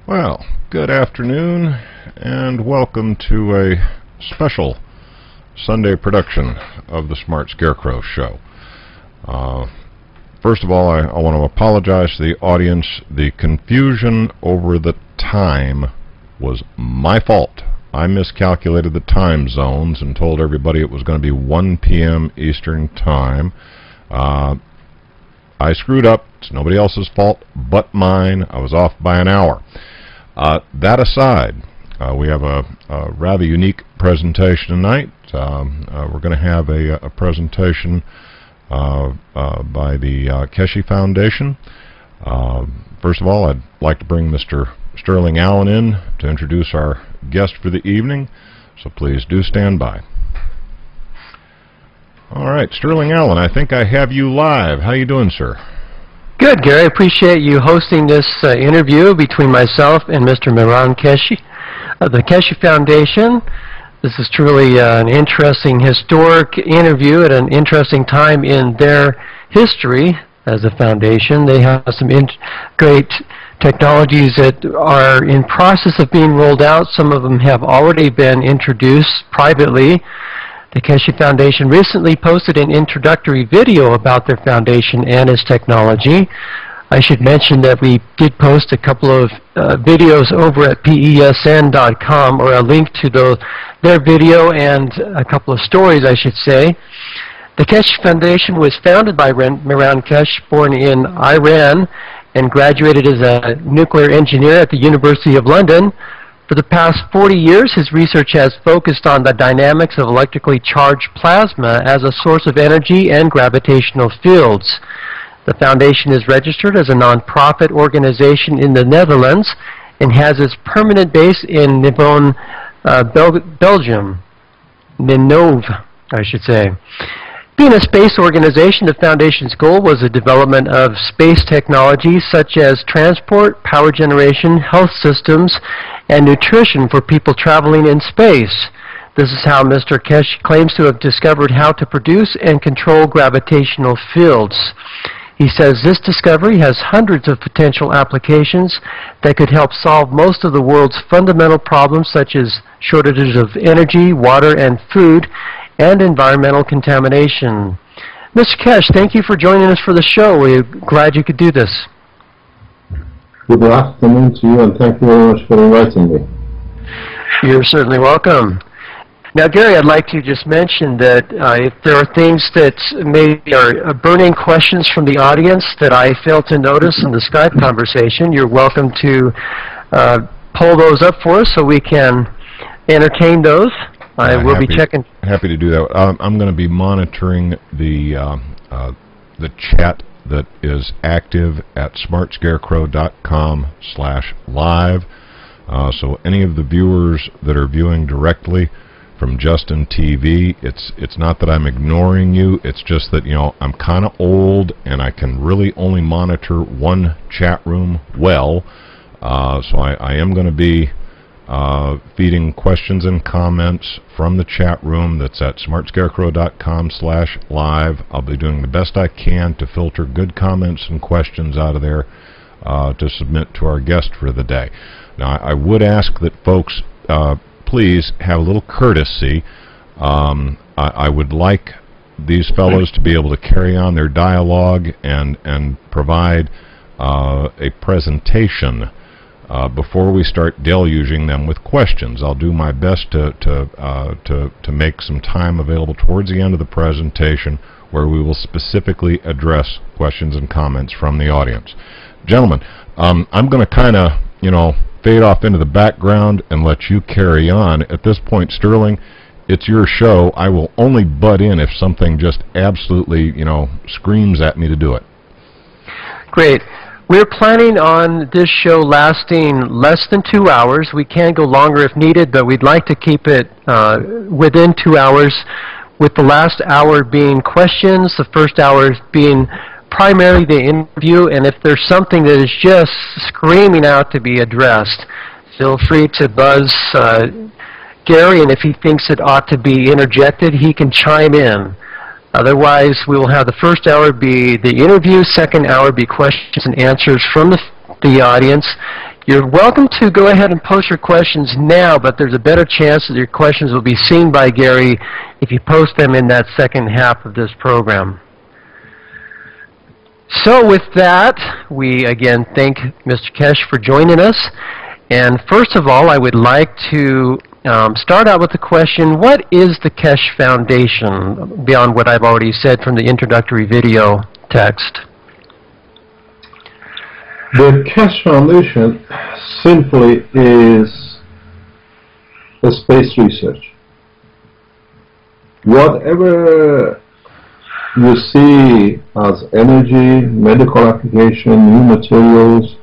Well, good afternoon and welcome to a special Sunday production of the Smart Scarecrow Show. First of all, I want to apologize to the audience. The confusion over the time was my fault. I miscalculated the time zones and told everybody it was going to be 1 p.m. Eastern Time. I screwed up. It's nobody else's fault but mine. I was off by an hour. That aside, we have a rather unique presentation tonight. We're going to have a presentation by the Keshe Foundation. First of all, I'd like to bring Mr. Sterling Allen in to introduce our guest for the evening, so please do stand by. All right, Sterling Allen, I think I have you live. How you doing, sir? Good, Gary. I appreciate you hosting this interview between myself and Mr. Miran Keshe of the Keshe Foundation. This is truly an interesting, historic interview at an interesting time in their history as a foundation. They have some great technologies that are in process of being rolled out. Some of them have already been introduced privately. The Keshe Foundation recently posted an introductory video about their foundation and its technology. I should mention that we did post a couple of videos over at pesn.com, or a link to their video and a couple of stories, I should say. The Keshe Foundation was founded by Miran Keshe, born in Iran, and graduated as a nuclear engineer at the University of London. For the past 40 years, his research has focused on the dynamics of electrically charged plasma as a source of energy and gravitational fields. The foundation is registered as a non-profit organization in the Netherlands and has its permanent base in Nivon, Belgium. Ninove, I should say. Being a space organization, the Foundation's goal was the development of space technologies such as transport, power generation, health systems, and nutrition for people traveling in space. This is how Mr. Keshe claims to have discovered how to produce and control gravitational fields. He says this discovery has hundreds of potential applications that could help solve most of the world's fundamental problems, such as shortages of energy, water, and food, and environmental contamination. Mr. Keshe, thank you for joining us for the show. We're glad you could do this. Good afternoon to you, and thank you very much for inviting me. You're certainly welcome. Now, Gary, I'd like to just mention that if there are things that maybe are burning questions from the audience that I failed to notice in the Skype conversation, you're welcome to pull those up for us so we can entertain those. I will be checking. Happy to do that. I'm going to be monitoring the chat that is active at smartscarecrow.com/live. So any of the viewers that are viewing directly from Justin TV, it's not that I'm ignoring you. It's just that, you know, I'm kind of old and I can really only monitor one chat room well. So I am going to be feeding questions and comments from the chat room that's at smartscarecrow.com/live. I'll be doing the best I can to filter good comments and questions out of there to submit to our guest for the day. Now, I would ask that folks please have a little courtesy. I would like these fellows to be able to carry on their dialogue and provide a presentation before we start deluging them with questions. I'll do my best to make some time available towards the end of the presentation where we will specifically address questions and comments from the audience. Gentlemen, I'm going to kind of, you know, fade off into the background and let you carry on. At this point, Sterling, it's your show. I will only butt in if something just absolutely, you know, screams at me to do it. Great. We're planning on this show lasting less than 2 hours. We can go longer if needed, but we'd like to keep it within 2 hours, with the last hour being questions, the first hour being primarily the interview, and if there's something that is just screaming out to be addressed, feel free to buzz Gary, and if he thinks it ought to be interjected, he can chime in. Otherwise, we will have the first hour be the interview, second hour be questions and answers from the audience. You're welcome to go ahead and post your questions now, but there's a better chance that your questions will be seen by Gary if you post them in that second half of this program. So with that, we again thank Mr. Keshe for joining us. And first of all, I would like to start out with the question, what is the Keshe Foundation, beyond what I've already said from the introductory video text? The Keshe Foundation simply is a space research. Whatever you see as energy, medical application, new materials,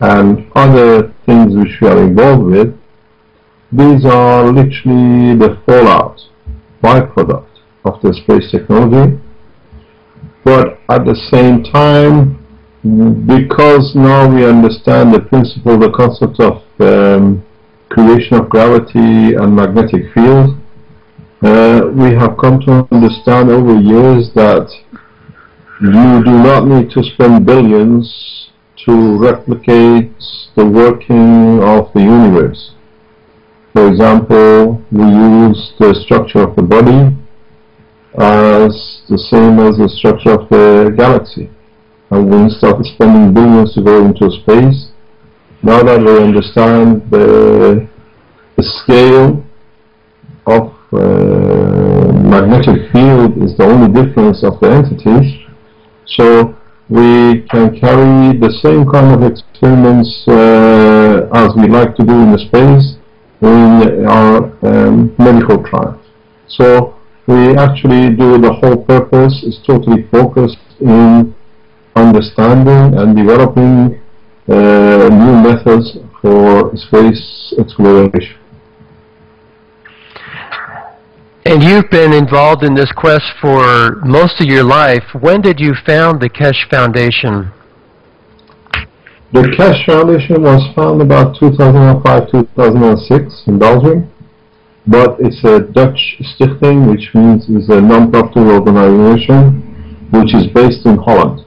and other things which we are involved with, these are literally the fallout, byproduct of the space technology. But at the same time, because now we understand the principle, the concept of creation of gravity and magnetic field, we have come to understand over years that you do not need to spend billions to replicate the working of the universe. For example, we use the structure of the body as the same as the structure of the galaxy. And we started spending billions to go into space. Now that we understand the scale of magnetic field is the only difference of the entities, so we can carry the same kind of experiments as we like to do in the space in our medical trials. So we actually do the whole purpose is totally focused in understanding and developing new methods for space exploration. And you've been involved in this quest for most of your life. When did you found the Keshe Foundation? The Keshe Foundation was founded about 2005-2006 in Belgium, but it's a Dutch stichting, which means it's a non-profit organization which is based in Holland.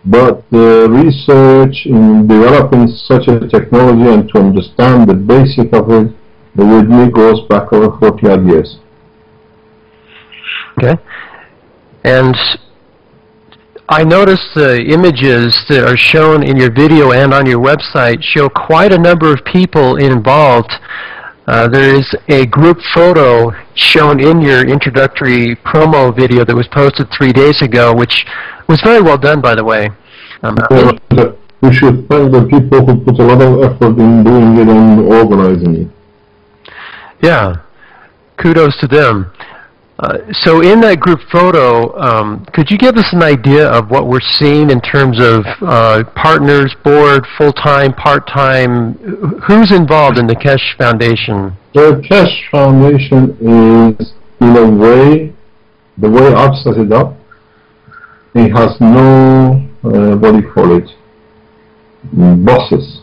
But the research in developing such a technology and to understand the basic of it with me goes back over 40 odd years. Okay. And I noticed the images that are shown in your video and on your website show quite a number of people involved. There is a group photo shown in your introductory promo video that was posted 3 days ago, which was very well done, by the way. We should thank the people who put a lot of effort in doing it and organizing it. Yeah, kudos to them. So in that group photo, could you give us an idea of what we're seeing in terms of partners, board, full-time, part-time? Who's involved in the Keshe Foundation? The Keshe Foundation is, in a way, the way I've set it up, it has no, what do you call it, bosses.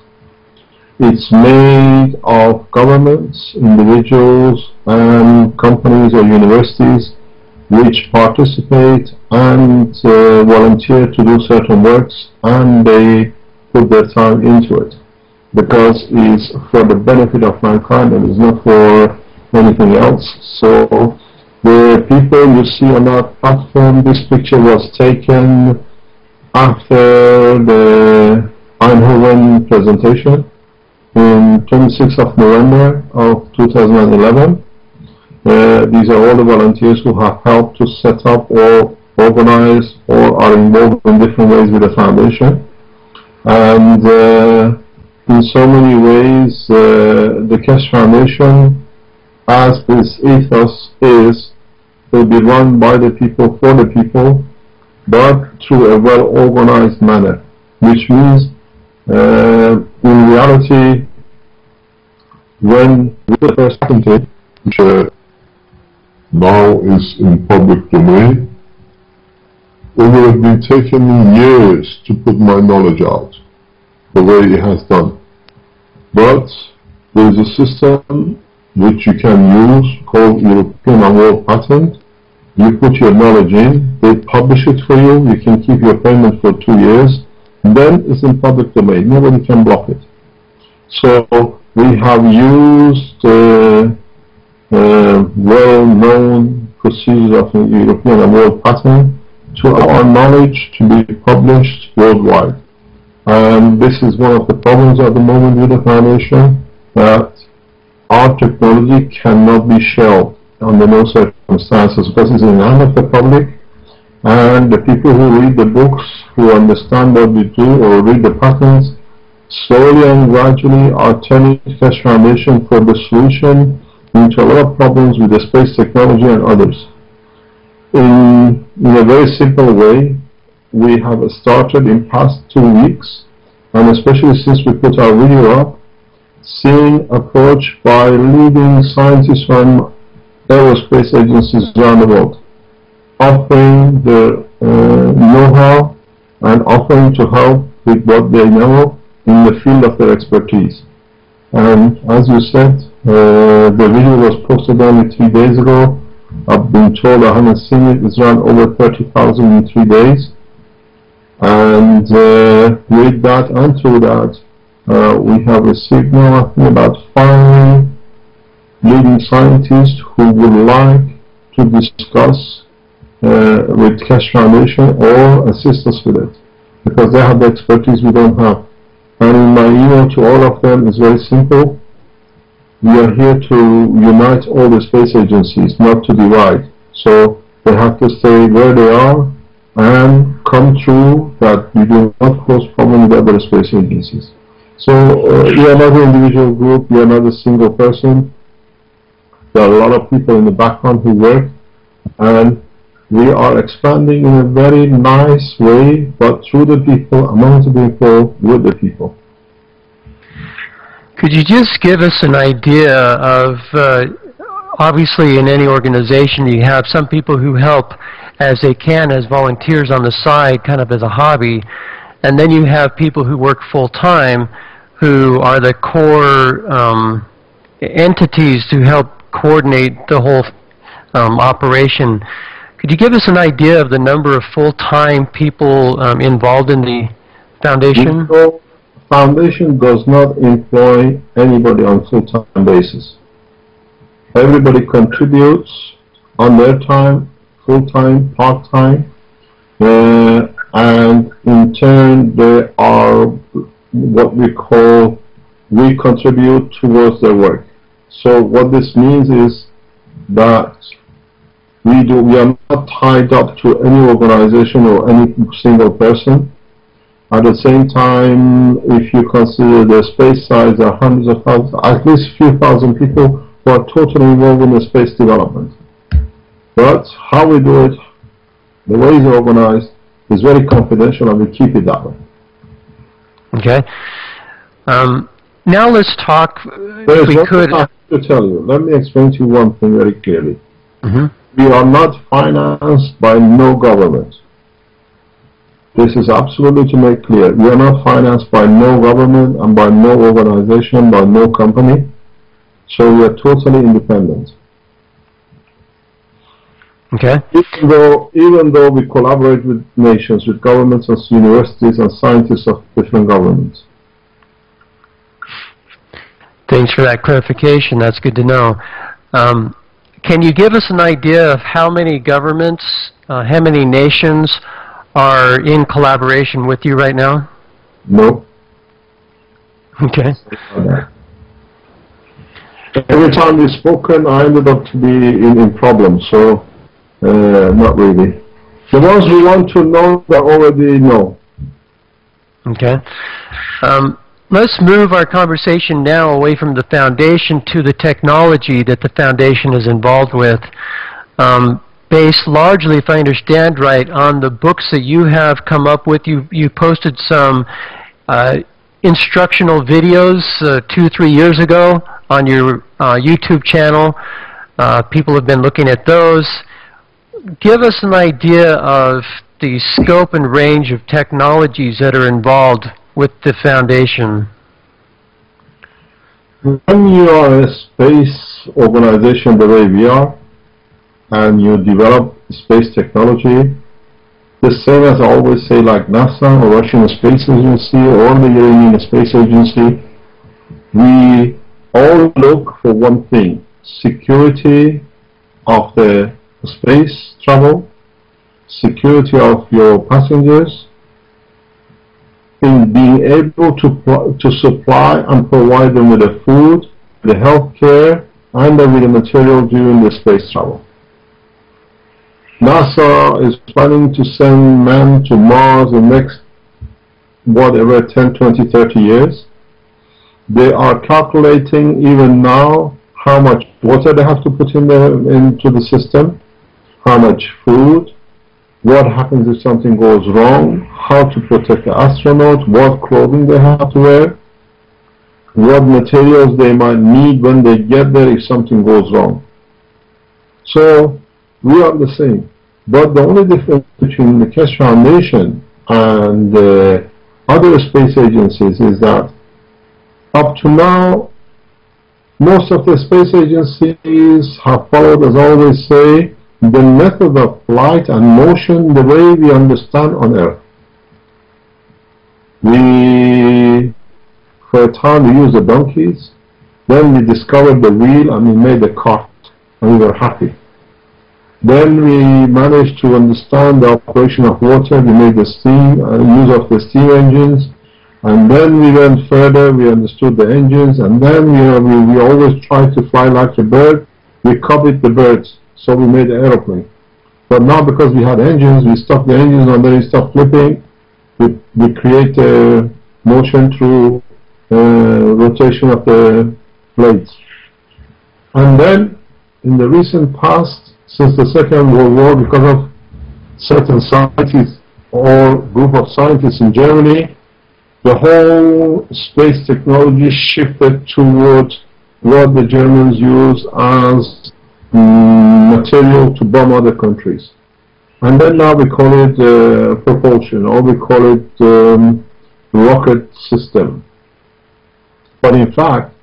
It's made of governments, individuals, and companies or universities which participate and volunteer to do certain works, and they put their time into it because it's for the benefit of mankind and it's not for anything else. So the people you see on that platform, this picture was taken after the Eindhoven presentation in 26th of November of 2011. These are all the volunteers who have helped to set up or organize or are involved in different ways with the foundation. And in so many ways, the Keshe Foundation, as this ethos is, will be run by the people for the people, but through a well-organized manner, which means in reality, when the first patented, which now is in public domain, it would have been taking me years to put my knowledge out the way it has done. But there is a system which you can use called European and World Patent. You put your knowledge in, they publish it for you, you can keep your payment for 2 years, then it's in public domain. Nobody can block it. So we have used well-known procedures of European and world patent to our knowledge to be published worldwide. And this is one of the problems at the moment with the foundation, that our technology cannot be shelved under no circumstances because it's in the hand of the public, and the people who read the books, who understand what we do or read the patents, slowly and gradually are turning to Keshe Foundation for the solution into a lot of problems with the space technology and others. In a very simple way, we have started in past 2 weeks, and especially since we put our video up, seeing approach by leading scientists from aerospace agencies around the world, offering the know-how and offering to help with what they know in the field of their expertise. And as you said, the video was posted only 3 days ago. I've been told, I haven't seen it, it's around over 30,000 in 3 days. And with that and through that, we have received now, I think, about 5 leading scientists who would like to discuss with Keshe Foundation or assist us with it, because they have the expertise we don't have. And in my email to all of them is very simple. We are here to unite all the space agencies, not to divide. So they have to stay where they are and come through that we do not cause problem with other space agencies. So we are not an individual group, we are not a single person. There are a lot of people in the background who work, and we are expanding in a very nice way, but through the people, among the people, with the people. Could you just give us an idea of, obviously in any organization you have some people who help as they can as volunteers on the side, kind of as a hobby, and then you have people who work full-time who are the core entities to help coordinate the whole operation. Could you give us an idea of the number of full-time people involved in the foundation? The foundation does not employ anybody on full-time basis. Everybody contributes on their time, full-time, part-time, and in turn they are what we contribute towards their work. So what this means is that we are not tied up to any organization or any single person. At the same time, if you consider the space side, there are hundreds of thousands, at least a few thousand people who are totally involved in the space development. But how we do it, the way it's organized, is very confidential, and we keep it that way. Okay. Now let's talk, if we could. I have to tell you, let me explain to you one thing very clearly. Mm-hmm. We are not financed by no government. This is absolutely to make clear. We are not financed by no government and by no organization, by no company. So we are totally independent. Okay. Even though we collaborate with nations, with governments and universities and scientists of different governments. Thanks for that clarification. That's good to know. Can you give us an idea of how many governments, how many nations are in collaboration with you right now? No. Okay. Every time we've spoken, I ended up to be in problems, so not really. The ones we want to know, they already know. Okay. Let's move our conversation now away from the foundation to the technology that the foundation is involved with, based largely, if I understand right, on the books that you have come up with. You posted some instructional videos 2-3 years ago on your YouTube channel. People have been looking at those. Give us an idea of the scope and range of technologies that are involved with the foundation. When you are a space organization the way we are, and you develop space technology, the same as I always say, like NASA or Russian Space Agency or the European Space Agency, we all look for one thing: security of the space travel, security of your passengers, in being able to supply and provide them with the food, the health care, and with the material during the space travel. NASA is planning to send men to Mars in the next, whatever, 10, 20, 30 years. They are calculating even now how much water they have to put into the system, how much food, what happens if something goes wrong, how to protect the astronaut, what clothing they have to wear, what materials they might need when they get there if something goes wrong. So we are the same. But the only difference between the Keshe Foundation and other space agencies is that up to now, most of the space agencies have followed, as I always say, the method of flight and motion the way we understand on Earth. For a time we used the donkeys, then we discovered the wheel and we made the cart and we were happy. Then we managed to understand the operation of water, we made the steam, use of the steam engines, and then we went further, we understood the engines, and then we always tried to fly like a bird. We copied the birds, so we made the aeroplane. But now because we had engines, we stopped the engines and then we stopped flipping. We create motion through rotation of the blades. And then in the recent past, since the Second World War, because of certain scientists or group of scientists in Germany, the whole space technology shifted towards what the Germans use as material to bomb other countries. And then now we call it propulsion, or we call it rocket system. But in fact,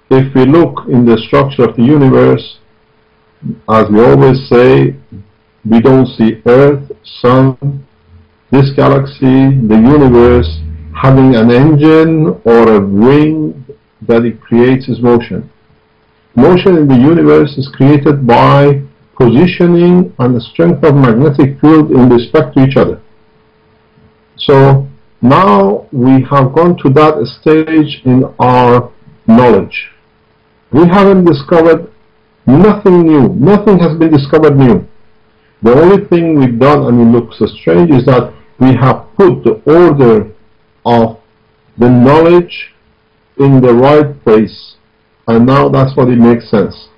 if we look in the structure of the universe, as we always say, we don't see Earth, Sun, this galaxy, the universe, having an engine or a wing that it creates its motion. Motion in the universe is created by positioning and the strength of magnetic field in respect to each other. So now we have gone to that stage in our knowledge. We haven't discovered nothing new. Nothing has been discovered new. The only thing we've done, and it looks so strange, is that we have put the order of the knowledge in the right place, and now that's what it makes sense.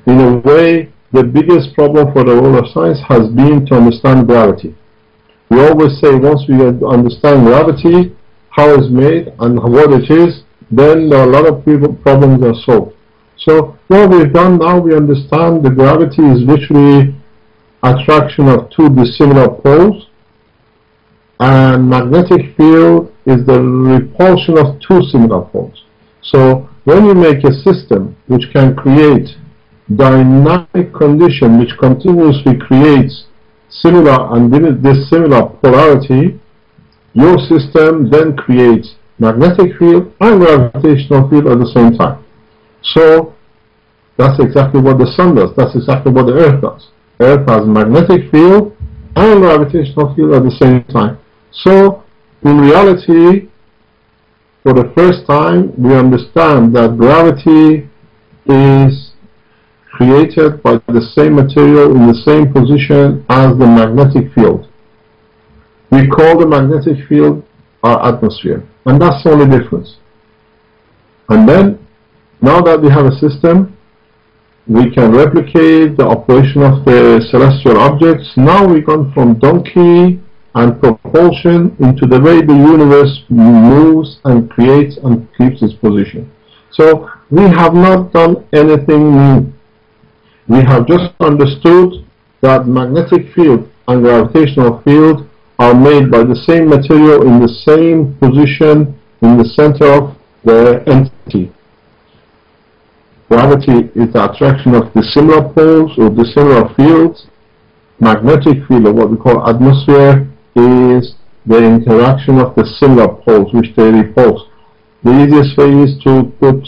In a way, the biggest problem for the world of science has been to understand gravity. We always say once we understand gravity, how it's made and what it is, then a lot of problems are solved. So what we've done now, we understand the gravity is literally attraction of two dissimilar poles, and magnetic field is the repulsion of two similar poles. So when you make a system which can create dynamic condition which continuously creates similar and dissimilar polarity, your system then creates magnetic field and gravitational field at the same time. So that's exactly what the sun does. That's exactly what the Earth does. Earth has magnetic field and gravitational field at the same time. So in reality, for the first time, we understand that gravity is created by the same material in the same position as the magnetic field. We call the magnetic field our atmosphere, and that's the only difference. And then, now that we have a system, we can replicate the operation of the celestial objects. Now we've gone from donkey and propulsion into the way the universe moves and creates and keeps its position. So we have not done anything new. We have just understood that magnetic field and gravitational field are made by the same material in the same position in the center of the entity. Gravity is the attraction of dissimilar poles or dissimilar fields magnetic field, or what we call atmosphere, is the interaction of the similar poles which they repulse. The easiest way is to put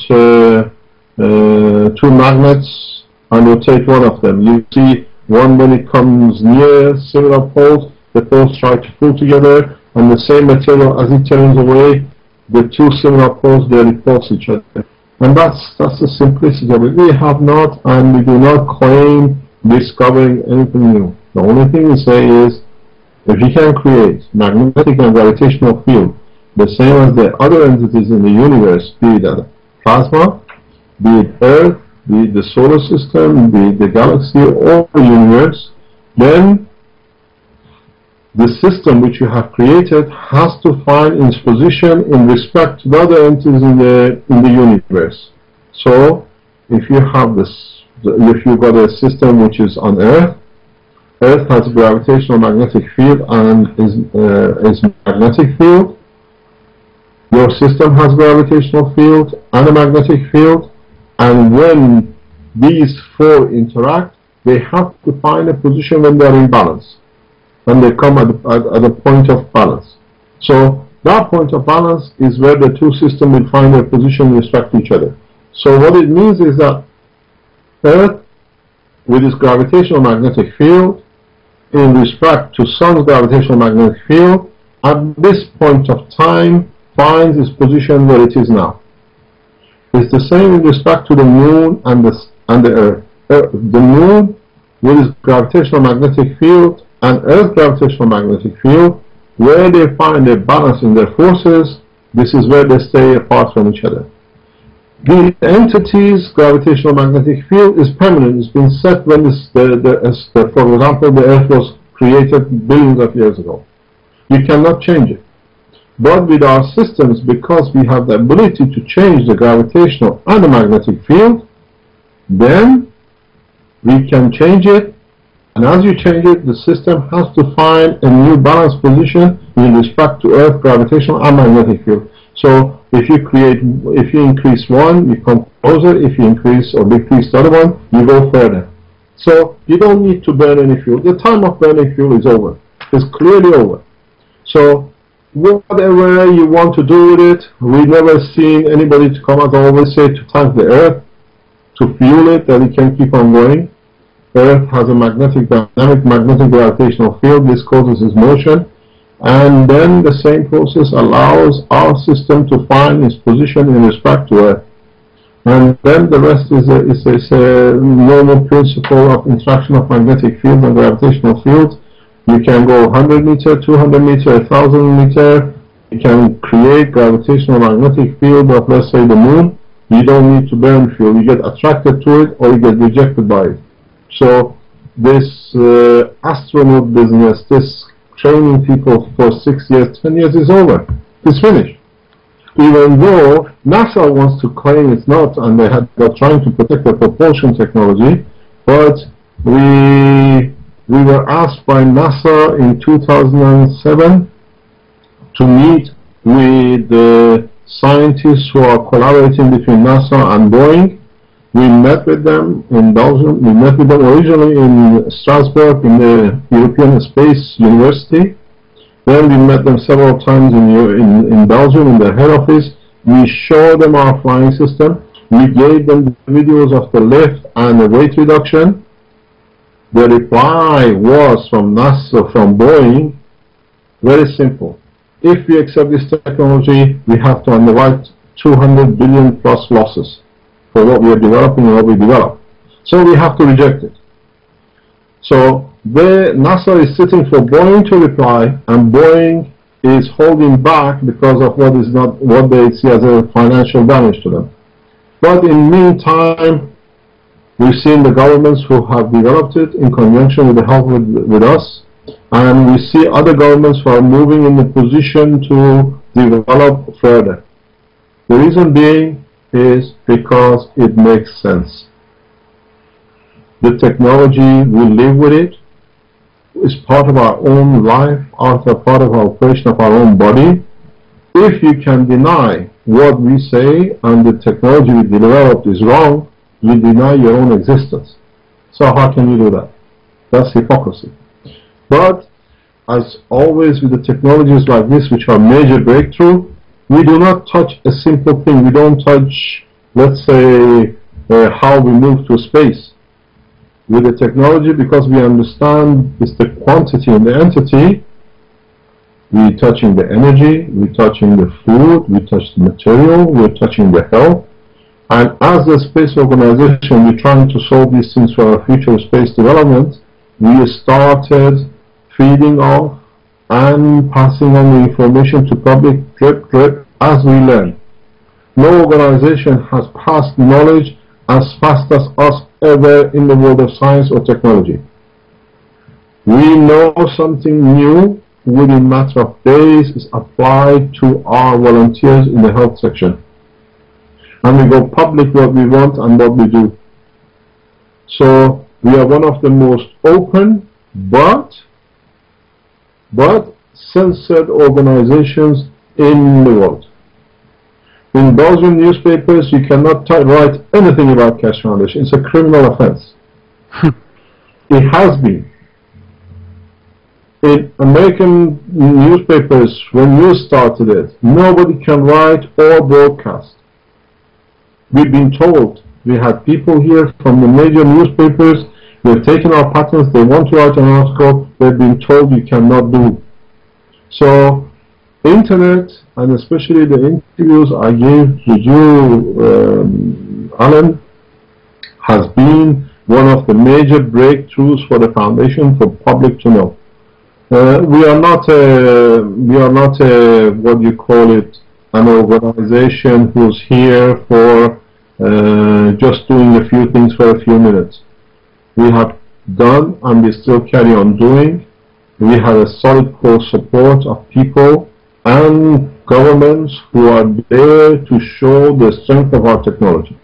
two magnets and rotate one of them. You see one, when it comes near similar poles, the poles try to pull together, and the same material, as it turns away, the two similar poles, they repulse each other. And that's the simplicity of it. We have not, and we do not claim discovering anything new. The only thing we say is, if you can create magnetic and gravitational field the same as the other entities in the universe, be it plasma, be it Earth, be it the solar system, be it the galaxy, or the universe, then the system which you have created has to find its position in respect to the other entities in the universe. So, if you have this, if you've got a system which is on Earth, Earth has a gravitational magnetic field and is magnetic field. Your system has gravitational field and a magnetic field, and when these four interact, they have to find a position when they are in balance, when they come at a point of balance. So that point of balance is where the two systems will find their position with respect to each other. So what it means is that Earth, with its gravitational magnetic field, in respect to Sun's gravitational magnetic field, at this point of time finds its position where it is now. It's the same in respect to the Moon and the Earth. The Moon, with its gravitational magnetic field, and Earth's gravitational magnetic field, where they find a balance in their forces, this is where they stay apart from each other. The entity's gravitational magnetic field is permanent. It's been set when for example, the Earth was created billions of years ago. You cannot change it. But with our systems, because we have the ability to change the gravitational and the magnetic field, then we can change it. And as you change it, the system has to find a new balanced position with respect to Earth gravitational and magnetic field. So if you increase one, you come closer. If you increase or decrease the other one, you go further. So you don't need to burn any fuel. The time of burning fuel is over. It's clearly over. So whatever you want to do with it, we've never seen anybody to come out. I always say to thank the Earth, to fuel it, that it can keep on going. Earth has a magnetic gravitational field. This causes its motion. And then the same process allows our system to find its position in respect to Earth. And then the rest is a normal principle of interaction of magnetic field and gravitational field. You can go 100 meter, 200 meter, 1,000 meter. You can create gravitational magnetic field of, let's say, the Moon. You don't need to burn fuel. You get attracted to it or you get rejected by it. So this astronaut business, this training people for 6 years, 10 years is over. It's finished. Even though NASA wants to claim it's not, and they're trying to protect the propulsion technology, but we were asked by NASA in 2007 to meet with the scientists who are collaborating between NASA and Boeing. We met with them in Belgium. We met with them originally in Strasbourg in the European Space University. Then we met them several times in Belgium in their head office. We showed them our flying system. We gave them the videos of the lift and the weight reduction. The reply was from NASA, from Boeing, very simple. If we accept this technology, we have to underwrite 200 billion plus losses for what we are developing and what we develop. So we have to reject it. So NASA is sitting for Boeing to reply, and Boeing is holding back because of what they see as a financial damage to them. But in the meantime, we've seen the governments who have developed it in conjunction with the help with us, and we see other governments who are moving in the position to develop further. The reason being is because it makes sense. The technology, we live with it. It's part of our own life, part of our operation of our own body. If you can deny what we say and the technology we developed is wrong, you deny your own existence. So how can you do that? That's hypocrisy. But as always with the technologies like this, which are major breakthrough, we do not touch a simple thing. We don't touch, let's say, how we move to space. With the technology, because we understand it's the quantity and the entity, we're touching the energy, we're touching the food, we touch the material, we're touching the health. And as a space organization, we're trying to solve these things for our future space development. We started feeding off and passing on the information to public drip as we learn. No organization has passed knowledge as fast as us ever in the world of science or technology. We know something new within a matter of days is applied to our volunteers in the health section. And we go public what we want and what we do. So we are one of the most open but censored organizations in the world. In Belgian newspapers, you cannot write anything about Keshe Foundation. It's a criminal offense. It has been. In American newspapers, when you started it, nobody can write or broadcast. We've been told, we had people here from the major newspapers, they've taken our patents, they want to write an article, they've been told you cannot do. So, internet, and especially the interviews I gave with you, Alan, has been one of the major breakthroughs for the foundation for public to know. We are not what you call it, an organization who's here for just doing a few things for a few minutes. We have done and we still carry on doing. We have a solid core support of people and governments who are there to show the strength of our technology.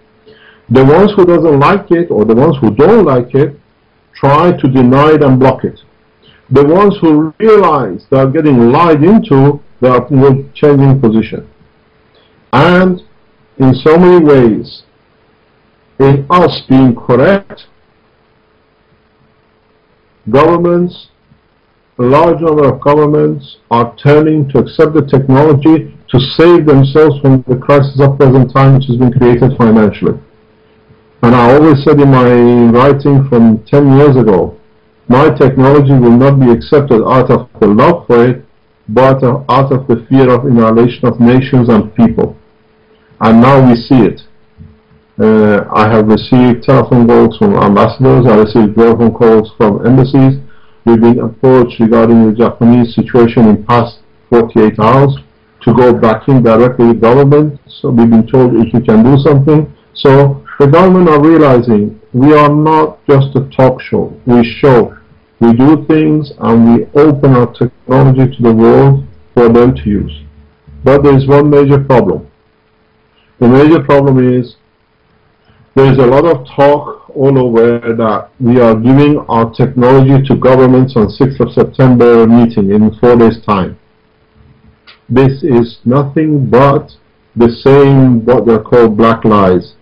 The ones who doesn't like it, or the ones who don't like it, try to deny it and block it. The ones who realize they are getting lied into, they are changing position. And in so many ways, in us being correct, governments, a large number of governments are turning to accept the technology to save themselves from the crisis of present time which has been created financially. And I always said in my writing from 10 years ago, my technology will not be accepted out of the love for it, but out of the fear of annihilation of nations and people. And now we see it. I have received telephone calls from ambassadors, I received telephone calls from embassies. We've been approached regarding the Japanese situation in past 48 hours to go back in directly with government. So we've been told if you can do something. So the government are realizing we are not just a talk show. We show, we do things, and we open our technology to the world for them to use. But there is one major problem. The major problem is there is a lot of talk all over that we are giving our technology to governments on 6th of September meeting in 4 days' time. This is nothing but the same, what they're called black lies.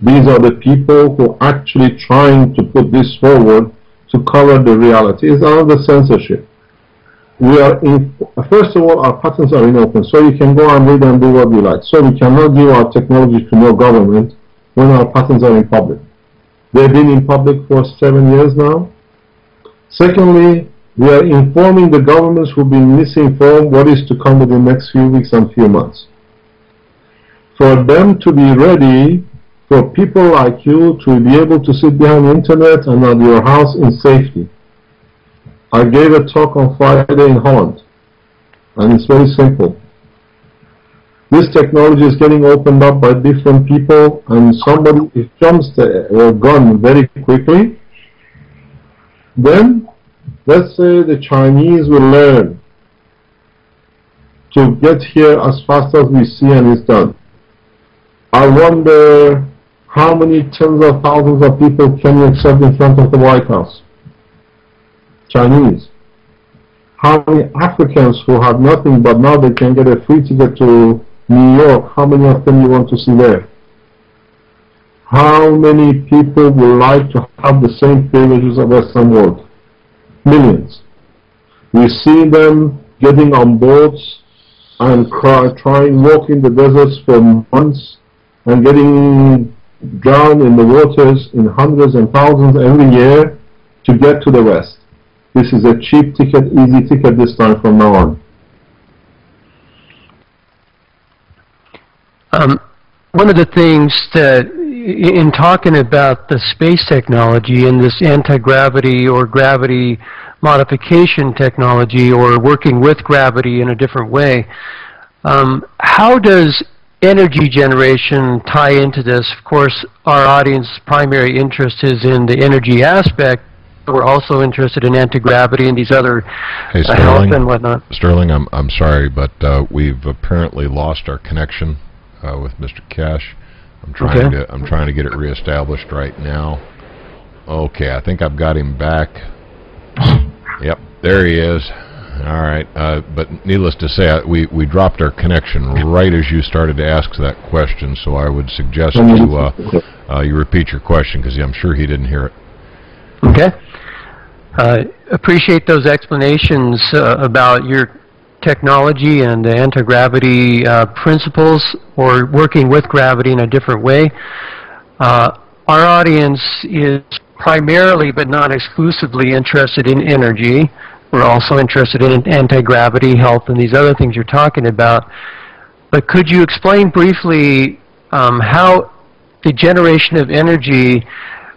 These are the people who are actually trying to put this forward to cover the reality. It's another censorship. We are in, first of all, our patents are in open, so you can go and read and do what you like. So we cannot give our technology to no government when our patents are in public. They've been in public for 7 years now. Secondly, we are informing the governments who've been misinformed what is to come within the next few weeks and few months. For them to be ready, for people like you to be able to sit behind the internet and at your house in safety. I gave a talk on Friday in Holland, and it's very simple. This technology is getting opened up by different people, and somebody, if jumps the gun very quickly, then let's say the Chinese will learn to get here as fast as we see and it's done. I wonder how many tens of thousands of people can you accept in front of the White House? Chinese. How many Africans who have nothing but now they can get a free ticket to New York, how many of them you want to see there? How many people would like to have the same privileges of the Western world? millions. We see them getting on boats and trying walking the deserts for months and getting drowned in the waters in hundreds and thousands every year to get to the West. This is a cheap ticket, easy ticket this time from now on. One of the things that, in talking about the space technology and this anti-gravity or gravity modification technology or working with gravity in a different way, how does energy generation tie into this? Of course, our audience's primary interest is in the energy aspect. We're also interested in anti-gravity and these other health and whatnot. Sterling, I'm sorry, but we've apparently lost our connection with Mr. Keshe. I'm trying to get it reestablished right now. Okay, I think I've got him back. Yep, there he is. All right, but needless to say, we dropped our connection right as you started to ask that question. So I would suggest you repeat your question, because I'm sure he didn't hear it. Okay. Appreciate those explanations about your technology and the anti-gravity principles, or working with gravity in a different way. Our audience is primarily, but not exclusively, interested in energy. We're also interested in anti-gravity, health, and these other things you're talking about. But could you explain briefly how the generation of energy,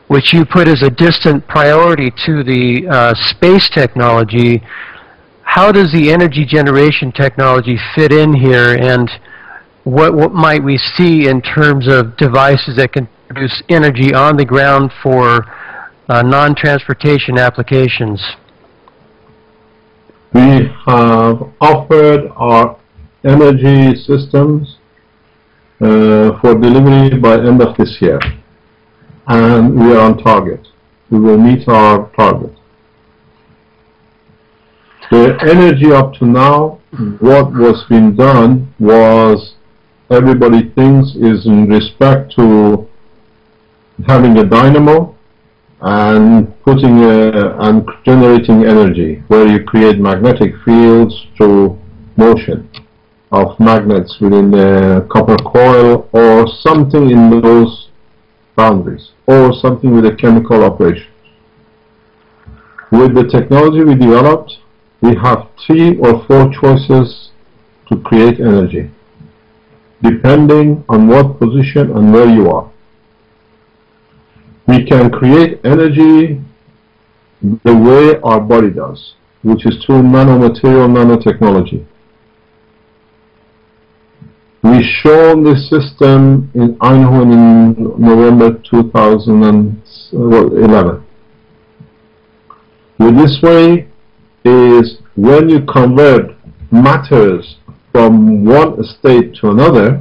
which you put as a distant priority to the space technology, how does the energy generation technology fit in here, and what might we see in terms of devices that can produce energy on the ground for non-transportation applications? We have offered our energy systems for delivery by end of this year, and we are on target. We will meet our target. The energy up to now, what was being done was, everybody thinks, is in respect to having a dynamo and putting and generating energy, where you create magnetic fields through motion of magnets within the copper coil or something in those boundaries, or something with a chemical operation. With the technology we developed, we have 3 or 4 choices to create energy, depending on what position and where you are. We can create energy the way our body does, which is through nanomaterial, nanotechnology. We shown this system in Eindhoven in November 2011. With this way is, when you convert matters from one state to another,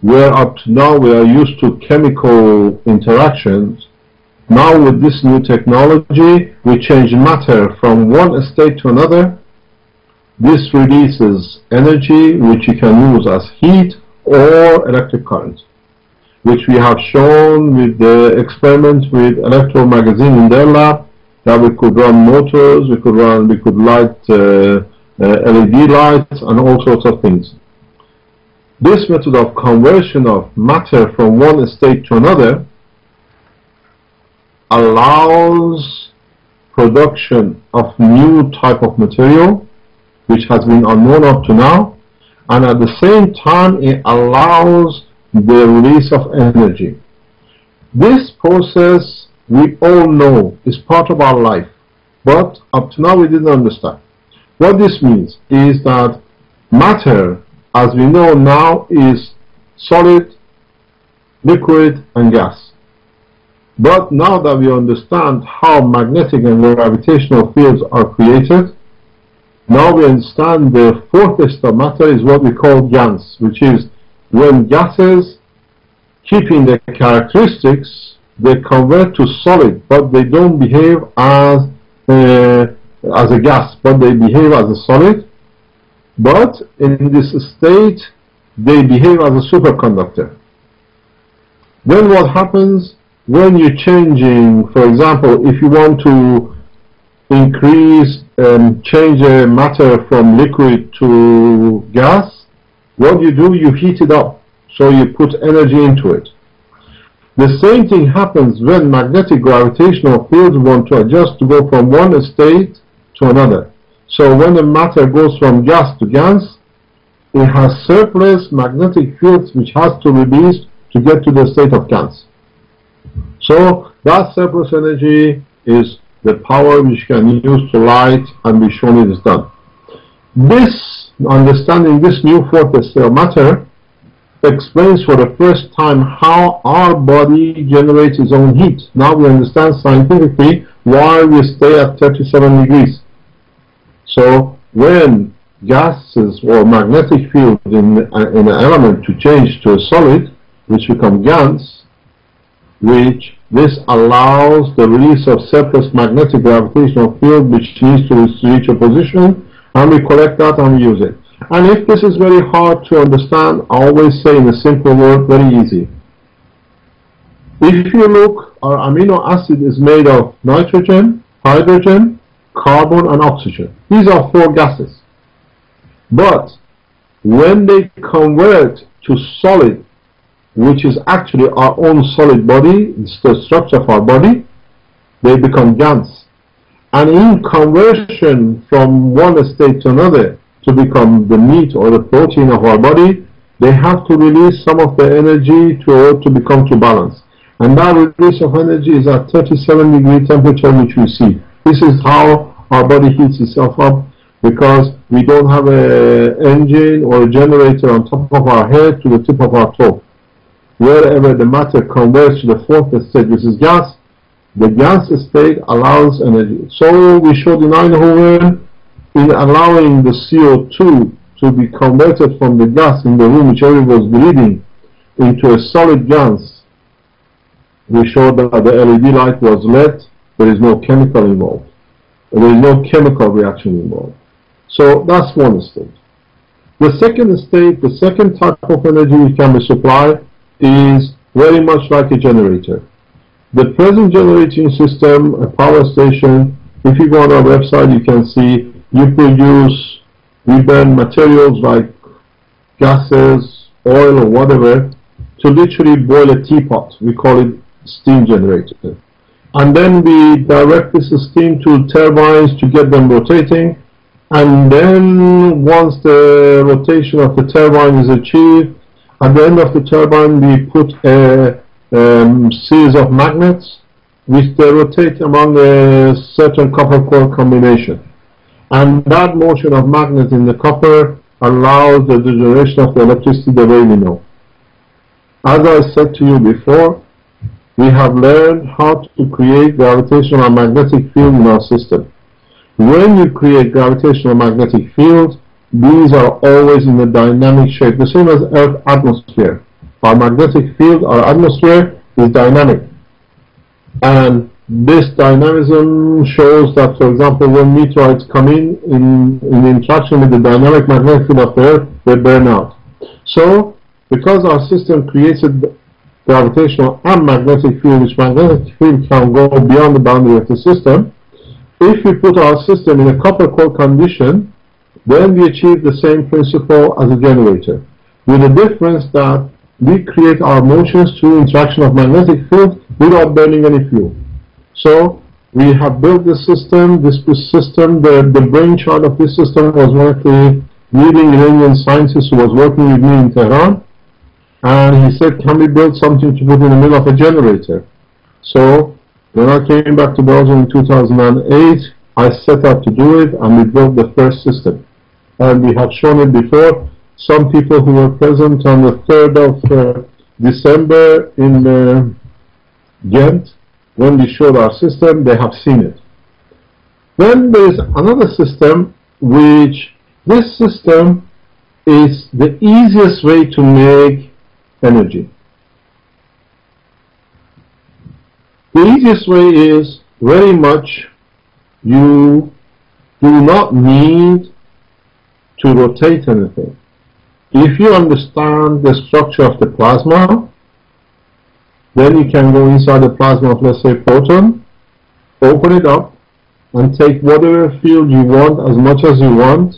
where up to now we are used to chemical interactions, now with this new technology we change matter from one state to another. This releases energy which you can use as heat or electric current, which we have shown with the experiment with Electro Magazine in their lab, that we could run motors, we could light LED lights and all sorts of things. This method of conversion of matter from one state to another allows production of new type of material which has been unknown up to now, and at the same time it allows the release of energy. This process, we all know, is part of our life, but up to now we didn't understand. What this means is that matter, as we know now, is solid, liquid and gas. But now that we understand how magnetic and gravitational fields are created, now we understand the fourth state of matter is what we call GANs, which is when gases, keeping their characteristics, they convert to solid, but they don't behave as a gas, but they behave as a solid. But in this state, they behave as a superconductor. Then what happens when you're changing, for example, if you want to change matter from liquid to gas, what you do, you heat it up. So you put energy into it. The same thing happens when magnetic gravitational fields want to adjust to go from one state to another. So when the matter goes from gas to gas, it has surplus magnetic fields which has to release to get to the state of gas. So that surplus energy is the power which you can use to light, and we've shown it is done. This, understanding this new fourth state of matter, explains for the first time how our body generates its own heat. Now we understand scientifically why we stay at 37 degrees. So when gases or magnetic field in an element to change to a solid, which becomes gas, which this allows the release of surplus magnetic gravitational field which needs to reach a position, and we collect that and we use it. And if this is very hard to understand, I always say in a simple word, very easy. If you look, our amino acid is made of nitrogen, hydrogen, carbon, and oxygen. These are 4 gases. But when they convert to solid, which is actually our own solid body, it's the structure of our body, they become gas. And in conversion from one state to another to become the meat or the protein of our body, they have to release some of the energy to become to balance. And that release of energy is at 37-degree temperature, which we see. This is how our body heats itself up, because we don't have an engine or a generator on top of our head to the tip of our toe. Wherever the matter converts to the fourth state, which is gas, the gas state allows energy. So we showed in Eindhoven, in allowing the CO2 to be converted from the gas in the room which everybody was breathing into a solid gas, we showed that the LED light was lit. There is no chemical involved. There is no chemical reaction involved. So that's one state. The second state, the second type of energy which can be supplied, is very much like a generator. The present generating system, a power station, if you go on our website, you can see we burn materials like gases, oil, or whatever, to literally boil a teapot. We call it steam generator. And then we direct this steam to turbines to get them rotating. And then once the rotation of the turbine is achieved, at the end of the turbine we put a series of magnets which they rotate among a certain copper-coil combination. And that motion of magnets in the copper allows the generation of the electricity the way we know. As I said to you before, we have learned how to create gravitational and magnetic field in our system. When you create gravitational magnetic fields, these are always in a dynamic shape, the same as Earth's atmosphere. Our magnetic field, our atmosphere, is dynamic. And this dynamism shows that, for example, when meteorites come in interaction with the dynamic magnetic field of the Earth, they burn out. So, because our system creates a gravitational and magnetic field, which magnetic field can go beyond the boundary of the system, if we put our system in a copper-coil condition, then we achieve the same principle as a generator, with the difference that we create our motions through interaction of magnetic field without burning any fuel. So we have built this system. This system, the brainchild of this system was one of the leading Iranian scientists who was working with me in Tehran, and he said, can we build something to put in the middle of a generator? So when I came back to Belgium in 2008, I set out to do it, and we built the first system. And we have shown it before. Some people who were present on the 3rd of December in Ghent, when we showed our system, they have seen it. Then there is another system, which this system is the easiest way to make energy. The easiest way is very much you do not need to rotate anything. If you understand the structure of the plasma, then you can go inside the plasma of, let's say, proton, open it up, and take whatever field you want as much as you want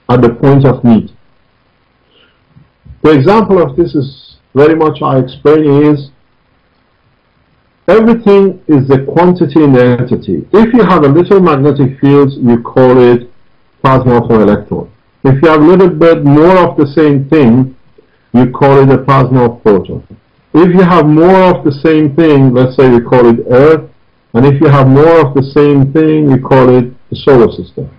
at the point of need. The example of this is very much I explain is everything is the quantity in the entity. If you have a little magnetic field, you call it plasma of an electron. If you have a little bit more of the same thing, you call it a plasma of proton. If you have more of the same thing, let's say we call it Earth, and if you have more of the same thing, we call it the solar system.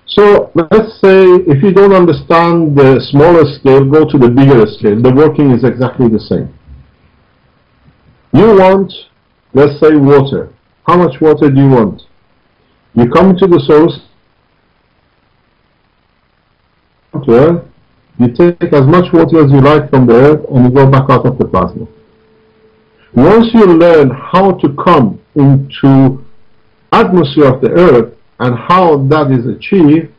So let's say if you don't understand the smaller scale, go to the bigger scale. The working is exactly the same. You want, let's say, water. How much water do you want? You come to the source, to Earth, you take as much water as you like from the Earth and you go back out of the plasma. Once you learn how to come into atmosphere of the Earth and how that is achieved,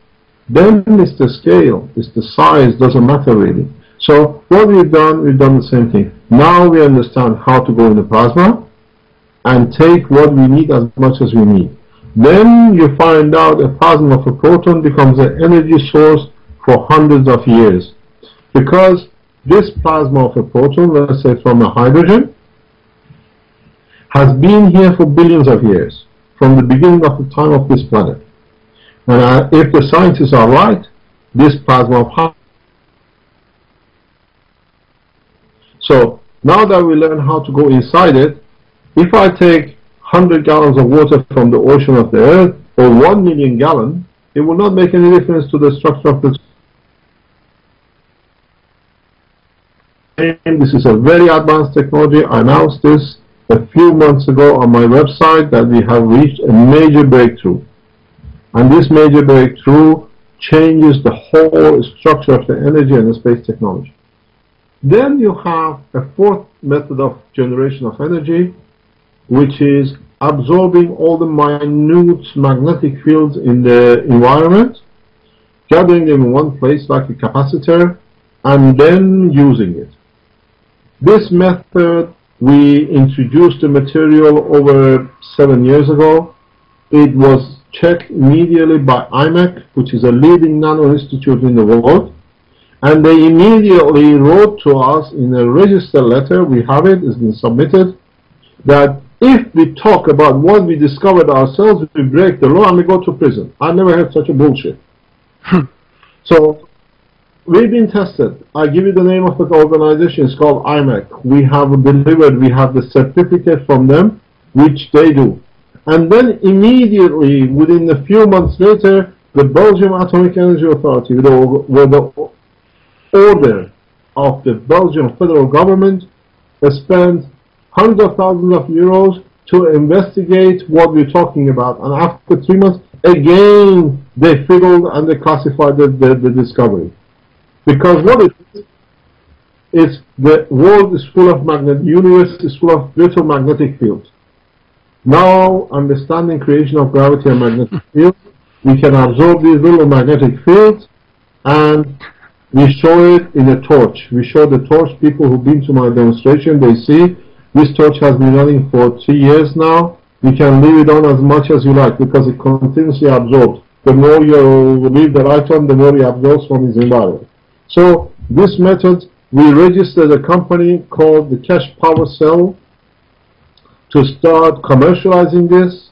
then it's the scale, it's the size, doesn't matter really. So what we've done the same thing. Now we understand how to go in the plasma and take what we need as much as we need. Then you find out a plasma of a proton becomes an energy source for hundreds of years. Because this plasma of a proton, let's say from a hydrogen, has been here for billions of years, from the beginning of the time of this planet. And if the scientists are right, this plasma of hydrogen. So now that we learn how to go inside it, if I take 100 gallons of water from the ocean of the Earth, or 1 million gallons, it will not make any difference to the structure of the. And this is a very advanced technology. I announced this a few months ago on my website that we have reached a major breakthrough. And this major breakthrough changes the whole structure of the energy and the space technology. Then you have a fourth method of generation of energy, which is absorbing all the minute magnetic fields in the environment, gathering them in one place like a capacitor, and then using it. This method, we introduced the material over 7 years ago. It was checked immediately by IMEC, which is a leading nano institute in the world. And they immediately wrote to us in a registered letter, we have it, it's been submitted, that if we talk about what we discovered ourselves, we break the law and we go to prison. I never heard such a bullshit. So, we've been tested. I give you the name of the organization, it's called IMEC. We have delivered, we have the certificate from them, which they do. And then immediately, within a few months later, the Belgium Atomic Energy Authority, with the order of the Belgian federal government, spent hundreds of thousands of euros to investigate what we're talking about. And after 3 months, again, they figured and they classified the discovery. Because what it is the world is full of the universe is full of little magnetic fields. Now, understanding creation of gravity and magnetic fields, we can absorb these little magnetic fields and we show it in a torch. We show the torch, people who've been to my demonstration, they see this torch has been running for 3 years now. You can leave it on as much as you like because it continuously absorbs. The more you leave the light on, the more it absorbs from its environment. So this method, we registered a company called the Keshe Power Cell to start commercializing this,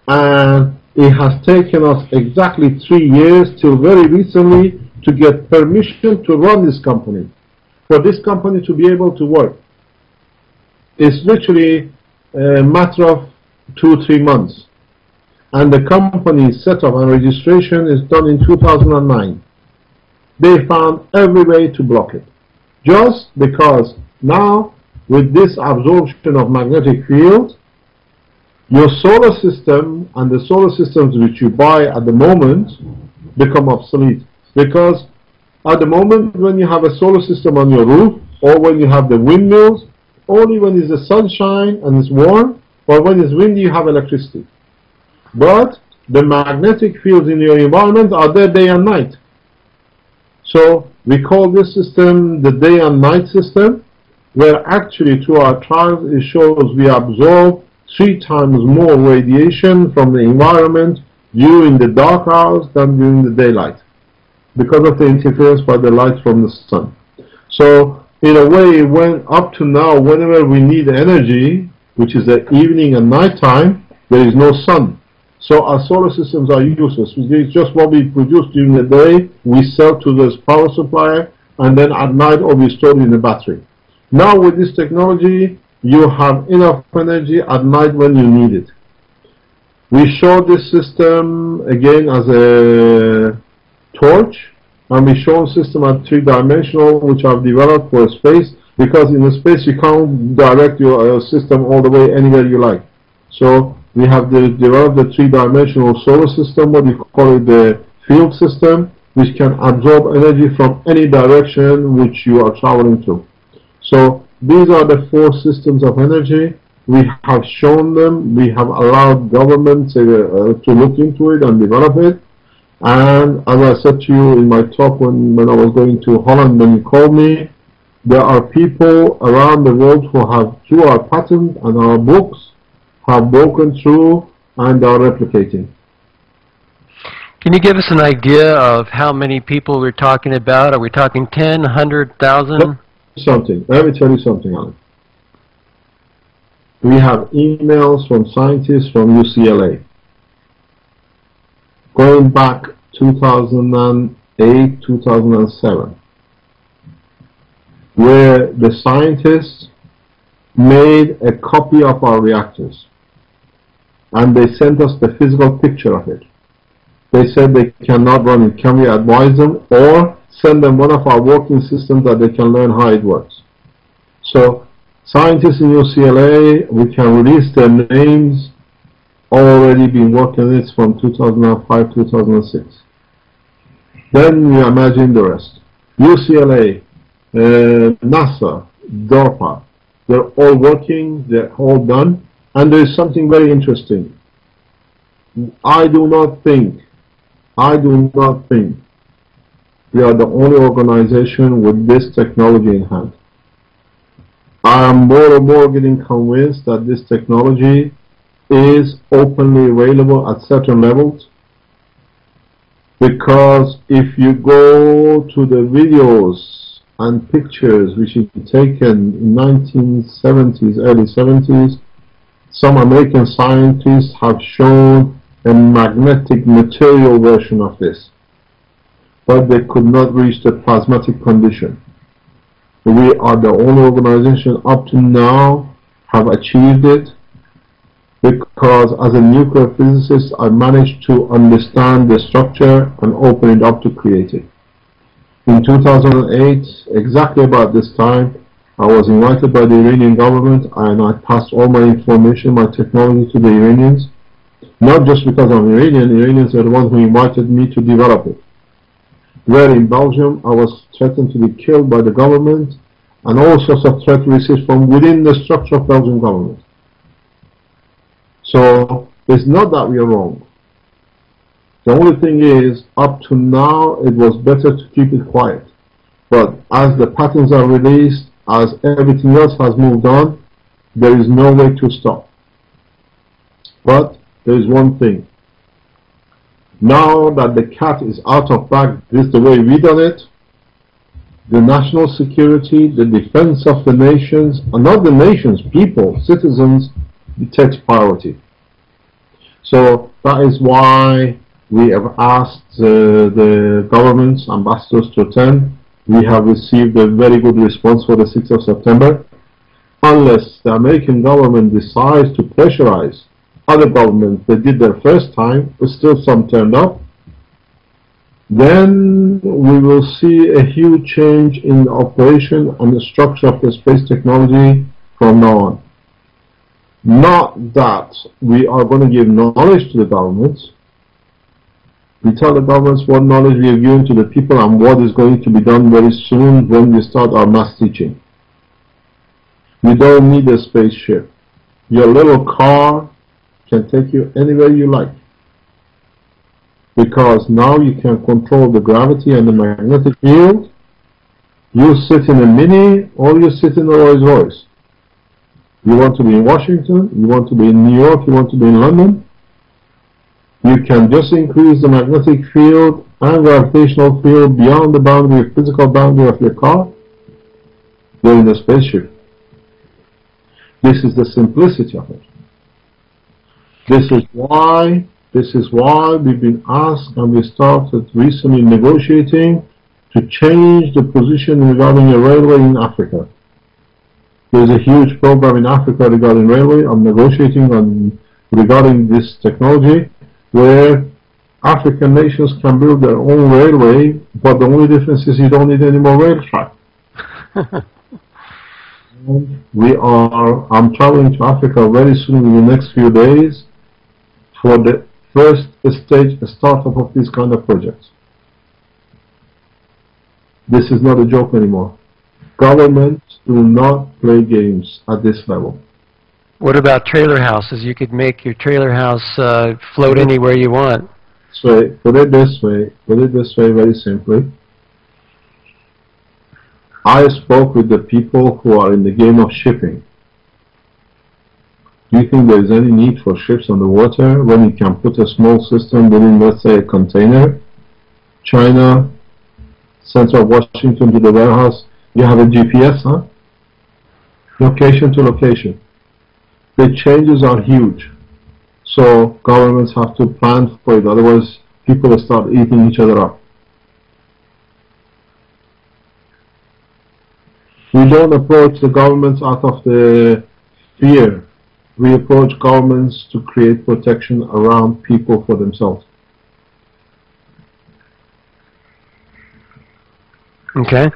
and it has taken us exactly 3 years till very recently to get permission to run this company, for this company to be able to work. It's literally a matter of 2-3 months, and the company setup and registration is done in 2009. They found every way to block it, just because now with this absorption of magnetic field, your solar system and the solar systems which you buy at the moment become obsolete. Because at the moment when you have a solar system on your roof, or when you have the windmills, only when it's the sunshine and it's warm, or when it's windy you have electricity. But the magnetic fields in your environment are there day and night. So we call this system the day and night system, where actually through our trials it shows we absorb 3 times more radiation from the environment during the dark hours than during the daylight, because of the interference by the light from the sun. So in a way, when up to now, whenever we need energy, which is the evening and night time, there is no sun. So our solar systems are useless. It's just what we produce during the day, we sell to this power supplier, and then at night or we store it in the battery. Now with this technology, you have enough energy at night when you need it. We show this system again as a torch, and we show a system at 3-dimensional, which I've developed for space, because in the space you can't direct your system all the way anywhere you like. So we have developed the 3-dimensional solar system, what we call it the field system, which can absorb energy from any direction which you are traveling to. So these are the 4 systems of energy. We have shown them. We have allowed governments to look into it and develop it. And as I said to you in my talk when I was going to Holland, when you called me, there are people around the world who have, through our patent and our books, have broken through and are replicating. Can you give us an idea of how many people we're talking about? Are we talking 10, 100,000? Something. Let me tell you something, Alan. We have emails from scientists from UCLA going back 2008, 2007, where the scientists made a copy of our reactors and they sent us the physical picture of it. They said they cannot run it. Can we advise them or send them one of our working systems that they can learn how it works? So scientists in UCLA, we can release their names, already been working on this from 2005, 2006. Then you imagine the rest. UCLA, NASA, DARPA, they're all working, they're all done, and there is something very interesting. I do not think we are the only organization with this technology in hand. I am more and more getting convinced that this technology is openly available at certain levels, because if you go to the videos and pictures which have been taken in 1970s, early 70s, some American scientists have shown a magnetic material version of this, but they could not reach the plasmatic condition. We are the only organization up to now have achieved it, because as a nuclear physicist I managed to understand the structure and open it up to create it. In 2008, exactly about this time, I was invited by the Iranian government and I passed all my information, my technology to the Iranians. Not just because I'm Iranian, Iranians are the ones who invited me to develop it. Where in Belgium I was threatened to be killed by the government, and all sorts of threats received from within the structure of Belgian government. So it's not that we are wrong. The only thing is, up to now it was better to keep it quiet. But as the patents are released, as everything else has moved on, there is no way to stop. But there is one thing. Now that the cat is out of bag, this is the way we done it, the national security, the defense of the nations, and not the nations, people, citizens, it takes priority. So that is why we have asked the government's ambassadors to attend. We have received a very good response for the 6th of September. Unless the American government decides to pressurize other governments that did their first time, but still some turned up, then we will see a huge change in the operation and the structure of the space technology from now on. Not that we are going to give knowledge to the governments. We tell the governments what knowledge we have given to the people and what is going to be done very soon when we start our mass teaching. You don't need a spaceship. Your little car can take you anywhere you like, because now you can control the gravity and the magnetic field. You sit in a Mini or you sit in a Rolls Royce. You want to be in Washington, you want to be in New York, you want to be in London, you can just increase the magnetic field and gravitational field beyond the boundary, physical boundary of your car. You're in a spaceship. This is the simplicity of it. This is why we've been asked, and we started recently negotiating to change the position regarding a railway in Africa. There's a huge program in Africa regarding railway. I'm negotiating regarding this technology, where African nations can build their own railway, but the only difference is you don't need any more rail track. I'm traveling to Africa very soon in the next few days for the first stage startup of this kind of projects. This is not a joke anymore. Governments do not play games at this level. What about trailer houses? You could make your trailer house float anywhere you want. So put it this way very simply. I spoke with the people who are in the game of shipping. Do you think there is any need for ships on the water when you can put a small system within, let's say, a container? China, center of Washington to the warehouse, you have a GPS, huh? Location to location. The changes are huge. So governments have to plan for it, otherwise people will start eating each other up. We don't approach the governments out of the fear. We approach governments to create protection around people for themselves. Okay.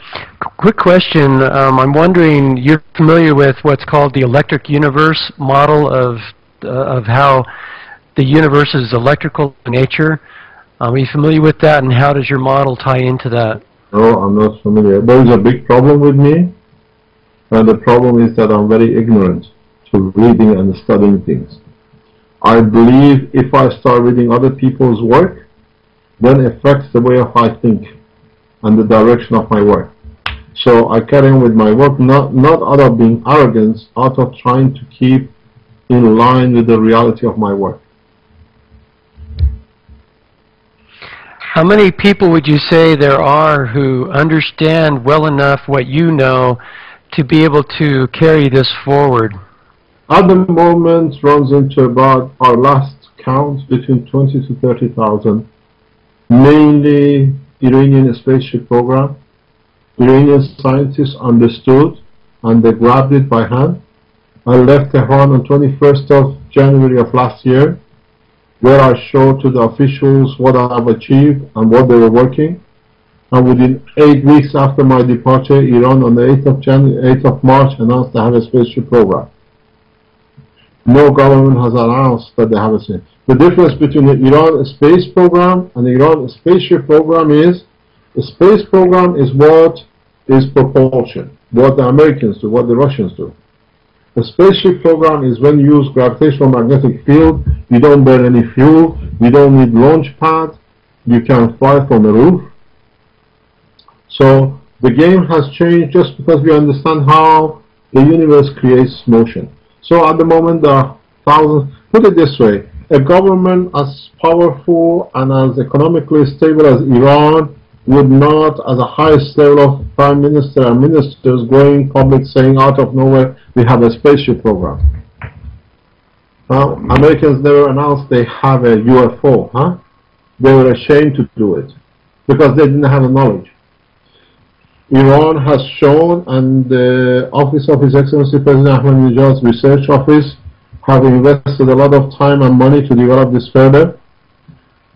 Quick question. I'm wondering, you're familiar with what's called the electric universe model of how the universe is electrical in nature. Are you familiar with that, and how does your model tie into that? No, I'm not familiar. There is a big problem with me, and the problem is that I'm very ignorant to reading and studying things. I believe if I start reading other people's work, then it affects the way I think and the direction of my work. So I carry on with my work, not out of being arrogant, out of trying to keep in line with the reality of my work. How many people would you say there are who understand well enough what you know to be able to carry this forward? At the moment, runs into about, our last count, between 20 to 30,000, mainly Iranian spaceship program. Iranian scientists understood and they grabbed it by hand. I left Tehran on 21st of January of last year, where I showed to the officials what I have achieved and what they were working. And within 8 weeks after my departure, Iran on the 8th of March announced they have a spaceship program. No government has announced that they have a spaceship. The difference between the Iran space program and the Iran spaceship program is, the space program is what is propulsion, what the Americans do, what the Russians do. The spaceship program is when you use gravitational magnetic field, you don't burn any fuel, you don't need launch pad, you can fly from the roof. So the game has changed just because we understand how the universe creates motion. So at the moment there are thousands. Put it this way, a government as powerful and as economically stable as Iran would not, as a highest level of prime minister and ministers, going public saying out of nowhere, we have a spaceship program. Now, Americans never announced they have a UFO, huh? They were ashamed to do it because they didn't have the knowledge. Iran has shown, and the Office of His Excellency President Ahmadinejad's research office have invested a lot of time and money to develop this further.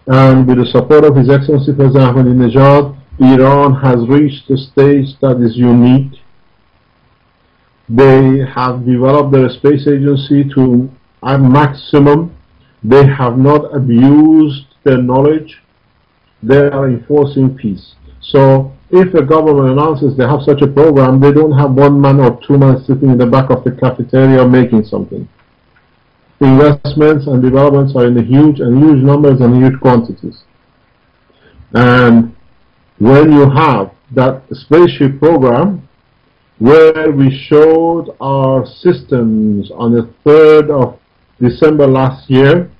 And with the support of His Excellency President Ahmadinejad, Iran has reached a stage that is unique. They have developed their space agency to a maximum. They have not abused their knowledge. They are enforcing peace. So if a government announces they have such a program, they don't have one man or two men sitting in the back of the cafeteria making something. Investments and developments are in huge numbers and huge quantities. And when you have that spaceship program, where we showed our systems on the 3rd of December last year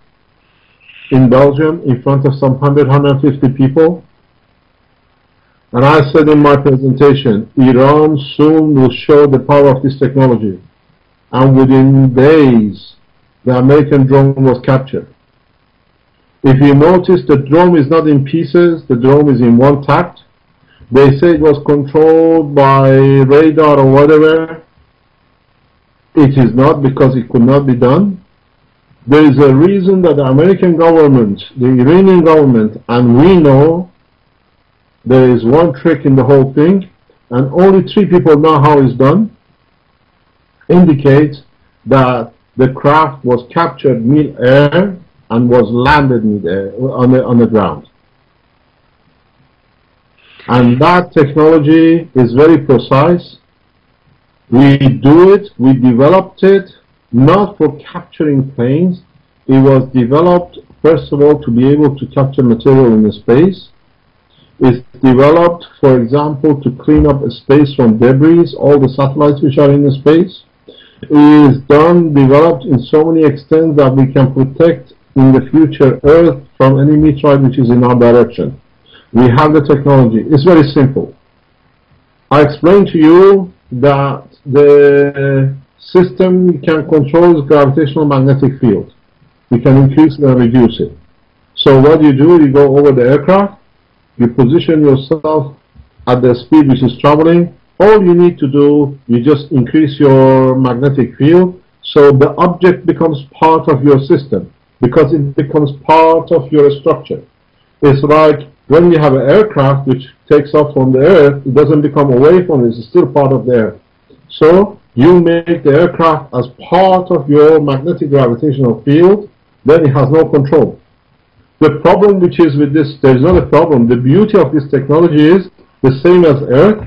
in Belgium in front of some 150 people. And I said in my presentation, Iran soon will show the power of this technology. And within days, the American drone was captured. If you notice, the drone is not in pieces, the drone is in one tact. They say it was controlled by radar or whatever. It is not, because it could not be done. There is a reason that the American government, the Iranian government, and we know there is one trick in the whole thing, and only 3 people know how it's done, indicates that the craft was captured mid-air and was landed mid-air on the ground. And that technology is very precise. We do it, we developed it, not for capturing planes. It was developed, first of all, to be able to capture material in the space. It's developed, for example, to clean up a space from debris, all the satellites which are in the space. It is developed in so many extents that we can protect in the future Earth from any meteorite which is in our direction. We have the technology. It's very simple. I explained to you that the system can control the gravitational magnetic field. You can increase it and reduce it. So what you do, you go over the aircraft, you position yourself at the speed which is traveling. All you need to do, you just increase your magnetic field, so the object becomes part of your system, because it becomes part of your structure. It's like when you have an aircraft which takes off from the earth, it doesn't become away from it, it's still part of the earth. So you make the aircraft as part of your magnetic gravitational field, then it has no control. The problem which is with this, there is not a problem. The beauty of this technology is the same as Earth.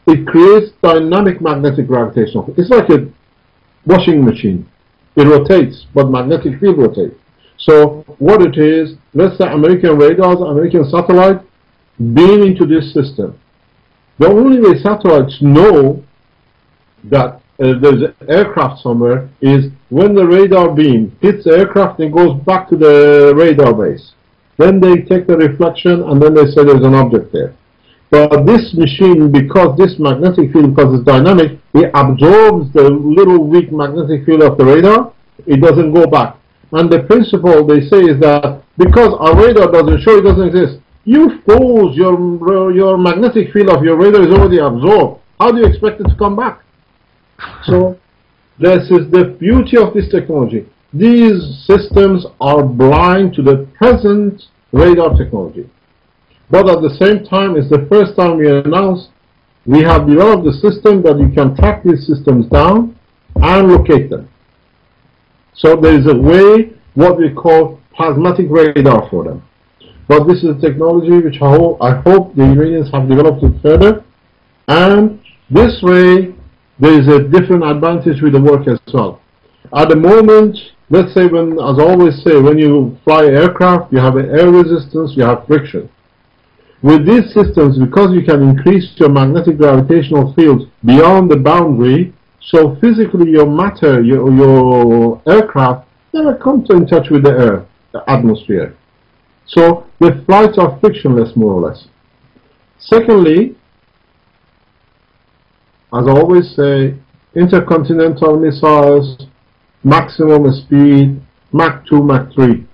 It creates dynamic magnetic gravitational field. It's like a washing machine. It rotates, but magnetic field rotates. So what it is, let's say American radars, American satellites beam into this system. The only way satellites know that there's an aircraft somewhere is when the radar beam hits the aircraft and goes back to the radar base. Then they take the reflection and then they say there's an object there. But this machine, because this magnetic field, because it's dynamic, it absorbs the little weak magnetic field of the radar. It doesn't go back. And the principle they say is that because our radar doesn't show, it doesn't exist. You fools, your magnetic field of your radar is already absorbed. How do you expect it to come back? So this is the beauty of this technology. These systems are blind to the present radar technology. But at the same time, it's the first time we announced we have developed a system that you can track these systems down and locate them. So there is a way, what we call plasmatic radar for them. But this is a technology which I hope the Iranians have developed it further. And this way, there is a different advantage with the work as well. At the moment, let's say when, as I always say, when you fly aircraft, you have an air resistance, you have friction. With these systems, because you can increase your magnetic gravitational field beyond the boundary, so physically your matter, your aircraft, never comes in touch with the air, the atmosphere. So the flights are frictionless, more or less. Secondly, as I always say, intercontinental missiles, maximum speed, Mach 2, Mach 3.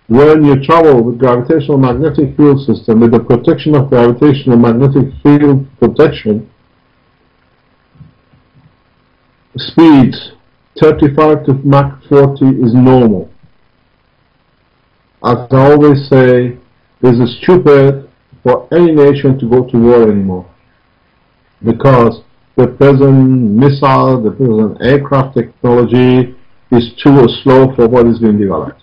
When you travel with gravitational magnetic field system, with the protection of gravitational magnetic field protection, speeds 35 to Mach 40 is normal. As I always say, it is stupid for any nation to go to war anymore, because the present missile, the present aircraft technology is too slow for what is being developed.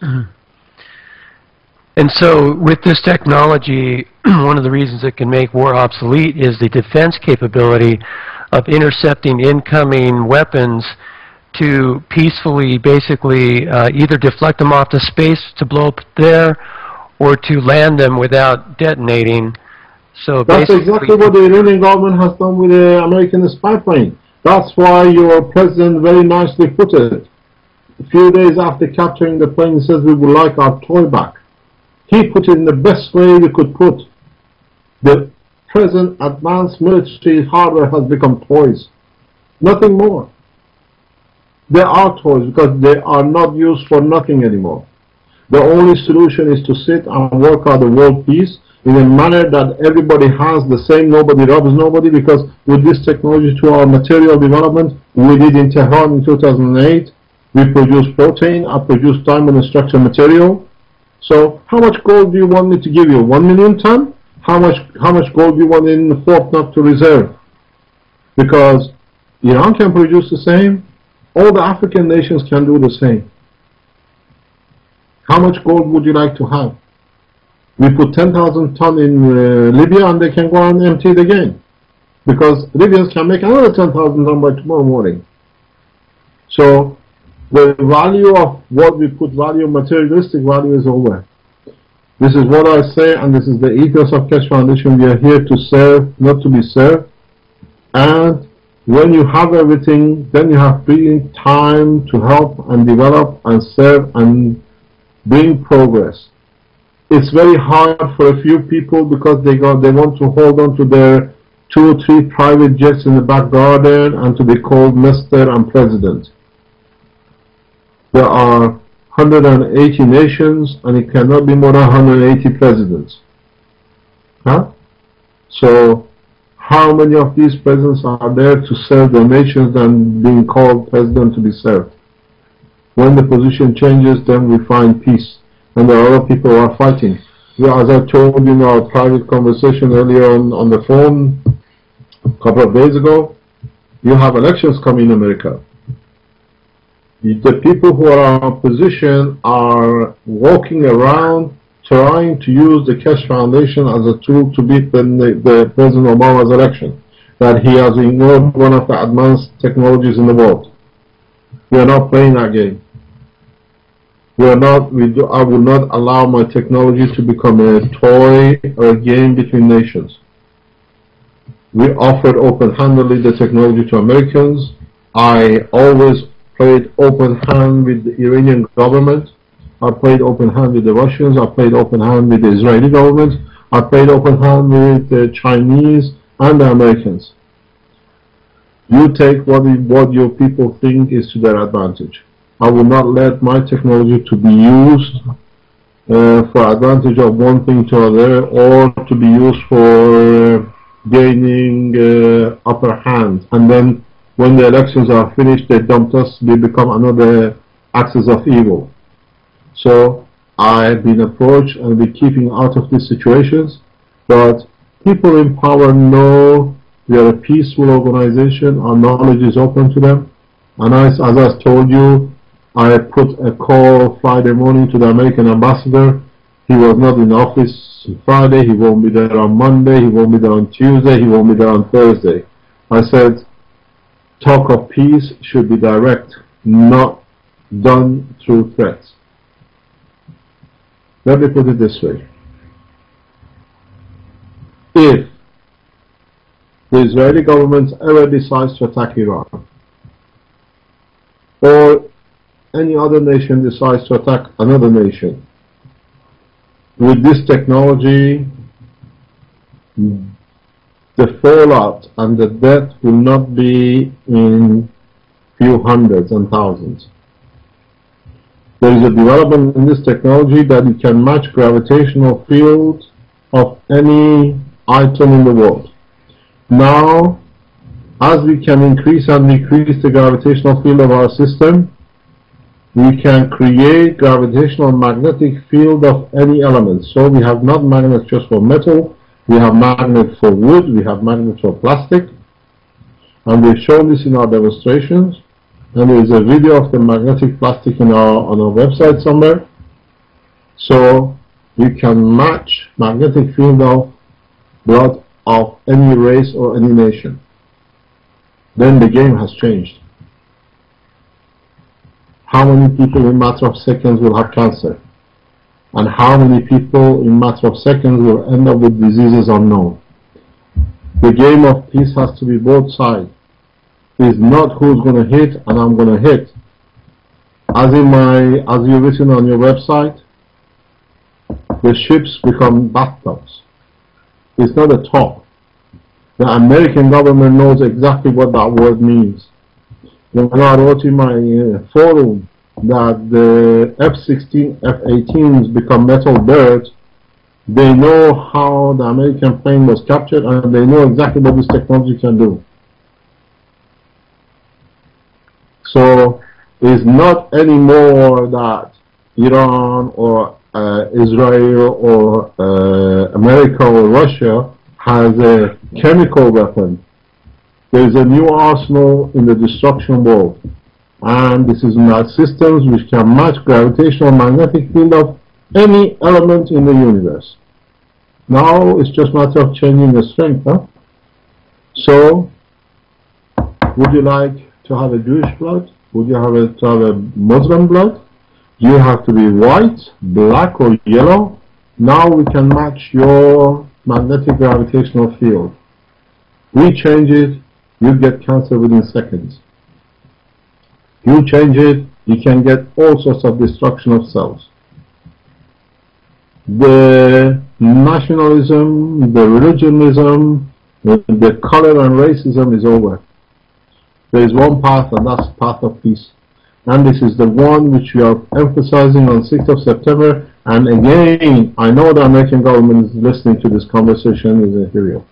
And so with this technology, one of the reasons it can make war obsolete is the defense capability of intercepting incoming weapons to peacefully, basically, either deflect them off to space to blow up there, or to land them without detonating So that's exactly what the Iranian government has done with the American spy plane. That's why your president very nicely put it. A few days after capturing the plane, he says we would like our toy back. He put it in the best way we could put. The present advanced military hardware has become toys. Nothing more. They are toys because they are not used for nothing anymore. The only solution is to sit and work out the world peace in a manner that everybody has the same, nobody robs nobody, because with this technology to our material development, we did in Tehran in 2008, we produced protein, I produced diamond and structural material. So how much gold do you want me to give you? 1 million ton? How much gold do you want in Fort Knox to reserve? Because Iran can produce the same, all the African nations can do the same. How much gold would you like to have? We put 10,000 ton in Libya and they can go and empty it again. Because Libyans can make another 10,000 ton by tomorrow morning. So the value of what we put value, materialistic value, is over. This is what I say, and this is the ethos of Keshe Foundation. We are here to serve, not to be served. And when you have everything, then you have free time to help and develop and serve and bring progress. It's very hard for a few people because they want to hold on to their 2 or 3 private jets in the back garden and to be called Mr. and President. There are 180 nations and it cannot be more than 180 presidents. Huh? So how many of these presidents are there to serve their nations than being called president to be served? When the position changes, then we find peace. And there are other people who are fighting. As I told you in our private conversation earlier on the phone a couple of days ago, you have elections coming in America. The people who are in opposition are walking around trying to use the Keshe Foundation as a tool to beat the President Obama's election, that he has ignored one of the advanced technologies in the world. We are not playing that game. I will not allow my technology to become a toy or a game between nations. We offered open-handedly the technology to Americans. I always played open hand with the Iranian government. I played open hand with the Russians. I played open hand with the Israeli government. I played open hand with the Chinese and the Americans. You take what your people think is to their advantage. I will not let my technology to be used for advantage of one thing to another, or to be used for gaining upper hand. And then when the elections are finished, they dumped us, we become another axis of evil. So I've been approached and we're keeping out of these situations, but people in power know we are a peaceful organization, our knowledge is open to them. And as I told you, I put a call Friday morning to the American ambassador. He was not in office Friday, he won't be there on Monday, he won't be there on Tuesday, he won't be there on Thursday. I said, talk of peace should be direct, not done through threats. Let me put it this way. If the Israeli government ever decides to attack Iran, or any other nation decides to attack another nation, with this technology, the fallout and the death will not be in few hundreds and thousands. There is a development in this technology that it can match gravitational field of any item in the world. Now, as we can increase and decrease the gravitational field of our system, we can create gravitational magnetic field of any element. So we have not magnets just for metal, we have magnets for wood, we have magnets for plastic, and we've shown this in our demonstrations, and there is a video of the magnetic plastic on our website somewhere. So we can match magnetic field of blood of any race or any nation. Then the game has changed. How many people in a matter of seconds will have cancer? And how many people in a matter of seconds will end up with diseases unknown? The game of peace has to be both sides. It's not who's going to hit and I'm going to hit. As you've written on your website, the ships become bathtubs. It's not a talk. The American government knows exactly what that word means. When I wrote in my forum that the F-16, F-18s become metal birds, they know how the American plane was captured and they know exactly what this technology can do. So it's not anymore that Iran or Israel or America or Russia has a chemical weapon. There is a new arsenal in the destruction world, and this is not systems which can match gravitational magnetic field of any element in the universe. Now it's just a matter of changing the strength. Huh? So, would you like to have a Jewish blood? Would you have to have a Muslim blood? Do you have to be white, black, or yellow? Now we can match your magnetic gravitational field. We change it, you get cancer within seconds. You change it, you can get all sorts of destruction of cells. The nationalism, the religionism, the color and racism is over. There is one path, and that's the path of peace. And this is the one which we are emphasizing on 6th of September. And again, I know the American government is listening to this conversation in Syria.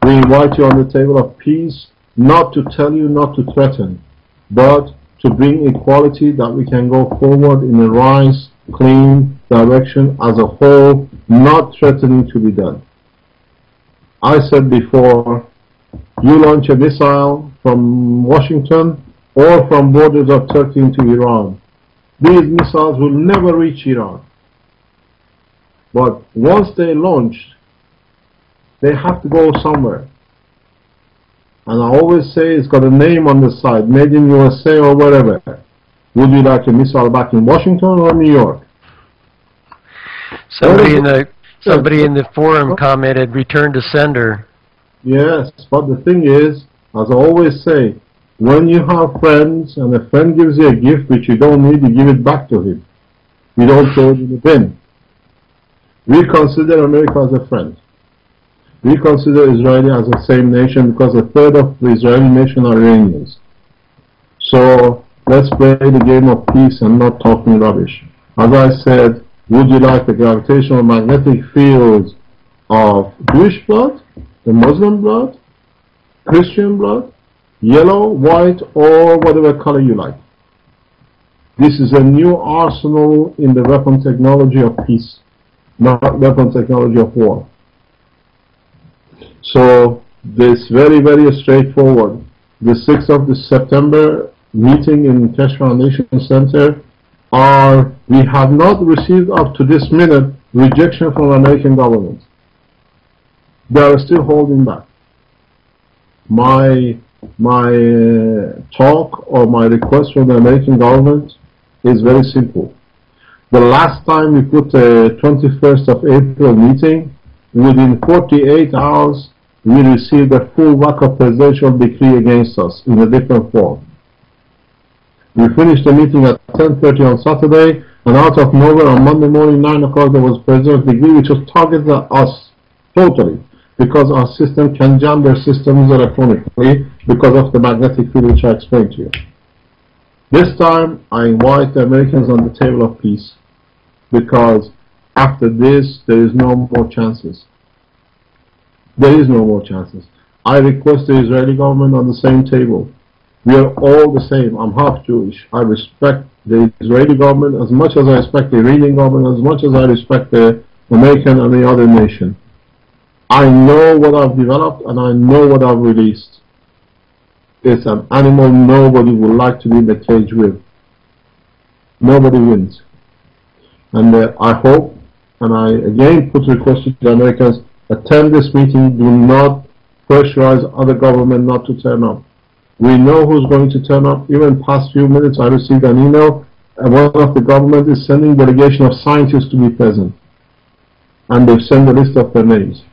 We invite you on the table of peace, not to tell you not to threaten, but to bring equality that we can go forward in a nice, clean direction as a whole, not threatening to be done. I said before, you launch a missile from Washington or from borders of Turkey into Iran. These missiles will never reach Iran. But once they launched, they have to go somewhere. And I always say it's got a name on the side, made in USA or wherever. Would you like a missile back in Washington or New York? Somebody in the forum commented, return to sender. Yes, but the thing is, as I always say, when you have friends and a friend gives you a gift which you don't need, you give it back to him. You don't throw it in the bin. We consider America as a friend. We consider Israel as the same nation because a third of the Israeli nation are Iranians. So let's play the game of peace and not talking rubbish. As I said, would you like the gravitational magnetic fields of Jewish blood, the Muslim blood, Christian blood, yellow, white, or whatever color you like? This is a new arsenal in the weapon technology of peace, not weapon technology of war. So this very, very straightforward. The 6th of September meeting in Keshe Foundation Center, we have not received up to this minute rejection from the American government. They are still holding back. My talk or my request from the American government is very simple. The last time we put a 21st of April meeting, within 48 hours we received a full whack of presidential decree against us in a different form. We finished the meeting at 10:30 on Saturday, and out of nowhere on Monday morning 9 o'clock there was a presidential decree which was targeted at us totally, because our system can jam their systems electronically because of the magnetic field which I explained to you. This time I invite the Americans on the table of peace, because after this there is no more chances. There is no more chances. I request the Israeli government on the same table. We are all the same. I'm half Jewish. I respect the Israeli government as much as I respect the Iranian government, as much as I respect the American and the other nation. I know what I've developed and I know what I've released. It's an animal nobody would like to be in the cage with. Nobody wins. And I hope, and I again put request to the Americans, attend this meeting. Do not pressurize other government not to turn up. We know who's going to turn up. Even past few minutes I received an email, and one of the government is sending delegation of scientists to be present. And they've sent a list of their names.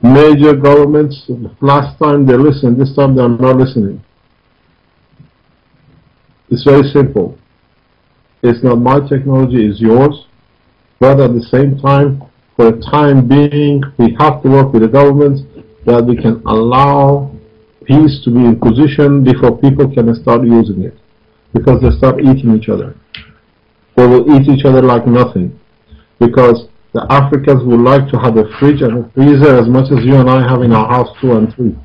major governments, last time they listened, this time they are not listening. It's very simple. It's not my technology, it's yours. But at the same time, for the time being, we have to work with the governments that we can allow peace to be in position before people can start using it. Because they start eating each other. They will eat each other like nothing. Because the Africans would like to have a fridge and a freezer as much as you and I have in our house 2 and 3.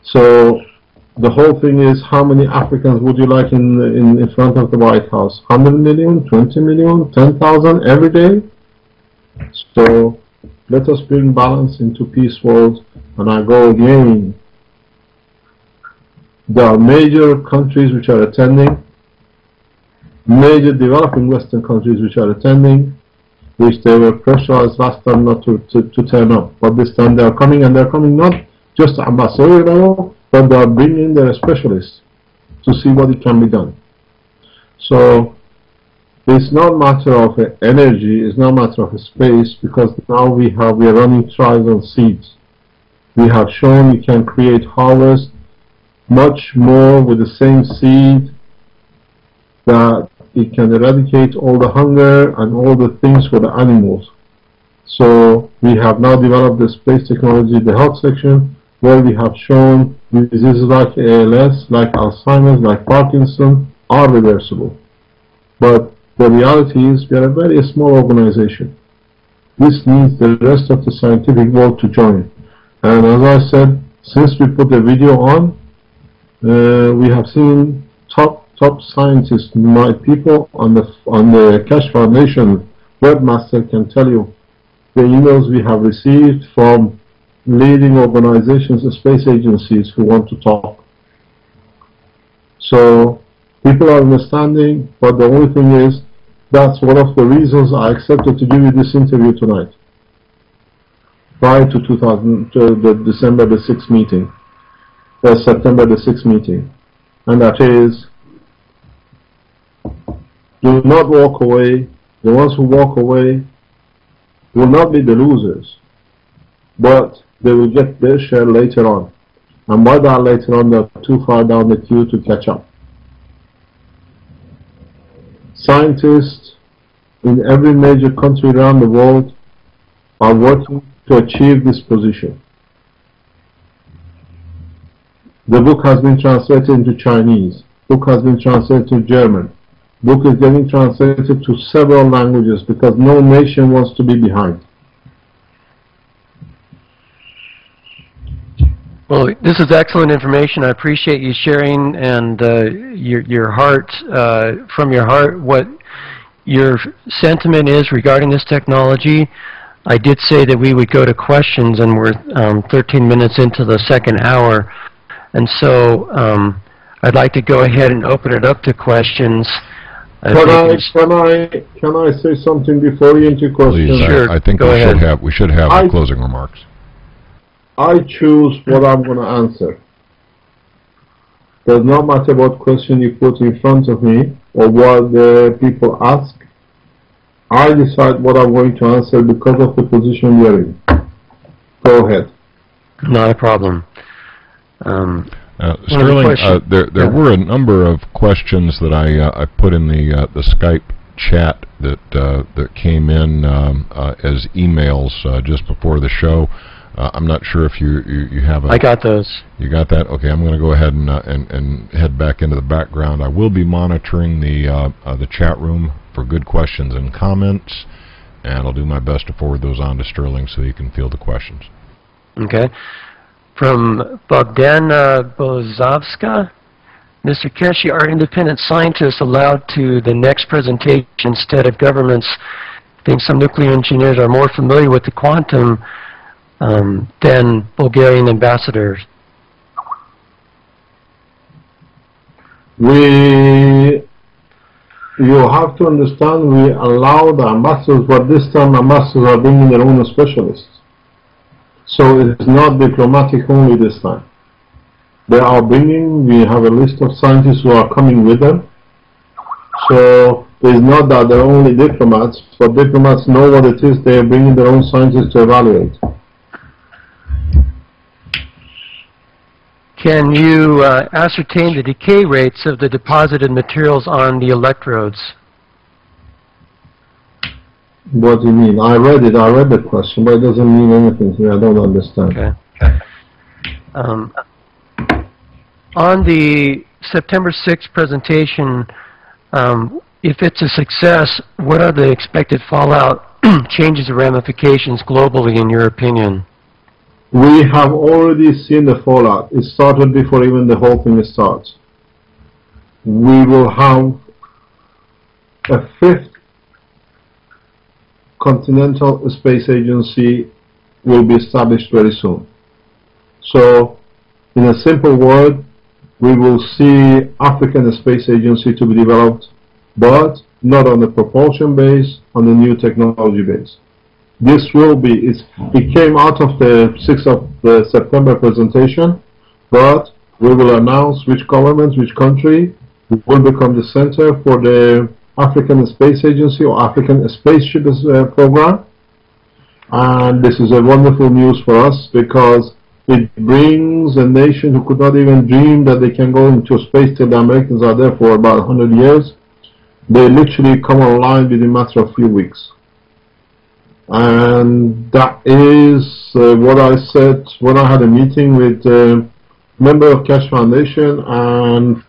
So the whole thing is, how many Africans would you like in front of the White House? 100 million, 20 million, 10,000 every day? So let us bring balance into peace world. And I go again. There are major countries which are attending, major developing Western countries which are attending, which they were pressurized last time not to turn up. But this time they are coming, and they are coming not just at ambassadorial level, but they are bringing their specialists to see what it can be done. So it's not a matter of energy, it's not a matter of space, because now we are running trials on seeds. We have shown we can create harvest much more with the same seed, that it can eradicate all the hunger and all the things for the animals. So we have now developed the space technology, the health section, where we have shown diseases like ALS, like Alzheimer's, like Parkinson are reversible. But the reality is we are a very small organization. This needs the rest of the scientific world to join. And as I said, since we put the video on, we have seen top scientists, my people on the Keshe Foundation webmaster can tell you the emails we have received from leading organizations and space agencies who want to talk. So people are understanding, but the only thing is, that's one of the reasons I accepted to give you this interview tonight, prior to the December the 6th meeting, September the 6th meeting, and that is, do not walk away. The ones who walk away will not be the losers, but they will get their share later on. And by that later on, they're too far down the queue to catch up. Scientists in every major country around the world are working to achieve this position. The book has been translated into Chinese. The book has been translated to German. The book is getting translated to several languages because no nation wants to be behind. Well, this is excellent information. I appreciate you sharing, and your heart, from your heart, what your sentiment is regarding this technology. I did say that we would go to questions, and we're 13 minutes into the second hour. And so I'd like to go ahead and open it up to questions. Can I say something before we into questions? Please, Sure. I think we should have closing remarks. I choose what I'm going to answer. Does not matter what question you put in front of me or what the people ask. I decide what I'm going to answer because of the position you're in. Go ahead. Not a problem. Sterling, there were a number of questions that I put in the Skype chat that came in as emails just before the show. I'm not sure if you have a... I got those. You got that? Okay, I'm going to go ahead and head back into the background. I will be monitoring the chat room for good questions and comments, and I'll do my best to forward those on to Sterling so he can field the questions. Okay. From Bogdana Bozovska, Mr. Keshe, are independent scientists allowed to the next presentation instead of governments? I think some nuclear engineers are more familiar with the quantum than Bulgarian ambassadors. You have to understand, we allow the ambassadors, but this time ambassadors are bringing their own specialists. So it is not diplomatic only this time. They are bringing, we have a list of scientists who are coming with them. So is not that they're only diplomats, but diplomats know what it is. They're bringing their own scientists to evaluate. Can you ascertain the decay rates of the deposited materials on the electrodes? What do you mean? I read it. I read the question, but it doesn't mean anything to me. I don't understand. Okay. On the September 6th presentation, if it's a success, what are the expected fallout, changes, or ramifications globally, in your opinion? We have already seen the fallout. It started before even the whole thing starts. We will have a 5th continental space agency will be established very soon. So, in a simple word, we will see African Space Agency to be developed, but not on the propulsion base, on the new technology base. This will be, it came out of the 6th of the September presentation, but we will announce which government, which country will become the center for the African Space Agency or African Spaceship Program. And this is a wonderful news for us because it brings a nation who could not even dream that they can go into space till the Americans are there for about 100 years. They literally come online within a matter of few weeks. And that is what I said when I had a meeting with a member of Keshe Foundation and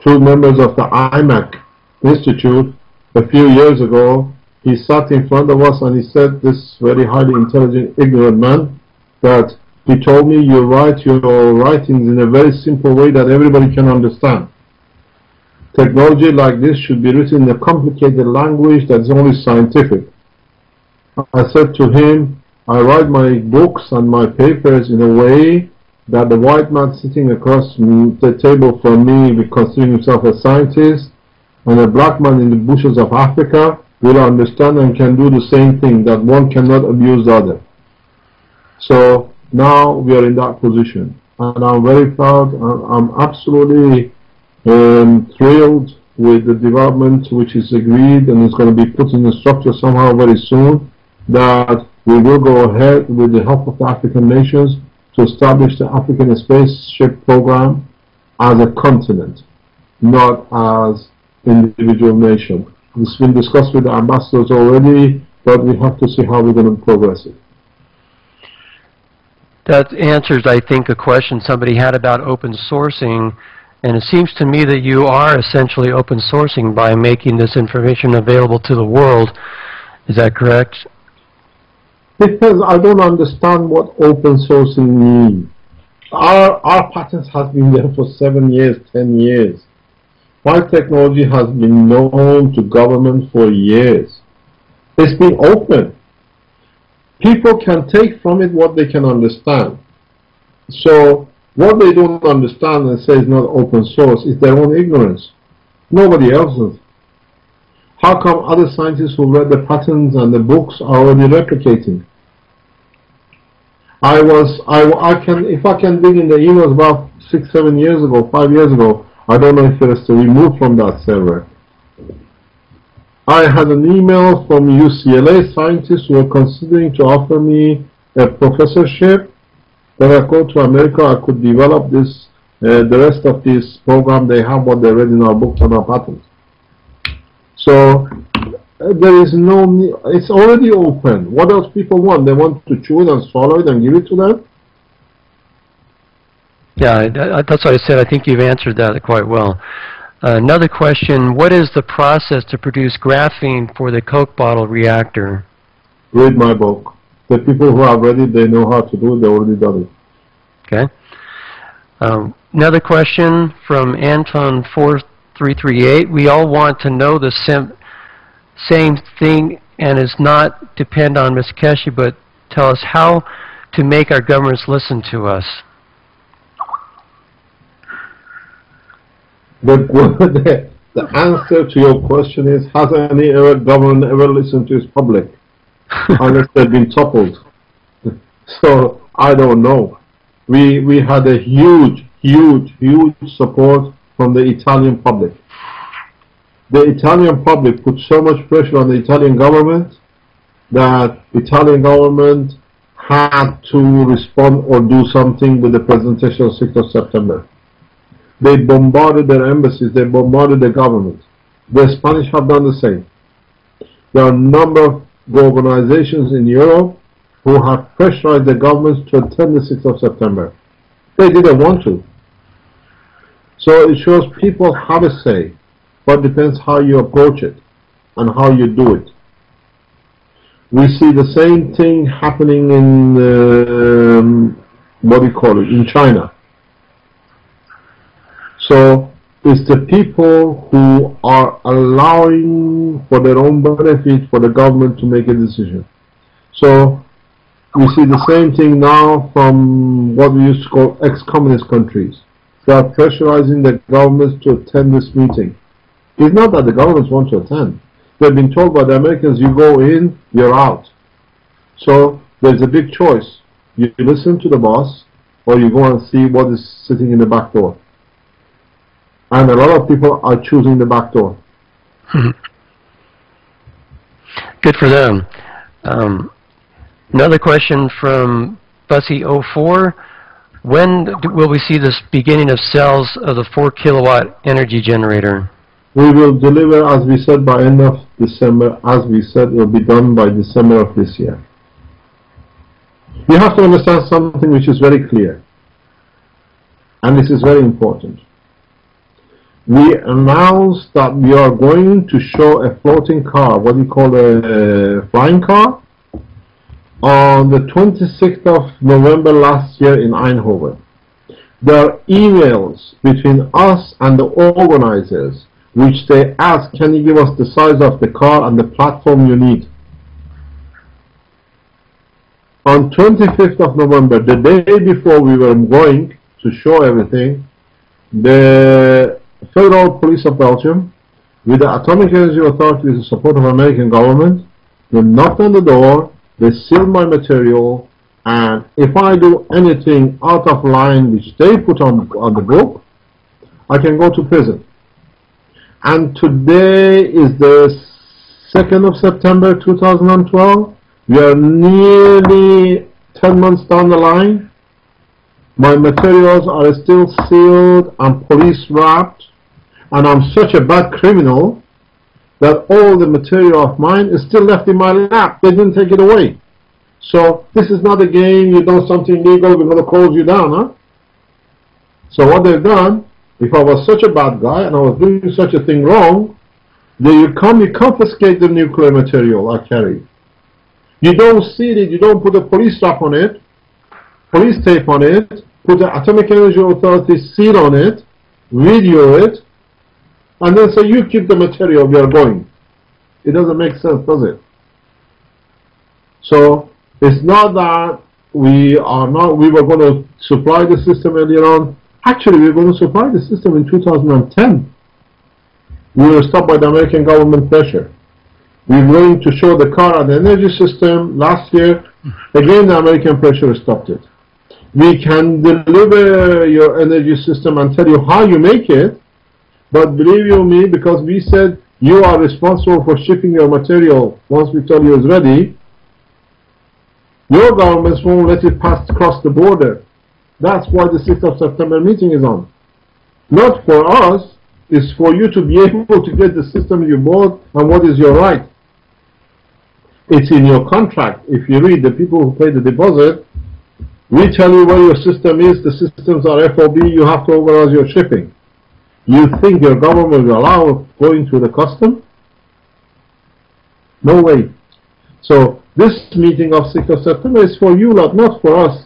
2 members of the IMAC Institute a few years ago. He sat in front of us and he said, this very highly intelligent, ignorant man, that he told me, you write your writings in a very simple way that everybody can understand. Technology like this should be written in a complicated language that's only scientific. I said to him, I write my books and my papers in a way that the white man sitting across the table from me, considering himself a scientist, and a black man in the bushes of Africa will understand and can do the same thing, that one cannot abuse the other. So now we are in that position, and I'm very proud, and I'm absolutely thrilled with the development which is agreed and is going to be put in the structure somehow very soon, that we will go ahead with the help of the African nations to establish the African Spaceship Program as a continent, not as individual nation. It's been discussed with the ambassadors already, but we have to see how we're going to progress it. That answers, I think, a question somebody had about open sourcing, and it seems to me that you are essentially open sourcing by making this information available to the world. Is that correct? Because I don't understand what open sourcing means. Our patents have been there for 7 years, 10 years. My technology has been known to government for years. It's been open. People can take from it what they can understand. So what they don't understand and say is not open source is their own ignorance. Nobody else's. How come other scientists who read the patents and the books are already replicating? If I can dig in the emails about 6, 7 years ago, 5 years ago, I don't know if it is still removed from that server. I had an email from UCLA scientists who were considering to offer me a professorship that I go to America, I could develop this, the rest of this program they have, what they read in our books and our patents. So there is no, it's already open. What else people want? They want to chew it and swallow it and give it to them? Yeah, that's what I said. I think you've answered that quite well. Another question, what is the process to produce graphene for the Coke bottle reactor? Read my book. The people who have read it, they know how to do it. They already done it. Okay. Another question from Anton 4338. We all want to know the same thing and is not depend on Ms. Keshe, but tell us how to make our governments listen to us. The answer to your question is, has any government ever listened to its public? Unless they've been toppled. So, I don't know. We had a huge, huge, huge support from the Italian public. the Italian public put so much pressure on the Italian government that the Italian government had to respond or do something with the presentation of 6th of September. They bombarded their embassies, they bombarded the government. The Spanish have done the same. There are a number of organizations in Europe who have pressurized the governments to attend the 6th of September. They didn't want to. So it shows people have a say, but it depends how you approach it and how you do it. We see the same thing happening in, in China. So it's the people who are allowing for their own benefit for the government to make a decision. So we see the same thing now from what we used to call ex-communist countries. They are pressurizing the governments to attend this meeting. It's not that the governments want to attend. They've been told by the Americans, you go in, you're out. So there's a big choice. You listen to the boss, or you go and see what is sitting in the back door. And a lot of people are choosing the back door. Good for them. Another question from Bussy04. When will we see this beginning of sales of the 4 kilowatt energy generator? We will deliver, as we said, by end of December. As we said, it will be done by December of this year. You have to understand something which is very clear. And this is very important. We announced that we are going to show a floating car, what you call a flying car, on the 26th of November last year in Eindhoven. There are emails between us and the organizers which they ask, can you give us the size of the car and the platform you need? On 25th of November, the day before we were going to show everything, the Federal Police of Belgium, with the Atomic Energy Authority with the support of the American government, they knocked on the door, they sealed my material, and if I do anything out of line which they put on the book, I can go to prison. And today is the 2nd of September 2012. We are nearly 10 months down the line. My materials are still sealed and police wrapped, and I'm such a bad criminal that all the material of mine is still left in my lap. They didn't take it away. So this is not a game, you've done something legal, we're going to close you down, huh? So what they've done, if I was such a bad guy and I was doing such a thing wrong, then you confiscate the nuclear material I carry. You don't seal it, you don't put a police strap on it, police tape on it, put the Atomic Energy Authority seal on it, video it, and then say, you keep the material, we are going. It doesn't make sense, does it? So it's not that we were going to supply the system earlier on. Actually, we were going to supply the system in 2010. We were stopped by the American government pressure. We were going to show the car and the energy system last year. Again, the American pressure stopped it. We can deliver your energy system and tell you how you make it, but believe you me, because we said you are responsible for shipping your material once we tell you it's ready, your governments won't let it pass across the border. That's why the 6th of September meeting is on. Not for us, it's for you to be able to get the system you bought and what is your right. It's in your contract. If you read, the people who pay the deposit, we tell you where your system is, the systems are FOB, you have to organize your shipping. You think your government will allow going through the custom? No way. So this meeting of 6th of September is for you lot, not for us,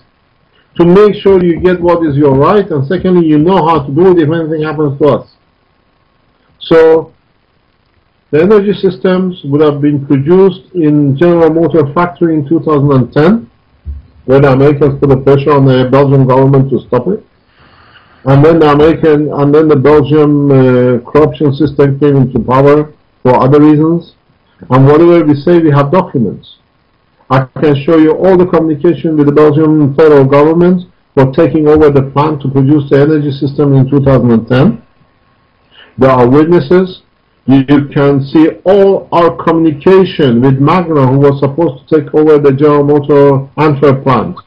to make sure you get what is your right, and secondly, you know how to do it if anything happens to us. So the energy systems would have been produced in General Motors factory in 2010, where the Americans put the pressure on the Belgian government to stop it. And then the Belgian corruption system came into power for other reasons. And whatever we say, we have documents. I can show you all the communication with the Belgian federal government for taking over the plant to produce the energy system in 2010. There are witnesses. You can see all our communication with Magna, who was supposed to take over the General Motors Antwerp plant,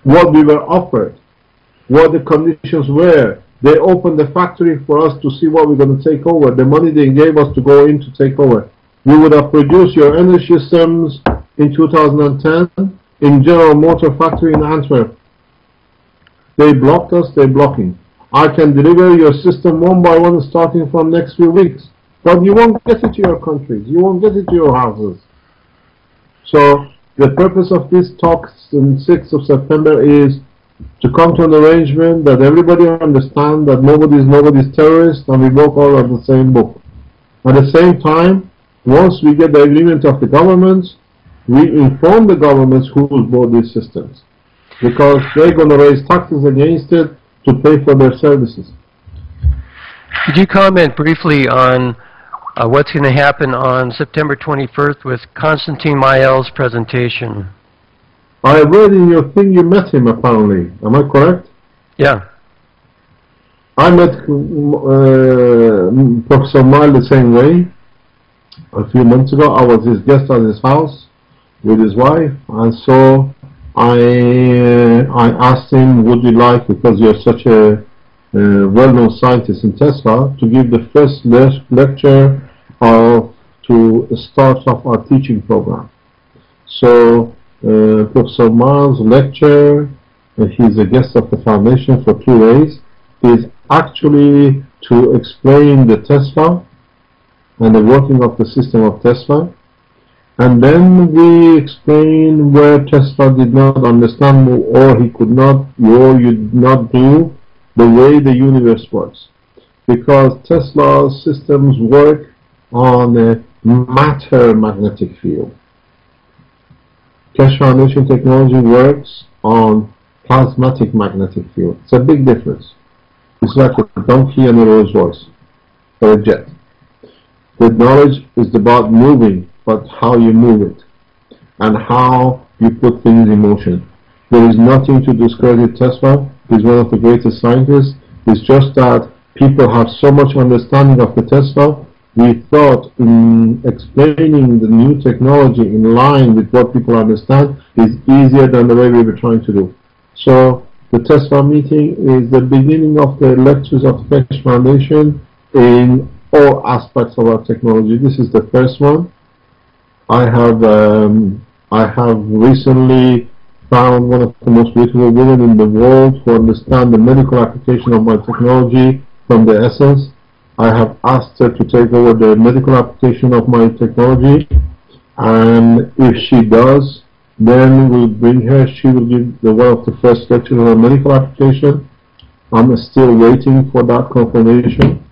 what we were offered, what the conditions were. They opened the factory for us to see what we're going to take over, the money they gave us to go in to take over. We would have produced your energy systems in 2010 in General Motors factory in Antwerp. They blocked us, they're blocking. I can deliver your system one by one starting from next few weeks. But you won't get it to your countries, you won't get it to your houses. So the purpose of these talks on 6th of September is to come to an arrangement that everybody understands that nobody is nobody's terrorist, and we both all of the same book. At the same time, once we get the agreement of the governments, we inform the governments who will build these systems, because they're going to raise taxes against it to pay for their services. Could you comment briefly on what's going to happen on September 21st with Konstantin Mayel's presentation? I read in your thing you met him, apparently. Am I correct? Yeah. I met Professor Mayel the same way. A few months ago, I was his guest at his house with his wife, and so I asked him, would you like, because you're such a well-known scientist in Tesla, to give the first lecture to start off our teaching program. So Professor Mayel's lecture, he's a guest of the foundation for 2 days, is actually to explain the Tesla and the working of the system of Tesla. And then we explain where Tesla did not understand, or he could not, or you did not do the way the universe works. Because Tesla's systems work on a matter magnetic field. Keshe Foundation technology works on plasmatic magnetic field. It's a big difference. It's like a donkey and a Rolls Royce, or a jet. The knowledge is about moving, but how you move it, and how you put things in motion. There is nothing to discredit Tesla. He's one of the greatest scientists. It's just that people have so much understanding of the Tesla. We thought in explaining the new technology in line with what people understand is easier than the way we were trying to do. So the Tesla meeting is the beginning of the lectures of the Keshe Foundation in all aspects of our technology. This is the first one. I have recently found one of the most beautiful women in the world who understand the medical application of my technology from the essence. I have asked her to take over the medical application of my technology, and if she does, then we'll bring her. She will give one of the first lectures on medical application. I'm still waiting for that confirmation.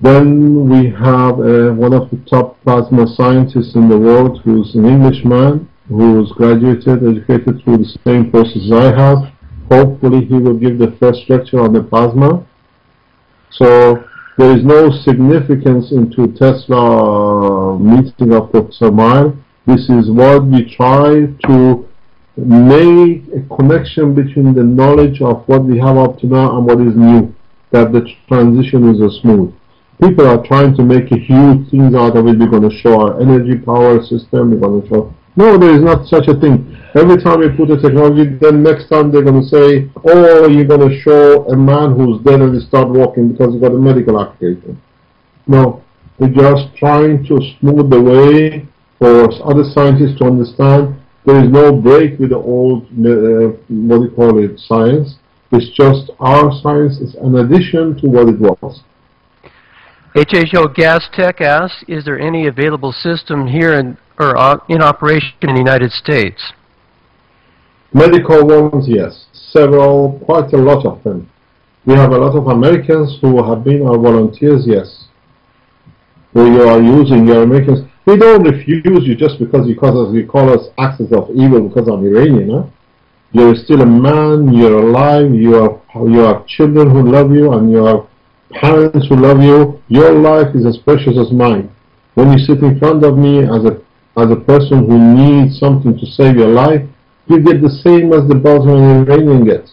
Then we have one of the top plasma scientists in the world, who's an Englishman, who's graduated, educated through the same process I have. Hopefully he will give the first lecture on the plasma. So there is no significance into Tesla meeting of Professor Mayel. This is what we try to make a connection between the knowledge of what we have up to now and what is new, that the transition is smooth. People are trying to make a huge things out of it. We're going to show our energy power system. We're going to show. No, there is not such a thing. Every time we put a technology, then next time they're going to say, oh, you're going to show a man who's dead and he start walking because he got a medical application. No, we're just trying to smooth the way for other scientists to understand there is no break with the old, what do you call it, science. It's just our science is an addition to what it was. HHO Gas Tech asks, is there any available system here in operation in the United States? Medical ones, yes. Several, quite a lot of them. We have a lot of Americans who have been our volunteers, yes. Where you are using your Americans. We don't refuse you just because you call us axis of evil because I'm Iranian. Huh? You're still a man, you're alive, you have children who love you, and you have parents who love you. Your life is as precious as mine. When you sit in front of me as a person who needs something to save your life, you get the same as the Bosnian Iranian gets.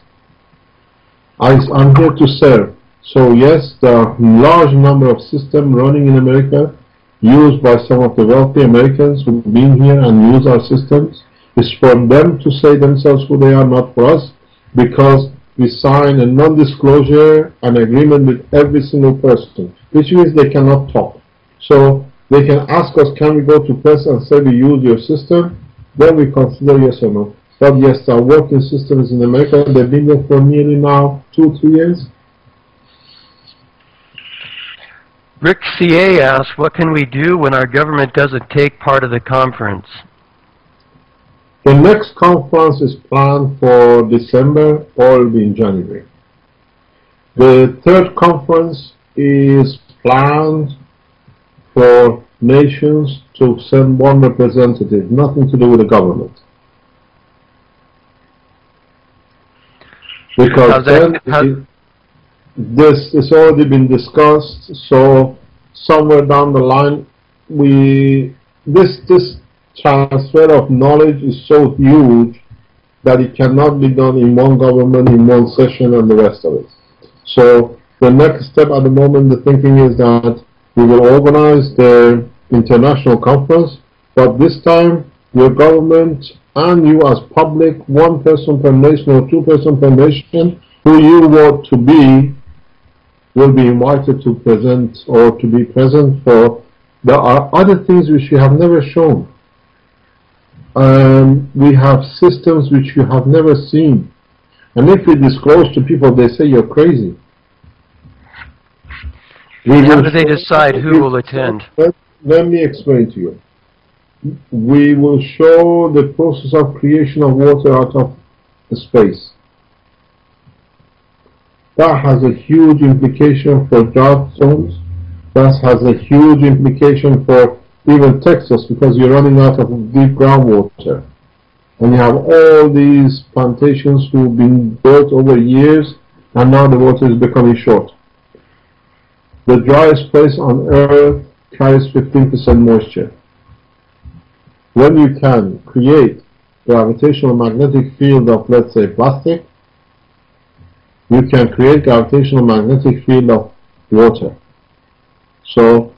I'm here to serve. So yes, there are a large number of systems running in America, used by some of the wealthy Americans who've been here and use our systems. It's for them to say themselves who they are, not for us, because we sign a non-disclosure and agreement with every single person, which means they cannot talk. So they can ask us, can we go to press and say we use your system? Then we consider yes or no. But yes, our working systems in America, they've been there for nearly now 2-3 years. Rick CA asks, what can we do when our government doesn't take part of the conference? The next conference is planned for December or it will be in January. The third conference is planned for nations to send one representative, nothing to do with the government. Because this has already been discussed, so somewhere down the line, this transfer of knowledge is so huge that it cannot be done in one government, in one session, and the rest of it. So the next step at the moment, the thinking is that we will organize the international conference, but this time your government and you as public, one person per nation or two person per nation, who you want to be, will be invited to present or to be present for. There are other things which you have never shown. We have systems which you have never seen. And if we disclose to people, they say you're crazy. How do they decide who will attend? Let me explain to you. We will show the process of creation of water out of the space. That has a huge implication for drought zones. That has a huge implication for even Texas, because you're running out of deep groundwater. And you have all these plantations who've been built over years, and now the water is becoming short. The driest place on earth carries 15% moisture. When you can create gravitational magnetic field of, let's say, plastic, you can create gravitational magnetic field of water. So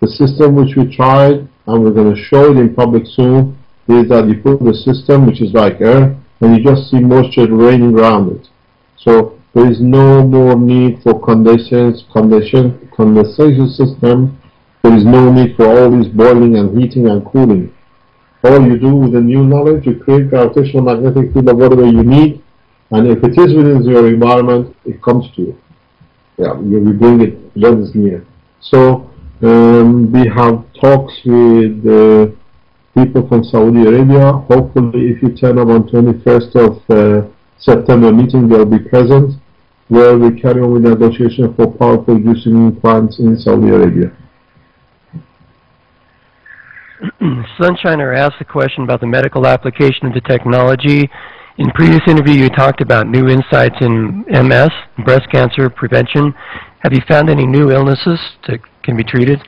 the system which we tried, and we're going to show it in public soon, is that you put the system, which is like air, and you just see moisture raining around it. So there is no more need for condensation system. There is no need for all this boiling and heating and cooling. All you do with the new knowledge, you create gravitational magnetic field of whatever you need, and if it is within your environment, it comes to you. Yeah, you bring it when it's near. So we have talks with people from Saudi Arabia. Hopefully, if you turn up on 21st of September meeting, they'll be present, where we carry on with negotiation for power producing plants in Saudi Arabia. Sunshiner asked a question about the medical application of the technology. In previous interview, you talked about new insights in MS, breast cancer prevention. Have you found any new illnesses that can be treated?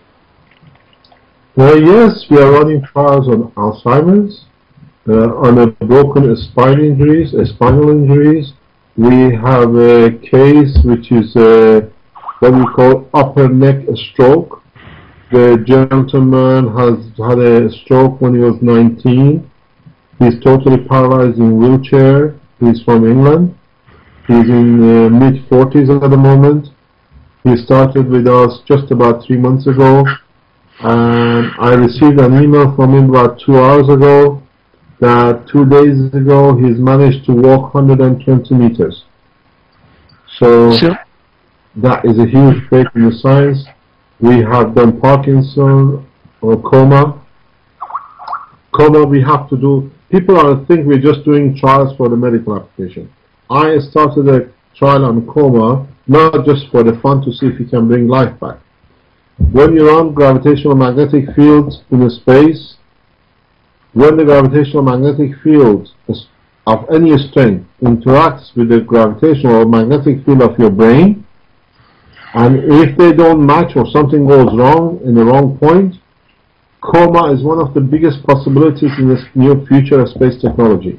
Well, yes, we are running trials on Alzheimer's, on broken spinal injuries. We have a case which is what we call upper neck stroke. The gentleman has had a stroke when he was 19. He's totally paralyzed in wheelchair. He's from England. He's in mid-40s at the moment. He started with us just about 3 months ago. And I received an email from him about 2 hours ago that 2 days ago he's managed to walk 120 meters. So that is a huge break in the science. We have done Parkinson or coma. Coma we have to do. People think we're just doing trials for the medical application. I started a trial on coma, not just for the fun to see if you can bring life back. When you run gravitational magnetic fields in a space, when the gravitational magnetic field of any strength interacts with the gravitational or magnetic field of your brain, and if they don't match or something goes wrong in the wrong point, coma is one of the biggest possibilities in this near future of space technology.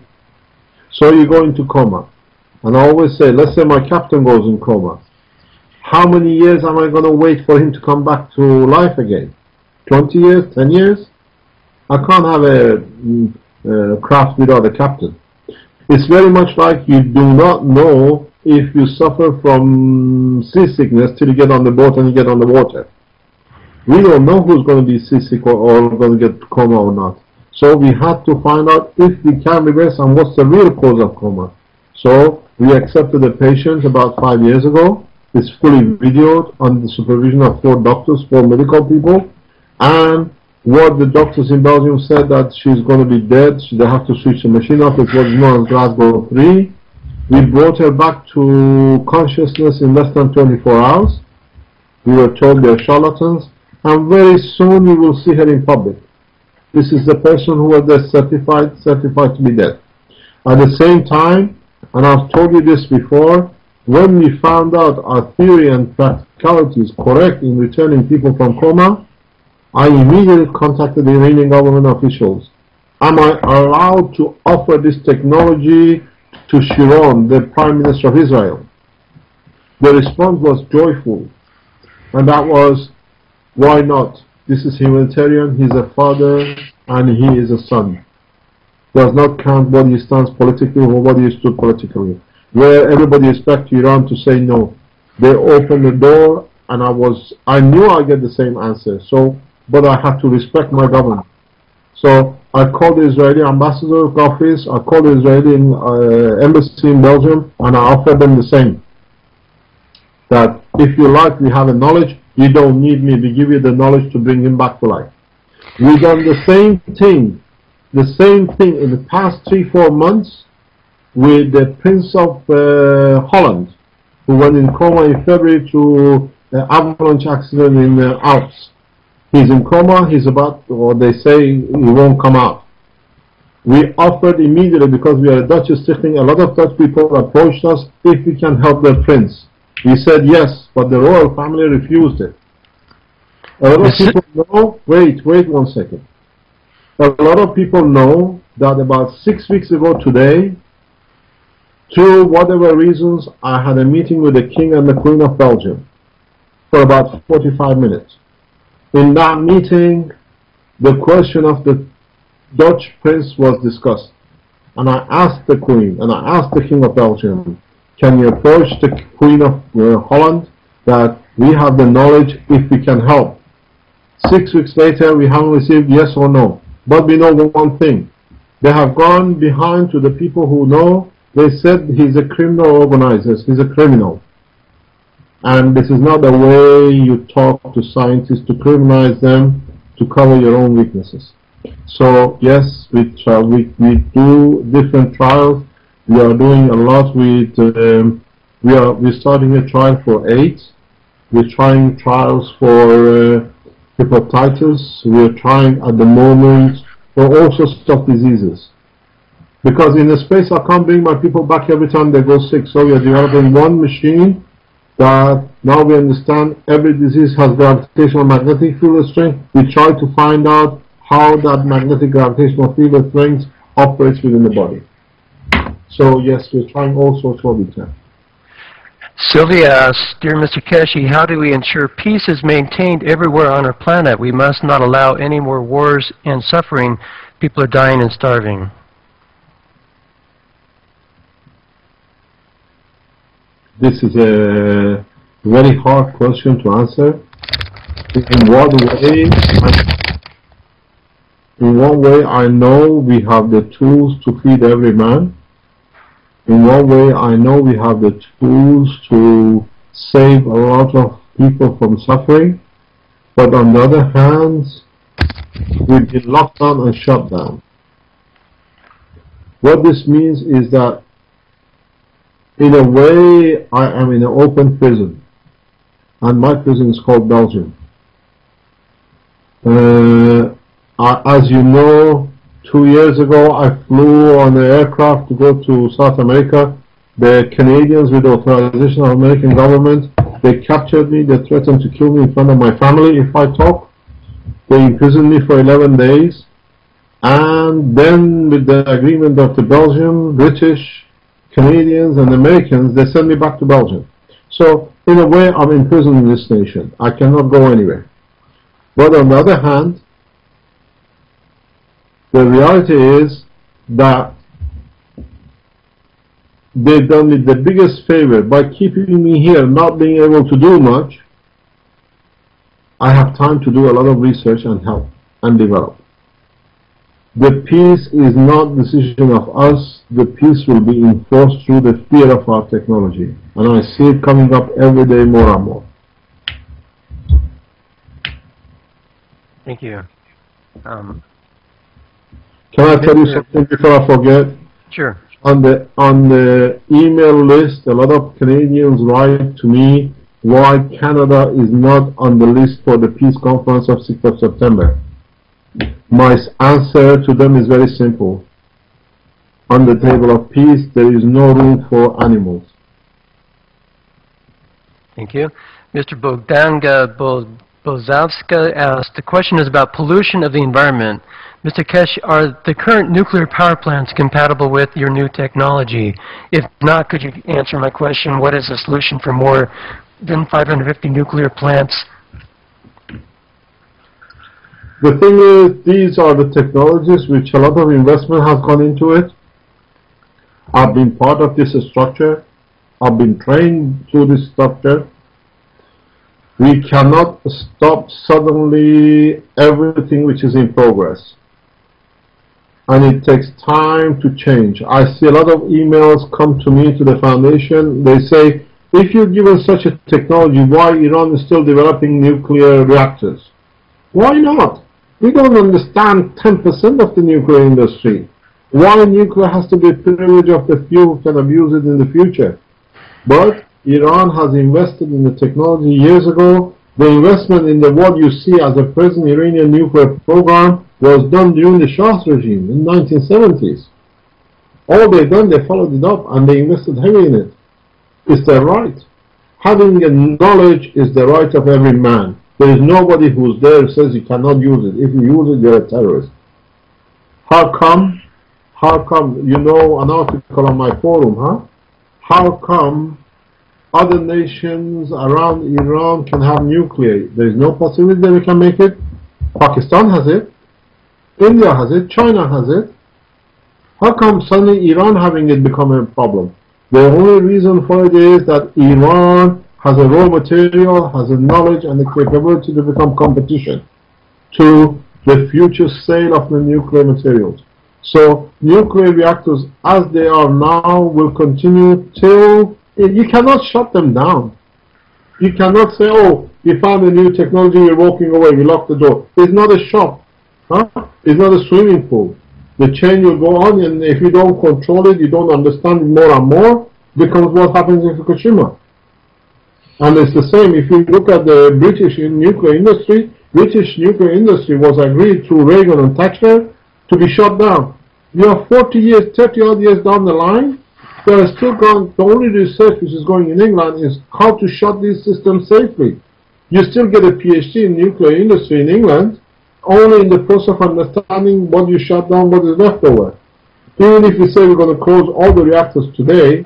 So you go into coma. And I always say, let's say my captain goes in coma. How many years am I going to wait for him to come back to life again? 20 years? 10 years? I can't have a craft without a captain. It's very much like you do not know if you suffer from seasickness till you get on the boat and you get on the water. We don't know who's going to be seasick or going to get coma or not. So we have to find out if we can reverse and what's the real cause of coma. So we accepted the patient about 5 years ago. It's fully videoed under the supervision of 4 doctors, 4 medical people. And what the doctors in Belgium said that she's going to be dead, so they have to switch the machine off. It was known as Glasgow 3. We brought her back to consciousness in less than 24 hours. We were told they're charlatans. And very soon you will see her in public. This is the person who was there certified to be dead. At the same time, and I've told you this before, when we found out our theory and practicality is correct in returning people from coma, I immediately contacted the Iranian government officials. Am I allowed to offer this technology to Sharon, the Prime Minister of Israel? The response was joyful, and that was, why not? This is humanitarian, he's a father, and he is a son. Does not count what he stands politically or what he stood politically. Where everybody expects Iran to say no. They opened the door, and I knew I'd get the same answer. But I had to respect my government. So I called the Israeli ambassador's office, I called the Israeli embassy in Belgium, and I offered them the same. That if you like, we have a knowledge, you don't need me, we give you the knowledge to bring him back to life. We've done the same thing in the past 3-4 months with the Prince of Holland, who went in coma in February to an avalanche accident in the Alps. He's in coma, he's about, or they say he won't come out. We offered immediately, because we are a Dutch stichting, a lot of Dutch people approached us if we can help their prince. We said yes, but the royal family refused it. A lot of people know, wait 1 second. A lot of people know that about 6 weeks ago today, through whatever reasons, I had a meeting with the King and the Queen of Belgium for about 45 minutes. In that meeting, the question of the Dutch prince was discussed. And I asked the Queen, and I asked the King of Belgium, can you approach the Queen of Holland that we have the knowledge if we can help? 6 weeks later, we haven't received yes or no. But we know one thing. They have gone behind to the people who know. They said he's a criminal organizer. He's a criminal. And this is not the way you talk to scientists, to criminalize them, to cover your own weaknesses. So yes, we do different trials. We are doing a lot with, we're starting a trial for AIDS. We're trying trials for hepatitis. We're trying at the moment for all sorts of diseases. Because in the space I can't bring my people back every time they go sick. So we are developing one machine that now we understand every disease has gravitational magnetic field strength. We try to find out how that magnetic gravitational field strength operates within the body. So yes, we're trying all sorts what we can. Sylvia asks, dear Mr. Keshe, how do we ensure peace is maintained everywhere on our planet? We must not allow any more wars and suffering. People are dying and starving. This is a very hard question to answer. In what way I know we have the tools to feed every man. In one way I know we have the tools to save a lot of people from suffering. But on the other hand, we've been locked down and shut down. What this means is that in a way, I am in an open prison, and my prison is called Belgium. As you know, 2 years ago, I flew on an aircraft to go to South America. The Canadians, with the authorization of the American government, they captured me. They threatened to kill me in front of my family if I talk. They imprisoned me for 11 days. And then, with the agreement of the Belgian, British, Canadians and Americans, they sent me back to Belgium. So in a way, I'm imprisoned in this nation. I cannot go anywhere. But on the other hand, the reality is that they've done me the biggest favor by keeping me here, not being able to do much. I have time to do a lot of research and help and develop. The peace is not the decision of us. The peace will be enforced through the fear of our technology. And I see it coming up every day more and more. Thank you. Can I tell you something before I forget? Sure. On the email list, a lot of Canadians write to me why Canada is not on the list for the peace conference of 6th of September. My answer to them is very simple. On the table of peace, there is no room for animals. Thank you. Mr. Bogdanga Bozovska asked, the question is about pollution of the environment. Mr. Keshe, are the current nuclear power plants compatible with your new technology? If not, could you answer my question, what is the solution for more than 550 nuclear plants? The thing is, these are the technologies which a lot of investment has gone into it. I've been part of this structure. I've been trained through this structure. We cannot stop suddenly everything which is in progress. And it takes time to change. I see a lot of emails come to me, to the foundation. They say, if you're given such a technology, why Iran is still developing nuclear reactors? Why not? We don't understand 10% of the nuclear industry. Why nuclear has to be a privilege of the few who can abuse it in the future? But Iran has invested in the technology years ago. The investment in what you see as a present Iranian nuclear program was done during the Shah's regime in the 1970s. All they've done, they followed it up and they invested heavily in it. It's their right. Having a knowledge is the right of every man. There is nobody who's there who says you cannot use it. If you use it, you're a terrorist. How come, you know an article on my forum, huh? How come other nations around Iran can have nuclear? There is no possibility that we can make it. Pakistan has it. India has it. China has it. How come suddenly Iran having it become a problem? The only reason for it is that Iran has a raw material, has a knowledge and the capability to become competition to the future sale of the nuclear materials. So nuclear reactors as they are now will continue till, you cannot shut them down. You cannot say, oh, we found a new technology, we're walking away, we lock the door. It's not a shop. Huh? It's not a swimming pool. The chain will go on, and if you don't control it, you don't understand it more and more, becomes what happens in Fukushima. And it's the same if you look at the British nuclear industry. British nuclear industry was agreed through Reagan and Thatcher to be shut down. You are 40 years, 30 odd years down the line, they are still going, the only research which is going in England is how to shut these systems safely. You still get a PhD in nuclear industry in England, only in the process of understanding what you shut down, what is left over. Even if you say we're going to close all the reactors today,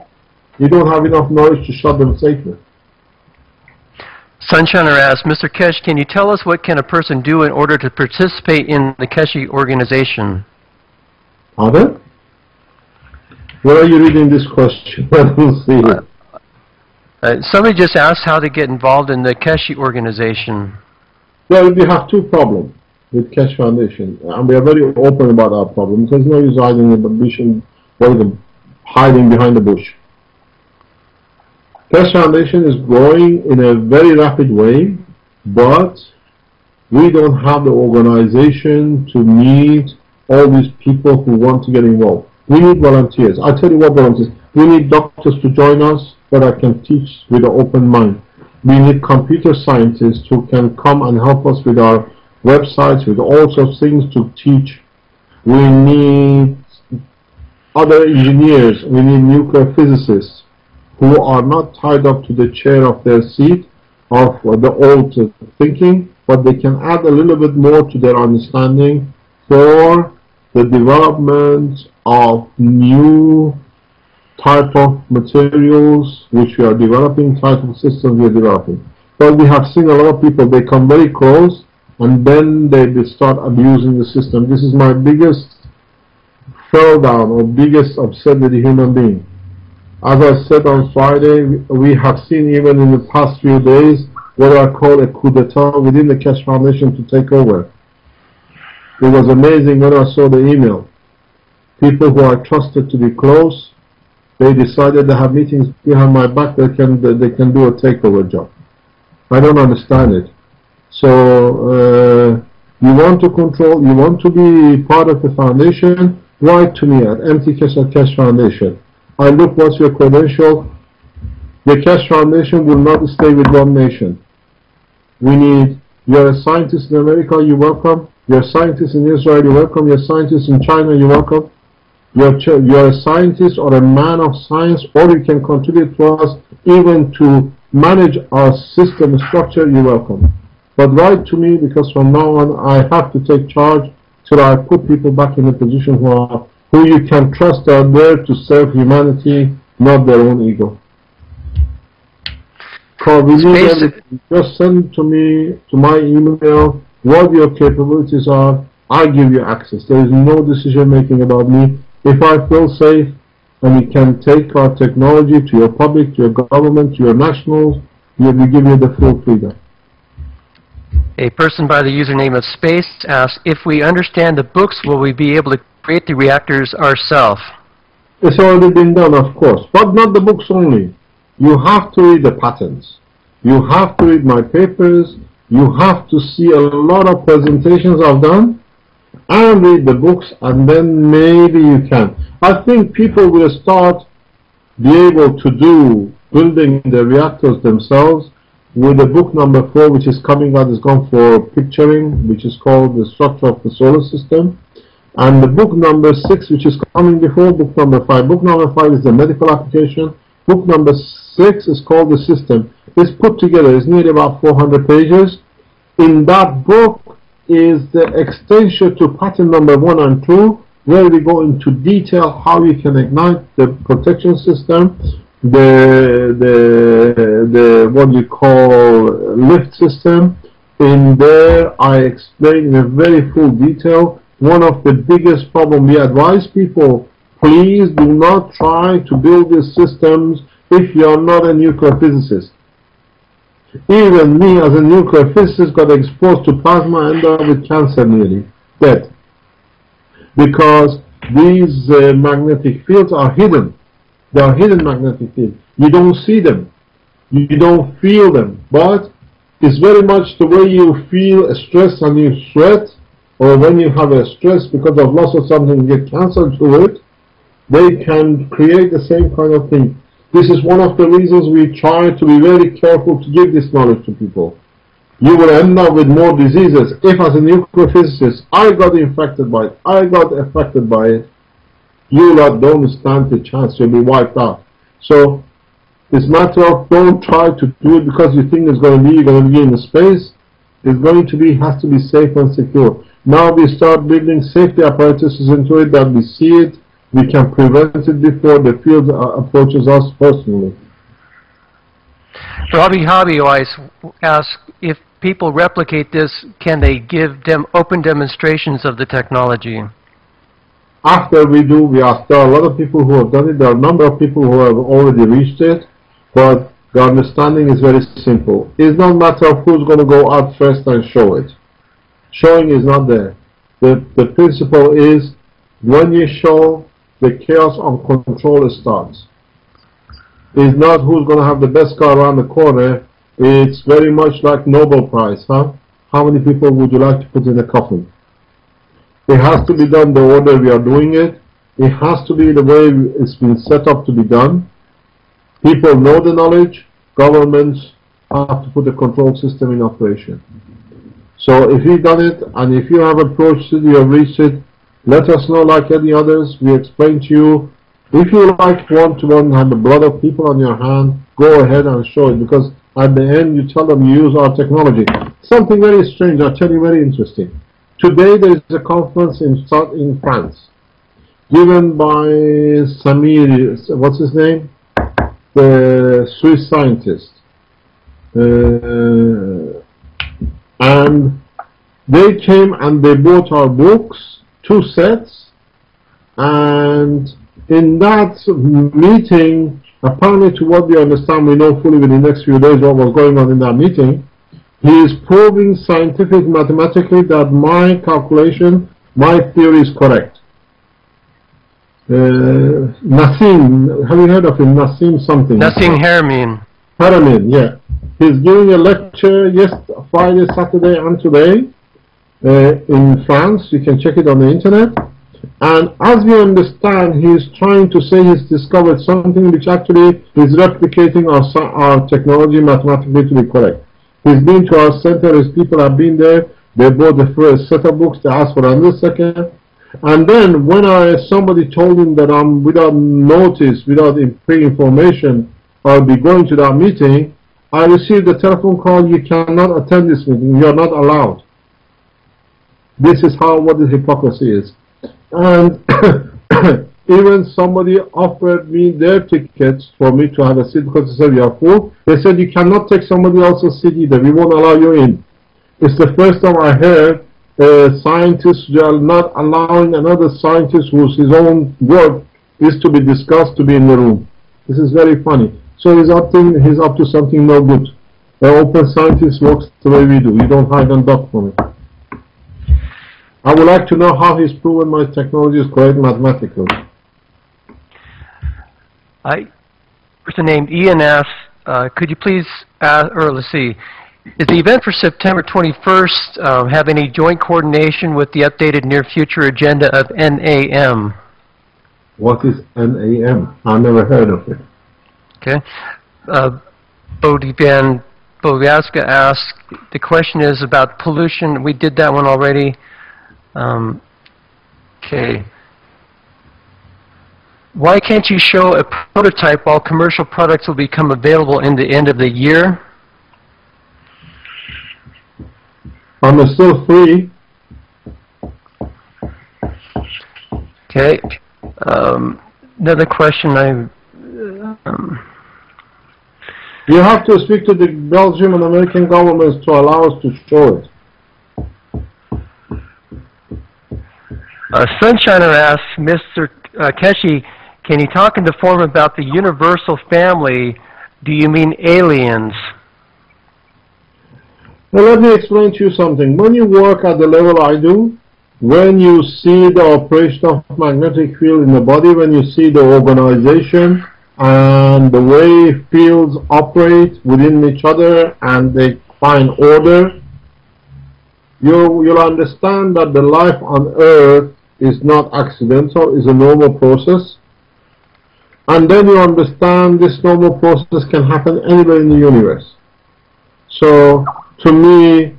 you don't have enough knowledge to shut them safely. Sunshiner asks, Mr. Keshe, can you tell us what can a person do in order to participate in the Keshe organization? Pardon? Where are you reading this question? I don't see it. Somebody just asked how to get involved in the Keshe organization. Well, we have two problems with Keshe Foundation, and we are very open about our problems. There's no use hiding in the bush and hiding behind the bush. Keshe Foundation is growing in a very rapid way, but we don't have the organization to meet all these people who want to get involved. We need volunteers. I'll tell you what volunteers. We need doctors to join us that I can teach with an open mind. We need computer scientists who can come and help us with our websites, with all sorts of things to teach. We need other engineers. We need nuclear physicists who are not tied up to the chair of their seat of the old thinking, but they can add a little bit more to their understanding for the development of new type of materials which we are developing, type of systems we are developing. But we have seen a lot of people, they come very close and then they start abusing the system. This is my biggest fell down or biggest upset with the human being. As I said on Friday, we have seen even in the past few days what I call a coup d'etat within the Keshe Foundation to take over. It was amazing when I saw the email. People who I trusted to be close, they decided to have meetings behind my back. They can do a takeover job. I don't understand it. So you want to control, you want to be part of the foundation, write to me at mtkeshe Foundation. I look what's your credential. The Keshe Foundation will not stay with one nation. We need, you're a scientist in America, you're welcome. You're a scientist in Israel, you're welcome. You're a scientist in China, you're welcome. You're a scientist or a man of science, or you can contribute to us even to manage our system structure, you're welcome. But write to me, because from now on I have to take charge till I put people back in a position who you can trust are there to serve humanity, not their own ego. Just send to me, to my email, what your capabilities are. I give you access. There is no decision making about me. If I feel safe and you can take our technology to your public, to your government, to your nationals, we give you the full freedom. A person by the username of Space asks, if we understand the books, will we be able to create the reactors ourselves? It's already been done, of course, but not the books only. You have to read the patents. You have to read my papers. You have to see a lot of presentations I've done and read the books, and then maybe you can. I think people will start be able to do building the reactors themselves with the book number 4, which is coming out, is gone for picturing, which is called The Structure of the Solar System, and the book number 6, which is coming before book number 5. Book number 5 is the medical application. Book number 6 is called The System. It's put together. It's nearly about 400 pages. In that book is the extension to patent number 1 and 2, where we go into detail how you can ignite the protection system, the what you call lift system. In there I explain in a very full detail one of the biggest problems. We advise people, please do not try to build these systems if you are not a nuclear physicist. Even me as a nuclear physicist got exposed to plasma and ended up with cancer, nearly dead, because these magnetic fields are hidden. They are hidden magnetic fields. You don't see them, you don't feel them, but it's very much the way you feel a stress and you sweat, or when you have a stress because of loss of something, you get cancer through it. They can create the same kind of thing. This is one of the reasons we try to be very careful to give this knowledge to people. You will end up with more diseases. If as a nuclear physicist I got infected by it, I got affected by it, you lot don't stand a chance, you'll be wiped out. So it's a matter of don't try to do it because you think it's going to be, you're going to be in the space. It's going to be, has to be safe and secure. Now we start building safety apparatuses into it that we see it. We can prevent it before the field approaches us personally. Robbie Hobbywise asks, if people replicate this, can they give them open demonstrations of the technology? After we do, there are a lot of people who have done it. There are a number of people who have already reached it, but the understanding is very simple. It's not a matter of who's going to go out first and show it. Showing is not there. The principle is when you show, the chaos on control starts. It's not who's going to have the best car around the corner. It's very much like Nobel Prize, huh? How many people would you like to put in a coffin? It has to be done the order we are doing it. It has to be the way it's been set up to be done. People know the knowledge. Governments have to put the control system in operation. So if you've done it, and if you have approached it, you have reached it, let us know like any others. We explain to you. If you like one-to-one have the blood of people on your hand, go ahead and show it, because at the end you tell them you use our technology. Something very strange, I'll tell you, very interesting. Today there is a conference in France. given by Samir, what's his name? The Swiss scientist. And they came and they bought our books, 2 sets, and in that meeting, apparently to what we understand, we know fully within the next few days what was going on in that meeting, he is proving scientific mathematically that my calculation, my theory is correct. Nassim, have you heard of him? Nassim something. Nassim Haramein. Haramein, yeah. He's giving a lecture Friday, Saturday, and today in France. You can check it on the internet. And as we understand, he's trying to say he's discovered something which actually is replicating our technology mathematically to be correct. He's been to our center, his people have been there, they bought the first set of books, they asked for another second. And then when somebody told him that I'm without notice, without pre-information, I'll be going to that meeting, I received a telephone call, you cannot attend this meeting, you are not allowed. This is what the hypocrisy is. And even somebody offered me their tickets for me to have a seat because they said we are full. They said you cannot take somebody else's seat either, we won't allow you in. It's the first time I heard scientists are not allowing another scientist whose his own work is to be discussed to be in the room. This is very funny. So he's up to something no good. The open scientist works the way we do. We don't hide and duck from it. I would like to know how he's proven my technology is correct mathematically. Person named Ian asked, could you please ask, or let's see, is the event for September 21st have any joint coordination with the updated near future agenda of NAM? What is NAM? I never heard of it. Okay. Boviaska asked, the question is about pollution. We did that one already. Okay. Why can't you show a prototype while commercial products will become available in the end of the year? I'm still free. Okay. Another question you have to speak to the Belgian and American governments to allow us to show it. Sunshiner asks, Mr. Keshe, can you talk in the form about the universal family? Do you mean aliens? Well, let me explain to you something. When you work at the level I do, when you see the operation of magnetic field in the body, when you see the organization and the way fields operate within each other and they find order, you'll understand that the life on Earth is not accidental, is a normal process. And then you understand this normal process can happen anywhere in the universe. So, to me,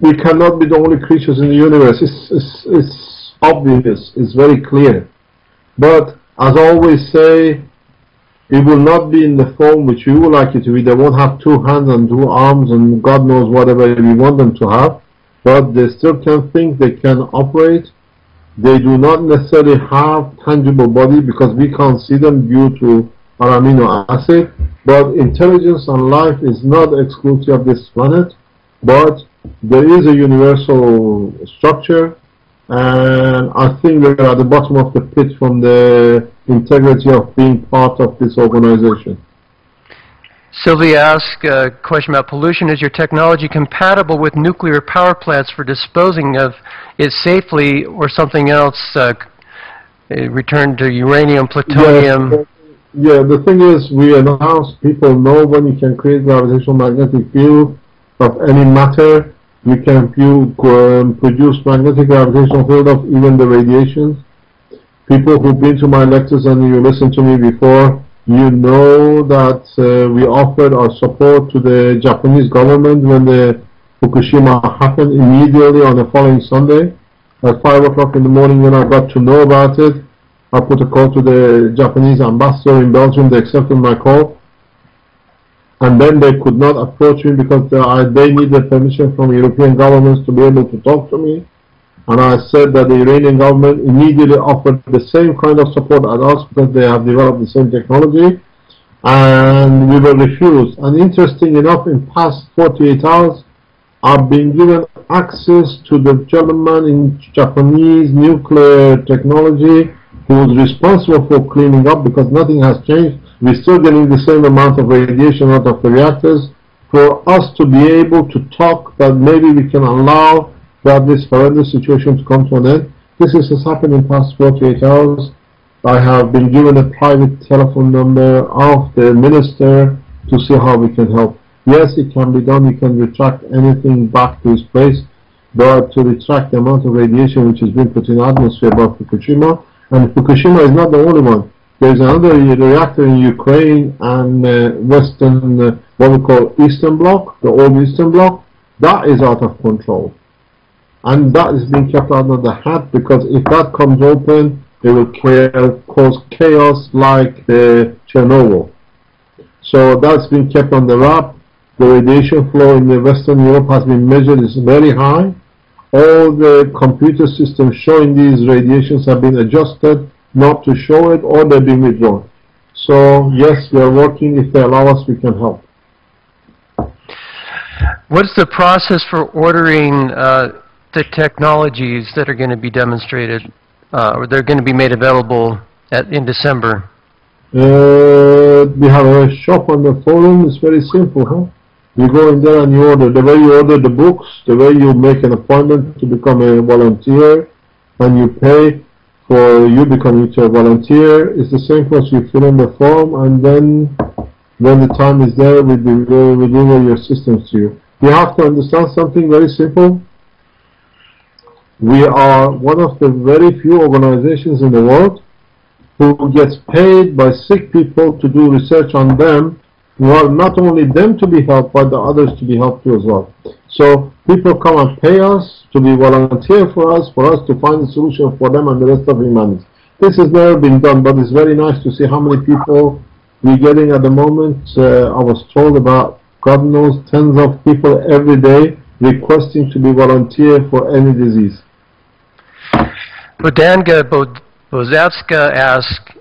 we cannot be the only creatures in the universe. It's obvious, it's very clear. But, as I always say, it will not be in the form which we would like it to be. They won't have 2 hands and 2 arms and God knows whatever we want them to have. But they still can think, they can operate. They do not necessarily have tangible body because we can't see them due to our amino acid. But intelligence and life is not exclusive of this planet. But there is a universal structure. And I think we're at the bottom of the pit from the integrity of being part of this organization. Sylvia asked a question about pollution. Is your technology compatible with nuclear power plants for disposing of it safely or something else, return to uranium, plutonium? Yeah, the thing is, we announce, people know when you can create gravitational magnetic field of any matter. You can produce magnetic gravitational field of even the radiations. People who've been to my lectures and you listened to me before, you know that we offered our support to the Japanese government when the Fukushima happened immediately on the following Sunday. At 5 o'clock in the morning when I got to know about it, I put a call to the Japanese ambassador in Belgium. They accepted my call. And then they could not approach me because they needed permission from European governments to be able to talk to me. And I said that the Iranian government immediately offered the same kind of support as us because they have developed the same technology, and we were refused. And interesting enough, in past 48 hours, I've been given access to the gentleman in Japanese nuclear technology who is responsible for cleaning up, because nothing has changed. We're still getting the same amount of radiation out of the reactors. For us to be able to talk that maybe we can allow that this horrendous situation to come to an end. This has happened in past 48 hours. I have been given a private telephone number of the minister to see how we can help. Yes, it can be done. You can retract anything back to its place, but to retract the amount of radiation which has been put in the atmosphere by Fukushima, and Fukushima is not the only one. There is another reactor in Ukraine and Western, what we call Eastern Bloc, the old Eastern Bloc, that is out of control. And that is being kept out of the hat, because if that comes open, it will cause chaos like the Chernobyl. So that's been kept on the wrap. The radiation flow in the Western Europe has been measured, it's very high. All the computer systems showing these radiations have been adjusted not to show it, or they've been withdrawn. So yes, we are working. If they allow us, we can help. What's the process for ordering the technologies that are going to be demonstrated, or they're going to be made available in December? We have a shop on the forum. It's very simple, huh? You go in there and you order. The way you order the books, the way you make an appointment to become a volunteer, and you pay for you becoming a volunteer, it's the same process. You fill in the form, and then when the time is there, we deliver your systems to you. You have to understand something very simple. We are one of the very few organizations in the world who gets paid by sick people to do research on them. We want not only them to be helped, but the others to be helped too as well. So people come and pay us to be volunteer for us to find a solution for them and the rest of humanity. This has never been done, but it's very nice to see how many people we're getting at the moment. I was told about, God knows, tens of people every day requesting to be volunteer for any disease. Bodanga Bozatska asks,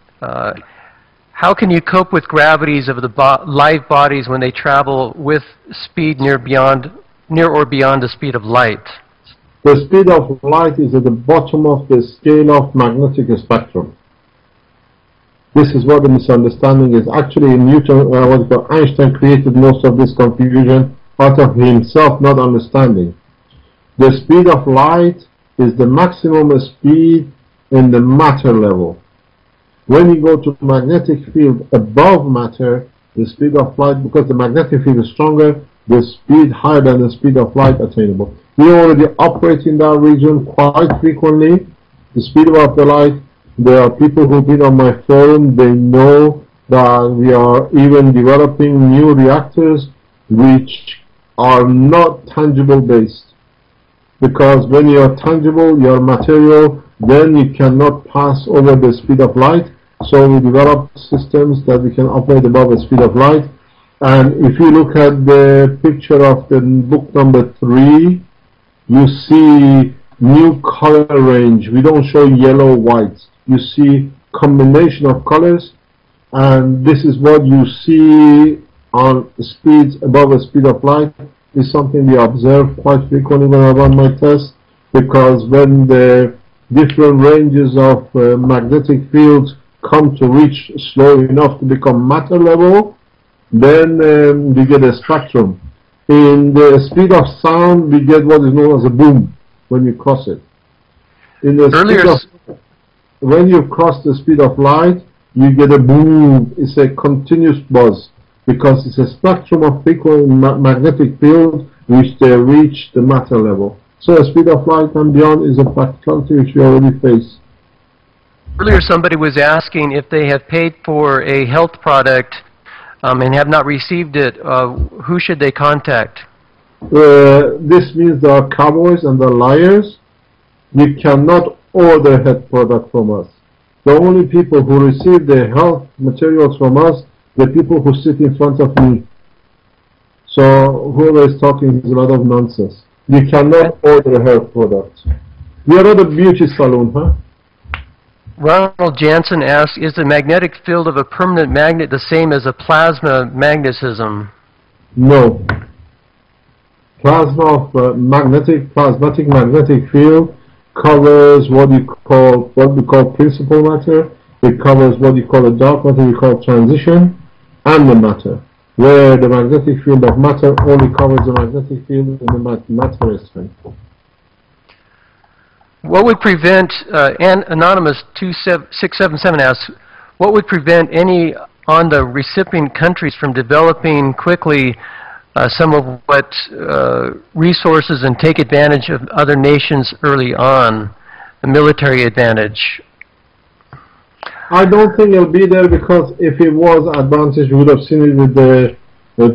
how can you cope with gravities of the live bodies when they travel with speed near or beyond the speed of light? The speed of light is at the bottom of the scale of magnetic spectrum. This is what the misunderstanding is. Actually, Einstein created most of this confusion out of himself not understanding. The speed of light is the maximum speed in the matter level. When you go to magnetic field above matter, the speed of light, because the magnetic field is stronger, the speed higher than the speed of light attainable. We already operate in that region quite frequently. The speed of the light, there are people who've been on my forum, they know that we are even developing new reactors which are not tangible based. Because when you are tangible, you are material, then you cannot pass over the speed of light. So we develop systems that we can operate above the speed of light. And if you look at the picture of the book number 3, you see new color range. We don't show yellow, white. You see combination of colors, and this is what you see on speeds above the speed of light. Is something we observe quite frequently when I run my tests, because when the different ranges of magnetic fields come to reach slow enough to become matter level, then we get a spectrum. In the speed of sound, we get what is known as a boom when you cross it. In the when you cross the speed of light, you get a boom. It's a continuous buzz, because it's a spectrum of frequent magnetic field which they reach the matter level. So the speed of light and beyond is a practicality which we already face. Earlier somebody was asking if they have paid for a health product and have not received it, who should they contact? This means they are cowboys and they're liars. You cannot order health product from us. The only people who receive the health materials from us, the people who sit in front of me. So whoever is talking is a lot of nonsense. You cannot order health products. We are at a beauty salon, huh? Ronald Jansen asks, is the magnetic field of a permanent magnet the same as a plasma magnetism? No. Plasmatic magnetic field covers what we call principal matter. It covers what you call a dark matter, we call transition, and the matter, where the magnetic field of matter only covers the magnetic field in the matter strength. What would prevent, and Anonymous 2677 asks, what would prevent any on the recipient countries from developing quickly some of what resources and take advantage of other nations early on, a military advantage? I don't think it'll be there, because if it was advantage, we would have seen it with the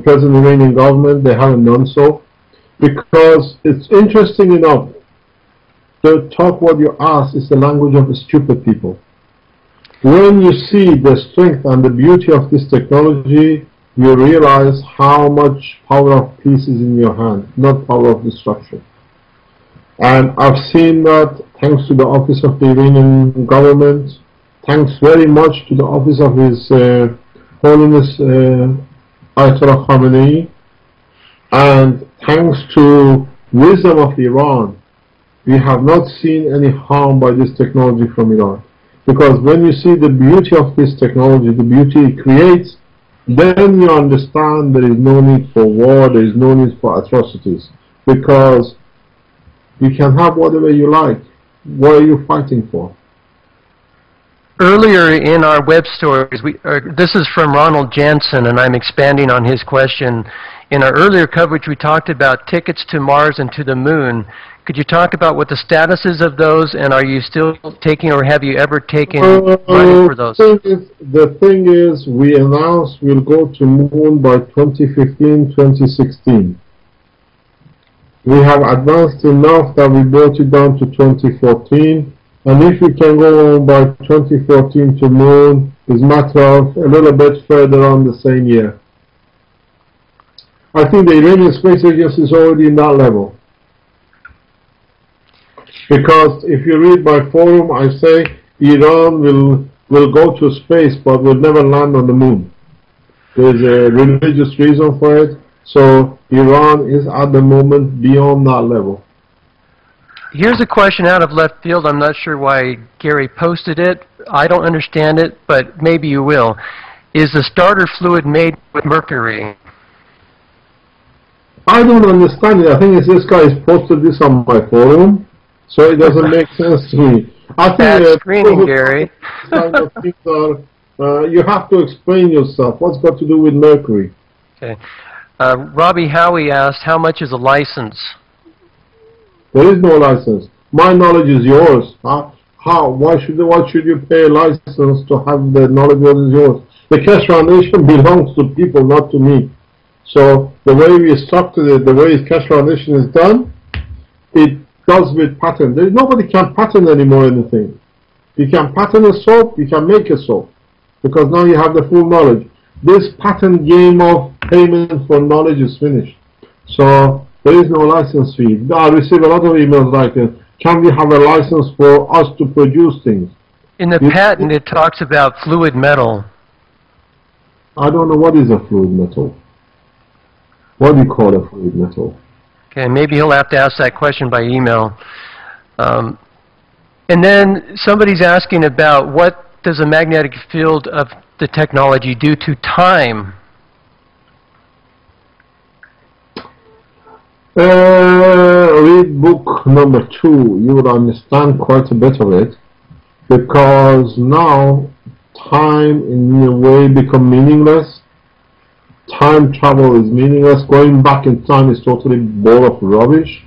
present Iranian government. They haven't done so. Because it's interesting enough, the talk what you ask is the language of the stupid people. When you see the strength and the beauty of this technology, you realize how much power of peace is in your hand, not power of destruction. And I've seen that thanks to the office of the Iranian government, thanks very much to the office of His Holiness Ayatollah Khamenei, and thanks to wisdom of Iran, we have not seen any harm by this technology from Iran. Because when you see the beauty of this technology, the beauty it creates, then you understand there is no need for war, there is no need for atrocities. Because you can have whatever you like. What are you fighting for? Earlier in our web stories, this is from Ronald Jansen, and I'm expanding on his question. In our earlier coverage, we talked about tickets to Mars and to the Moon. Could you talk about what the status is of those, and are you still taking, or have you ever taken money for those? The thing is, we announced we'll go to Moon by 2015-2016. We have advanced enough that we brought it down to 2014. And if we can go on by 2014 to Moon, it's a matter of a little bit further on the same year. I think the Iranian Space Agency is already in that level. Because if you read my forum, I say Iran will go to space but will never land on the Moon. There's a religious reason for it. So Iran is at the moment beyond that level. Here's a question out of left field. I'm not sure why Gary posted it. I don't understand it, but maybe you will. Is the starter fluid made with mercury? I don't understand it. I think it's this guy has posted this on my forum, so it doesn't make sense to me. I think bad screening, Gary. Kind of things are, you have to explain yourself. What's got to do with mercury? Okay. Robbie Howie asked, how much is a license? There is no license. My knowledge is yours. How? Why should you pay a license to have the knowledge that is yours? The Keshe Foundation belongs to people, not to me. So the way we structured it, the way Keshe Foundation is done, it does with patent. Nobody can patent anymore anything. You can patent a soap, you can make a soap, because now you have the full knowledge. This patent game of payment for knowledge is finished. So there is no license fee. I receive a lot of emails like, can we have a license for us to produce things? In the patent, it talks about fluid metal. I don't know what is a fluid metal. What do you call a fluid metal? Okay, maybe he'll have to ask that question by email. And then somebody's asking about what does a magnetic field of the technology do to time? Read book number 2. You will understand quite a bit of it, because now time in a way become meaningless. Time travel is meaningless. Going back in time is totally ball of rubbish.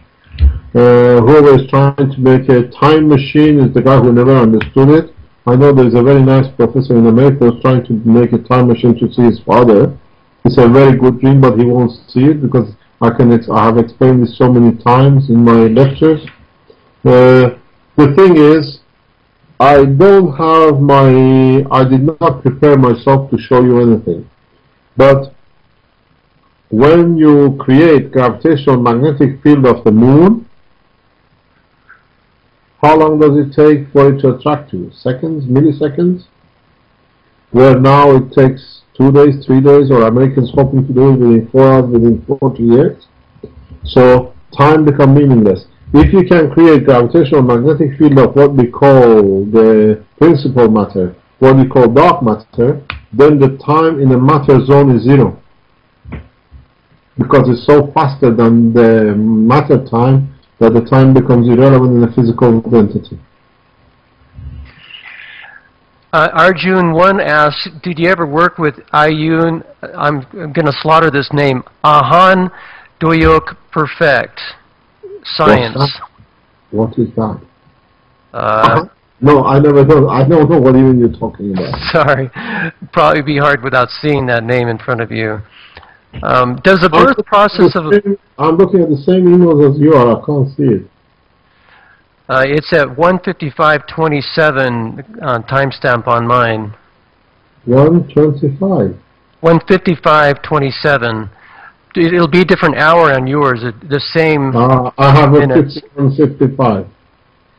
Whoever is trying to make a time machine is the guy who never understood it. I know there's a very nice professor in America who's trying to make a time machine to see his father. It's a very good dream, but he won't see it because I have explained this so many times in my lectures. The thing is, I did not prepare myself to show you anything. But when you create gravitational magnetic field of the moon, how long does it take for it to attract you? Seconds, milliseconds? Where now it takes 2 days, 3 days, or Americans hoping to do it within 4 hours, within 40 years. So time becomes meaningless. If you can create gravitational magnetic field of what we call the principal matter, what we call dark matter, then the time in the matter zone is 0. Because it's so faster than the matter time that the time becomes irrelevant in the physical entity. Arjun 1 asks, did you ever work with Ayun, I'm going to slaughter this name, Ahan Doyok Perfect Science? What is that? No, I never know. I don't know what even you're talking about. Sorry. Probably be hard without seeing that name in front of you. Does the birth process of... I'm looking at the same emails as you are. I can't see it. It's at 1:55:27 timestamp on mine. 1:25. 1:55:27. It'll be a different hour on yours. The same. I have a 51:55.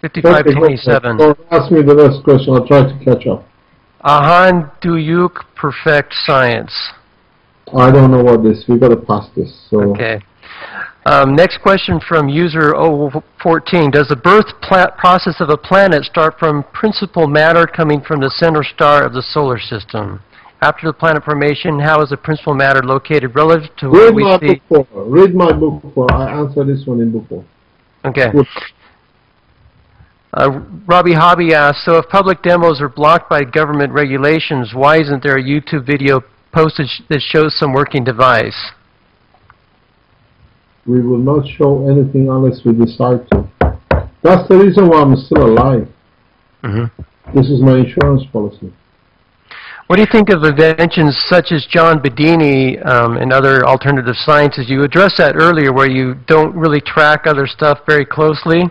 55:27. So ask me the next question. I'll try to catch up. Ahan Duyuk Perfect Science. I don't know what this. We've got to pass this. So. Okay. Next question from user 014. Does the birth process of a planet start from principal matter coming from the center star of the solar system? After the planet formation, how is the principal matter located relative to what we see? Read my book 4. I answered this one in book 4. Okay. Robbie Hobby asks, so if public demos are blocked by government regulations, why isn't there a YouTube video posted that shows some working device? We will not show anything unless we decide to. That's the reason why I'm still alive. This is my insurance policy. What do you think of inventions such as John Bedini and other alternative sciences? You addressed that earlier, where you don't really track other stuff very closely.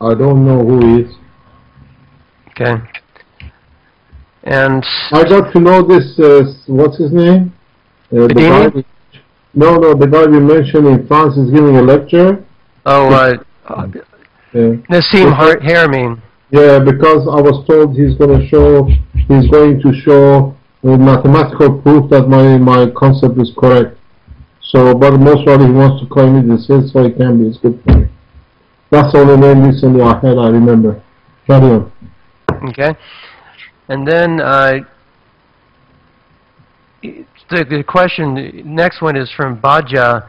I don't know who he is. Okay. And I got to know this, what's his name? The guy, the guy we mentioned in France is giving a lecture. Oh, Nassim Haramein. Yeah, because I was told he's going to show mathematical proof that my concept is correct. So, but most probably he wants to claim it is his, so he can be. It's good for me. That's the only name recently I had, I remember. Carry on. Okay. And then the question, next one is from Baja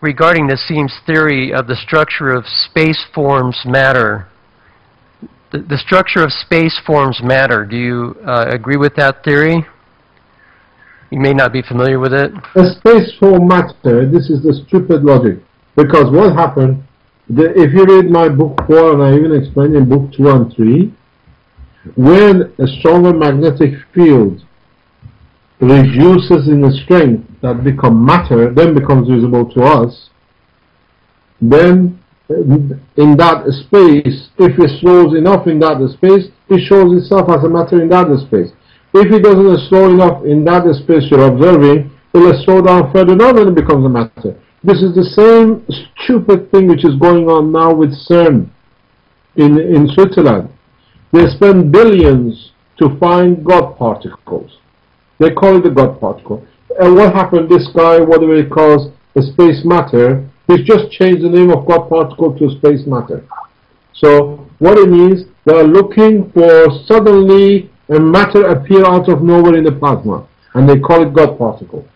regarding Nassim's theory of the structure of space forms matter. The structure of space forms matter. Do you agree with that theory? You may not be familiar with it. The space form matter, this is the stupid logic. Because what happened, if you read my book 4, and I even explained in book 2 and 3, when a stronger magnetic field reduces in the strength that become matter, then becomes visible to us, then in that space, if it slows enough in that space, it shows itself as a matter in that space. If it doesn't slow enough in that space you're observing, it will slow down further down and it becomes a matter. This is the same stupid thing which is going on now with CERN in Switzerland. They spend billions to find God particles. They call it the God particle. And what happened, this guy, whatever he calls the space matter, he's just changed the name of God particle to space matter. So what it means, they are looking for suddenly a matter appear out of nowhere in the plasma, and they call it God particle.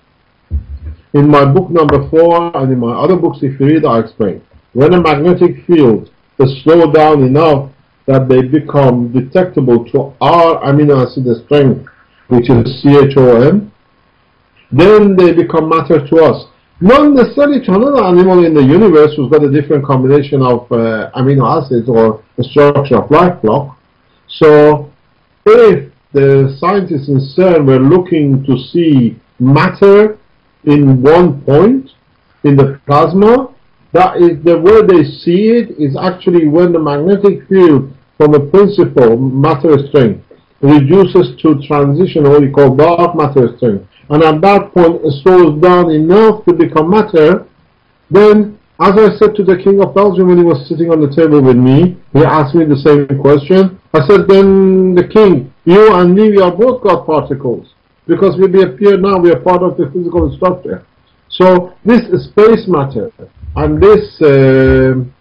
In my book number 4 and in my other books, if you read, I explain. When a magnetic field is slowed down enough that they become detectable to our amino acid strength, which is CHON, then they become matter to us. Not necessarily to another animal in the universe who's got a different combination of amino acids or the structure of life block. So if the scientists in CERN were looking to see matter in one point in the plasma, that is the way they see it is actually when the magnetic field from a principal matter strength reduces to transition, what we call dark matter strength, and at that point it slows down enough to become matter, then As I said to the King of Belgium when he was sitting on the table with me, he asked me the same question. I said, then the King, you and me, we are both God particles. Because we appear now, we are part of the physical structure. So this space matter and this,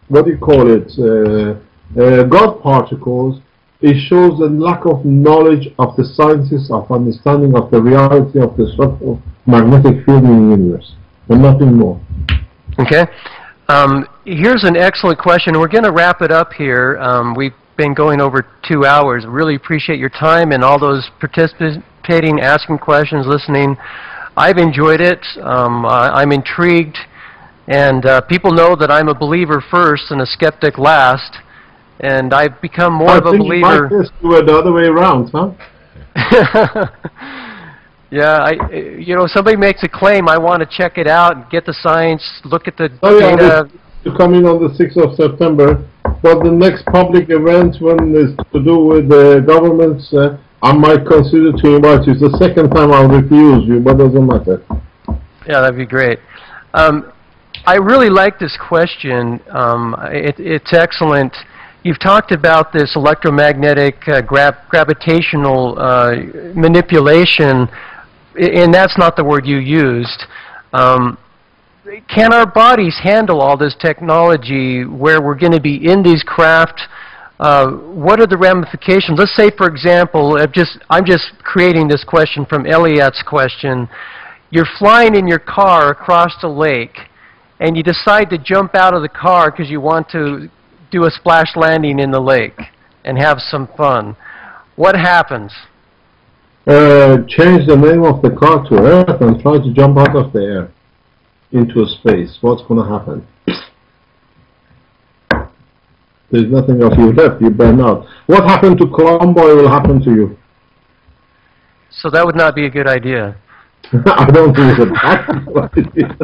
what do you call it, God particles, it shows the lack of knowledge of the sciences, of understanding of the reality of the structural magnetic field in the universe, and nothing more. Okay. Here's an excellent question. We're going to wrap it up here. We've been going over 2 hours. Really appreciate your time and all those participating, asking questions, listening. I've enjoyed it. I'm intrigued. And people know that I'm a believer first and a skeptic last. And I've become more of a believer. I think you might the other way around, huh? Yeah, you know, somebody makes a claim, I want to check it out and get the science, look at the data. To come in on the 6th of September, but the next public event when is to do with the governments, I might consider to invite you. It's the second time I'll refuse you, but doesn't matter. Yeah, that'd be great. I really like this question. It's excellent. You've talked about this electromagnetic gravitational manipulation, and that's not the word you used. Can our bodies handle all this technology where we're going to be in these craft? What are the ramifications? Let's say, for example, I'm just creating this question from Elliot's question. You're flying in your car across the lake, and you decide to jump out of the car because you want to do a splash landing in the lake and have some fun. What happens? Change the name of the car to Earth and try to jump out of the air into space. What's going to happen? There's nothing of you left. You burn out. What happened to Colombo will happen to you. So that would not be a good idea. I don't think it's a bad idea.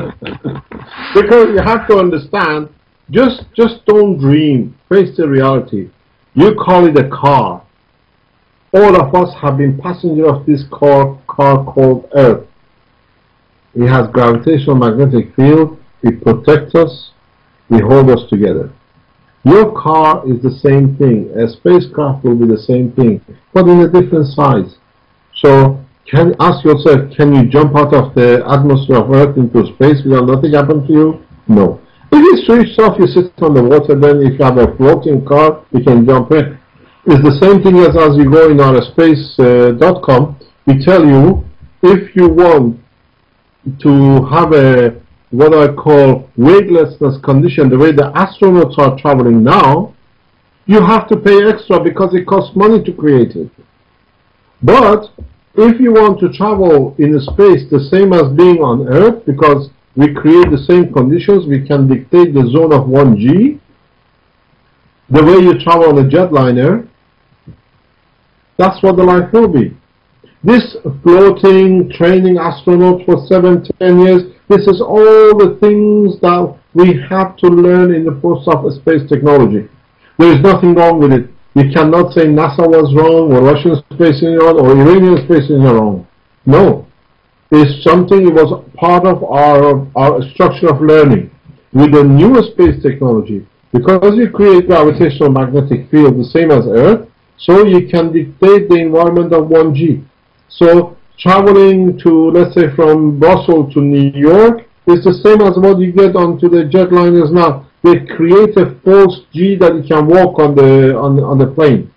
Because you have to understand, just don't dream. Face the reality. You call it a car. All of us have been passengers of this car called Earth. It has gravitational magnetic field. It protects us. It holds us together. Your car is the same thing. A spacecraft will be the same thing, but in a different size. So, ask yourself, can you jump out of the atmosphere of Earth into space without nothing happen to you? No. If you switch off, you sit on the water, then if you have a floating car, you can jump in. It's the same thing as you go in our space.com. We tell you, if you want to have a what I call weightlessness condition, the way the astronauts are traveling now, you have to pay extra because it costs money to create it. But if you want to travel in space the same as being on Earth, because we create the same conditions, we can dictate the zone of 1G, the way you travel on a jetliner, that's what the life will be. This floating, training astronauts for 7-10 years, this is all the things that we have to learn in the process of space technology. There is nothing wrong with it. You cannot say NASA was wrong, or Russian space is wrong, or Iranian space is wrong. No. It's something that was part of our structure of learning. With the newer space technology, because you create gravitational magnetic field the same as Earth, so you can dictate the environment of 1G. So traveling to, let's say, from Brussels to New York is the same as what you get onto the jetliners now. They create a false G that you can walk on the plane.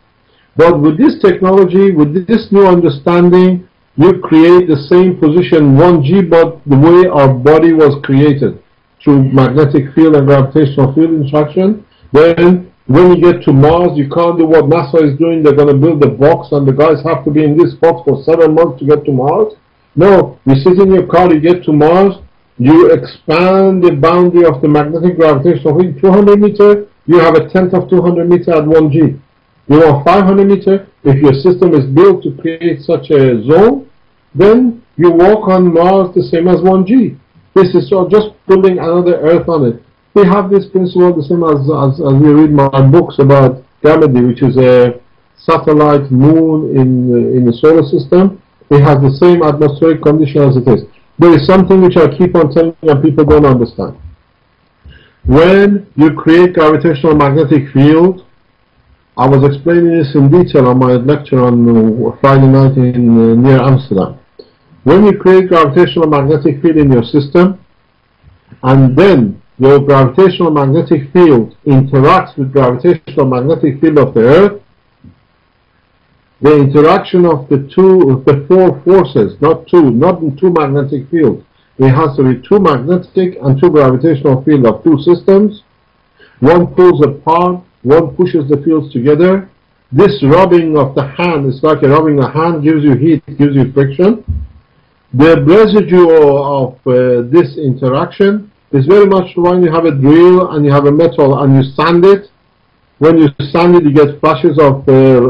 But with this technology, with this new understanding, you create the same position 1G, but the way our body was created through magnetic field and gravitational field interaction. Then when you get to Mars, you can't do what NASA is doing. They're going to build a box and the guys have to be in this box for 7 months to get to Mars. No, you sit in your car, you get to Mars, you expand the boundary of the magnetic gravitational field, 200 meter, you have a 10th of 200 meter at 1G. You want 500 meter, if your system is built to create such a zone, then you walk on Mars the same as 1G. This is just building another Earth on it. We have this principle the same as we read my books about Ganymede, which is a satellite moon in the solar system. It has the same atmospheric condition as it is. There is something which I keep on telling you and people don't understand. When you create gravitational magnetic field, I was explaining this in detail on my lecture on Friday night in near Amsterdam. When you create gravitational magnetic field in your system, and then your gravitational magnetic field interacts with gravitational magnetic field of the Earth, the interaction of the four forces, not two magnetic fields. It has to be two magnetic and two gravitational field of two systems. One pulls apart, one pushes the fields together. This rubbing of the hand is like a rubbing a hand, gives you heat, gives you friction. The residue of this interaction is very much when you have a drill and you have a metal and you sand it. When you sand it, you get flashes of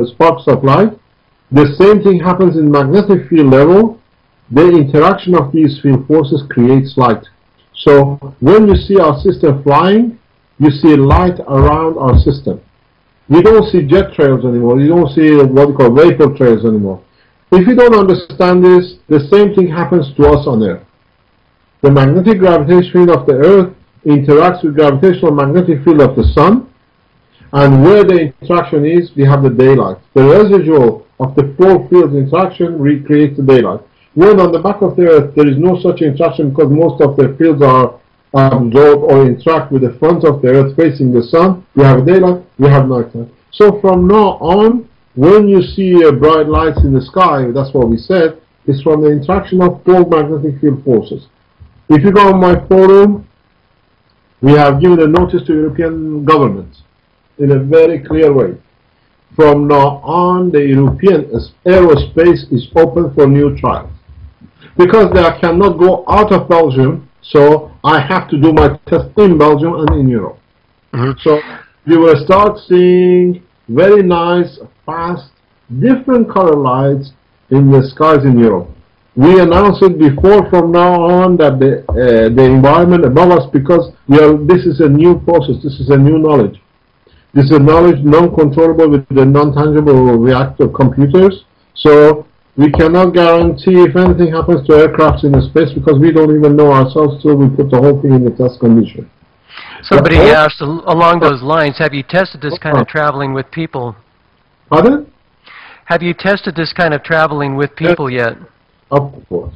sparks of light. The same thing happens in magnetic field level. The interaction of these field forces creates light. So when you see our system flying, you see light around our system. You don't see jet trails anymore. You don't see what we call vapor trails anymore. If you don't understand this, the same thing happens to us on Earth. The magnetic gravitational field of the Earth interacts with gravitational magnetic field of the Sun, and where the interaction is, we have the daylight. The residual of the four fields interaction recreates the daylight. When on the back of the Earth there is no such interaction because most of the fields are absorbed or interact with the front of the Earth facing the Sun, we have daylight, we have nighttime. So from now on, when you see bright lights in the sky, that's what we said, it's from the interaction of four magnetic field forces. If you go on my forum, we have given a notice to European governments in a very clear way. From now on, the European aerospace is open for new trials. Because they cannot go out of Belgium, so I have to do my test in Belgium and in Europe. So you will start seeing very nice, fast, different color lights in the skies in Europe. We announced it before from now on that the environment above us, because this is a new process, this is a new knowledge. This is a knowledge non-controllable with the non-tangible reactor computers. So we cannot guarantee if anything happens to aircrafts in the space because we don't even know ourselves till we put the whole thing in the test condition. Somebody asked along those lines, have you tested this kind of traveling with people? Pardon? Have you tested this kind of traveling with people yet? Of course.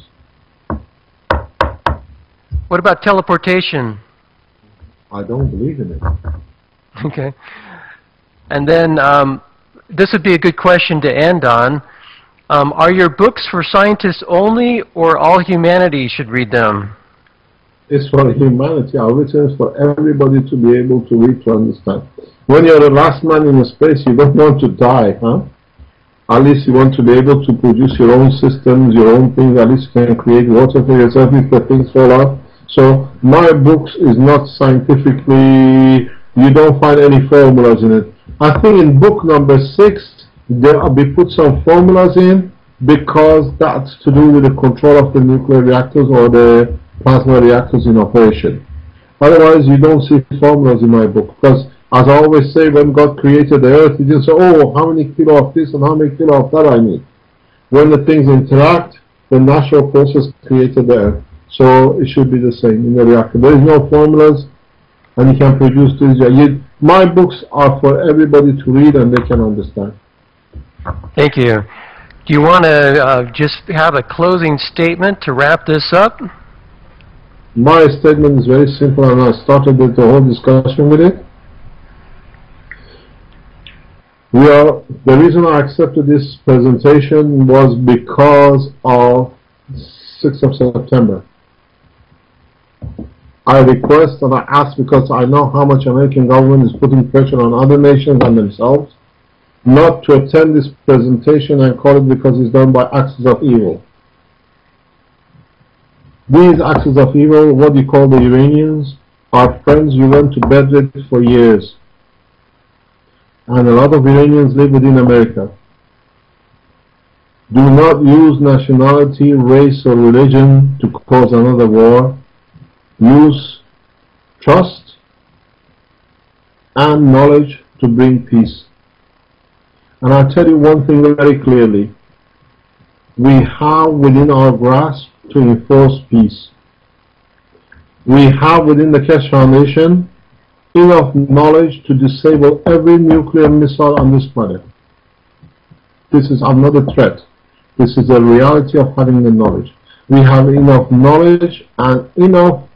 What about teleportation? I don't believe in it. Okay. And then this would be a good question to end on. Are your books for scientists only, or all humanity should read them? It's for humanity. Our written is for everybody to be able to read, to understand. When you're the last man in the space, you don't want to die, huh? At least you want to be able to produce your own systems, your own things. At least you can create water for yourself if the things fall out. So my books is not scientifically, you don't find any formulas in it. I think in book number 6, we put some formulas in because that's to do with the control of the nuclear reactors or the plasma reactors in operation. Otherwise, you don't see formulas in my book because, as I always say, when God created the earth, He didn't say, oh, how many kilo of this and how many kilo of that I need. When the things interact, the natural process created the earth. So it should be the same in the reactor. There is no formulas, and you can produce this. My books are for everybody to read and they can understand. Thank you. Do you want to just have a closing statement to wrap this up? My statement is very simple, and I started the whole discussion with it. The reason I accepted this presentation was because of 6th of September. I request and I ask because I know how much American government is putting pressure on other nations and themselves not to attend this presentation and call it because it's done by axis of evil. These axis of evil, what you call the Iranians, are friends you went to bed with for years. And a lot of Iranians live within America. Do not use nationality, race, or religion to cause another war. Use trust and knowledge to bring peace. And I'll tell you one thing very clearly. We have within our grasp to enforce peace. We have within the Keshe Foundation enough knowledge to disable every nuclear missile on this planet. This is not a threat. This is a reality of having the knowledge. We have enough knowledge and enough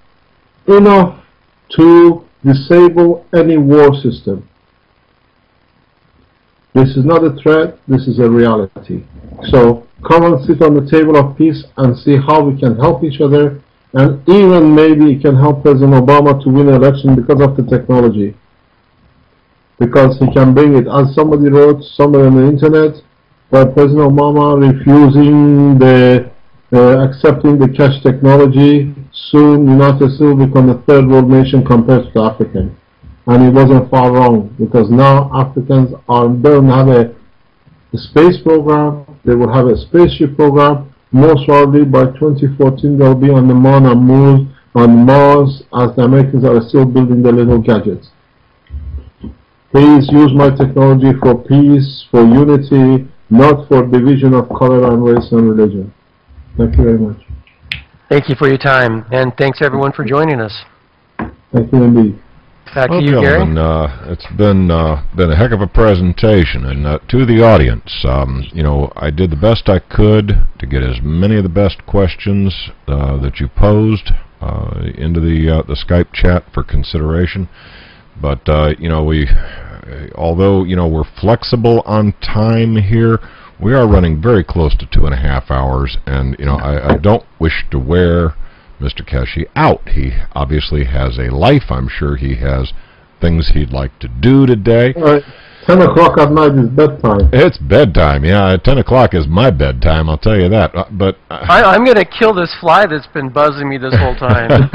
to disable any war system. This is not a threat, this is a reality. So come and sit on the table of peace and see how we can help each other, and even maybe it can help President Obama to win an election because of the technology. Because he can bring it, as somebody wrote somewhere on the internet, by President Obama refusing the accepting the Keshe technology, soon United States will become the third world nation compared to African. And he wasn't far wrong, because now Africans don't have a space program, they will have a spaceship program. Most probably by 2014 they'll be on the moon and moon on Mars, as the Americans are still building their little gadgets. Please use my technology for peace, for unity, not for division of color and race and religion. Thank you very much. Thank you for your time, and thanks everyone for joining us. Thank you indeed. Back Well, to you, Gary. gentlemen, it's been a heck of a presentation, and to the audience, you know, I did the best I could to get as many of the best questions that you posed into the Skype chat for consideration. But you know, although you know we're flexible on time here, we are running very close to 2.5 hours, and you know I don't wish to wear Mr. Keshe out. He obviously has a life. I'm sure he has things he'd like to do today. 10 o'clock at night is bedtime. It's bedtime, yeah. 10 o'clock is my bedtime, I'll tell you that. But I'm going to kill this fly that's been buzzing me this whole time.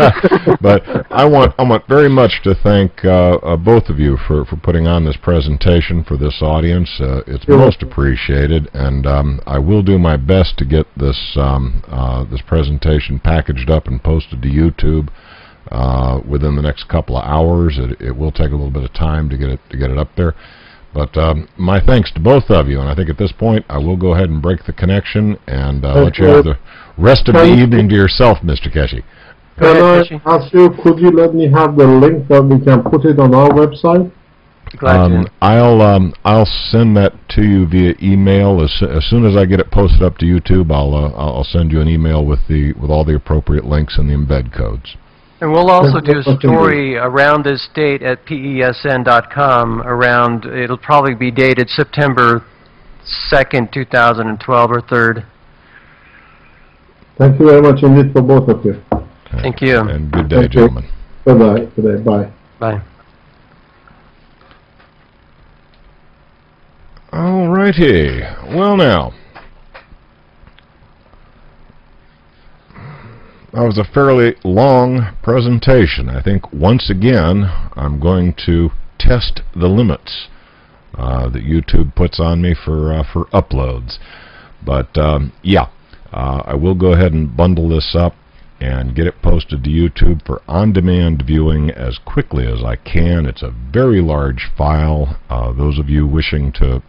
but I want very much to thank both of you for putting on this presentation for this audience. It's most appreciated, and I will do my best to get this this presentation packaged up and posted to YouTube within the next couple of hours. It will take a little bit of time to get it up there. But my thanks to both of you, and I think at this point I will go ahead and break the connection and let you have the rest of the evening to yourself, Mr. Keshe. Can I ask you, could you let me have the link that we can put it on our website? I'll send that to you via email as soon as I get it posted up to YouTube. I'll send you an email with all the appropriate links and the embed codes. And we'll also do a story around this date at pesn.com. It'll probably be dated September 2nd, 2012 or 3rd. Thank you very much indeed for both of you. Okay. Thank you. And good day, gentlemen. Bye-bye. Good day. Bye. Bye. All righty. Well, now, that was a fairly long presentation. I think once again I'm going to test the limits that YouTube puts on me for uploads. But yeah, I will go ahead and bundle this up and get it posted to YouTube for on-demand viewing as quickly as I can. It's a very large file. Those of you wishing to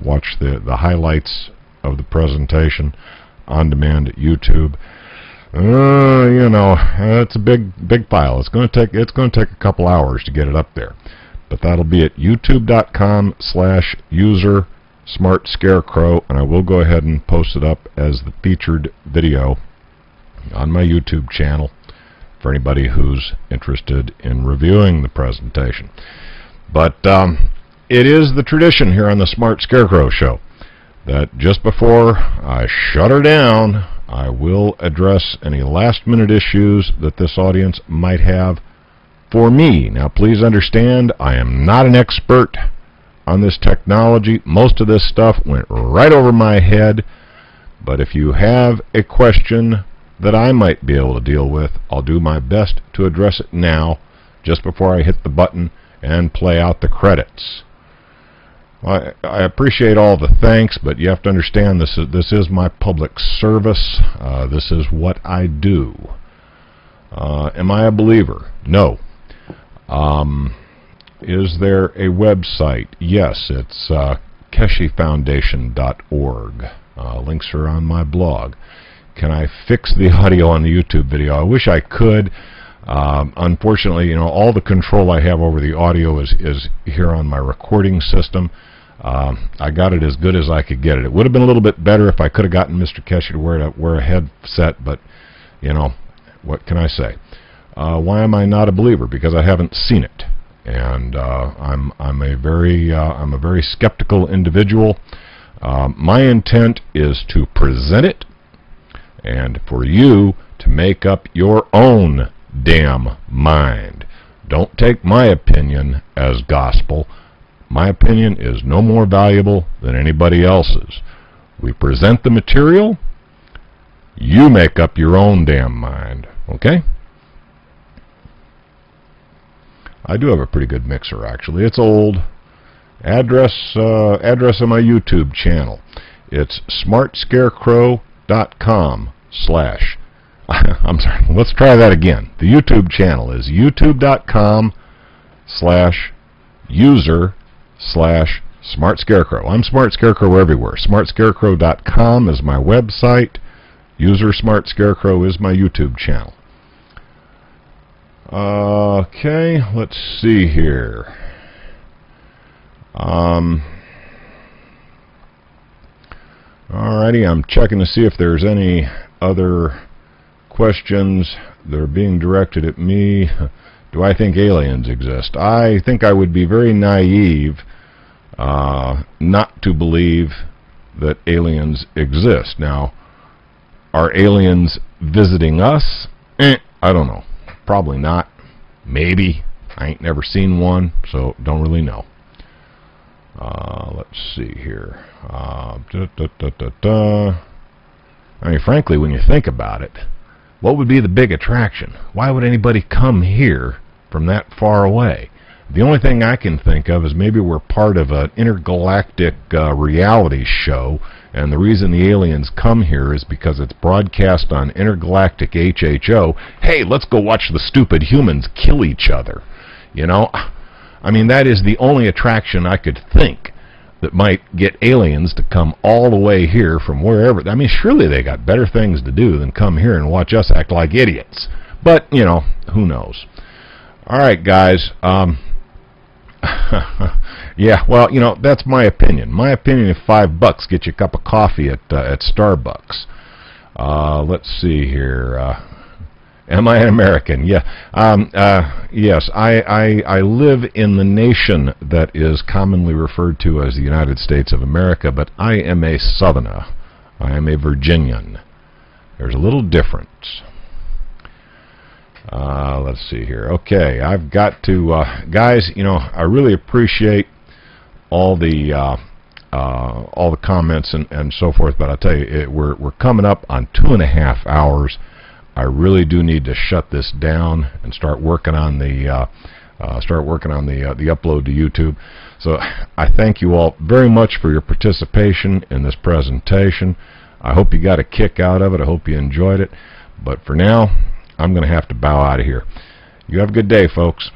watch the highlights of the presentation on demand at YouTube, you know, it's a big file. It's going to take a couple hours to get it up there, but that'll be at youtube.com/user-smart-scarecrow, and I will go ahead and post it up as the featured video on my YouTube channel for anybody who's interested in reviewing the presentation. But it is the tradition here on the Smart Scarecrow Show that just before I shut her down, I will address any last-minute issues that this audience might have for me. Now, please understand, I am not an expert on this technology. Most of this stuff went right over my head, but if you have a question that I might be able to deal with, I'll do my best to address it now, just before I hit the button and play out the credits. I appreciate all the thanks, but you have to understand this is my public service. This is what I do. Am I a believer? No. Is there a website? Yes, it's keshefoundation.org. Links are on my blog. Can I fix the audio on the YouTube video? I wish I could. Unfortunately, you know, all the control I have over the audio is here on my recording system. I got it as good as I could get it. It would have been a little bit better if I could have gotten Mr. Keshe to wear a headset, but you know, what can I say? Why am I not a believer? Because I haven't seen it, and I'm a very skeptical individual. My intent is to present it, and for you to make up your own damn mind. Don't take my opinion as gospel. My opinion is no more valuable than anybody else's. We present the material. You make up your own damn mind. Okay? I do have a pretty good mixer, actually. It's old. Address of my YouTube channel. It's smartscarecrow.com/ I'm sorry, let's try that again. The YouTube channel is youtube.com/user/smartscarecrow. I'm Smart Scarecrow everywhere. Smartscarecrow.com is my website. User Smart Scarecrow is my YouTube channel. Okay, let's see here. Alrighty, I'm checking to see if there's any other questions that are being directed at me. Do I think aliens exist? I think I would be very naive not to believe that aliens exist. Now, are aliens visiting us? I don't know. Probably not. Maybe. I ain't never seen one, so don't really know. Let's see here. I mean, frankly, when you think about it, what would be the big attraction? Why would anybody come here from that far away? The only thing I can think of is maybe we're part of an intergalactic reality show, and the reason the aliens come here is because it's broadcast on intergalactic HHO. Hey, let's go watch the stupid humans kill each other. You know? I mean, that is the only attraction I could think that might get aliens to come all the way here from wherever. I mean, surely they got better things to do than come here and watch us act like idiots. But, you know, who knows? All right, guys. Yeah, well, you know, that's my opinion. My opinion is $5 get you a cup of coffee at Starbucks. Let's see here. Am I an American? Yeah. Yes, I live in the nation that is commonly referred to as the United States of America, but I am a Southerner. I am a Virginian. There's a little difference. Let's see here. Okay, I've got to, guys, you know, I really appreciate all the comments and so forth, but I'll tell you, we're coming up on 2.5 hours. I really do need to shut this down and start working on the upload to YouTube. So I thank you all very much for your participation in this presentation. I hope you got a kick out of it. I hope you enjoyed it. But for now, I'm going to have to bow out of here. You have a good day, folks.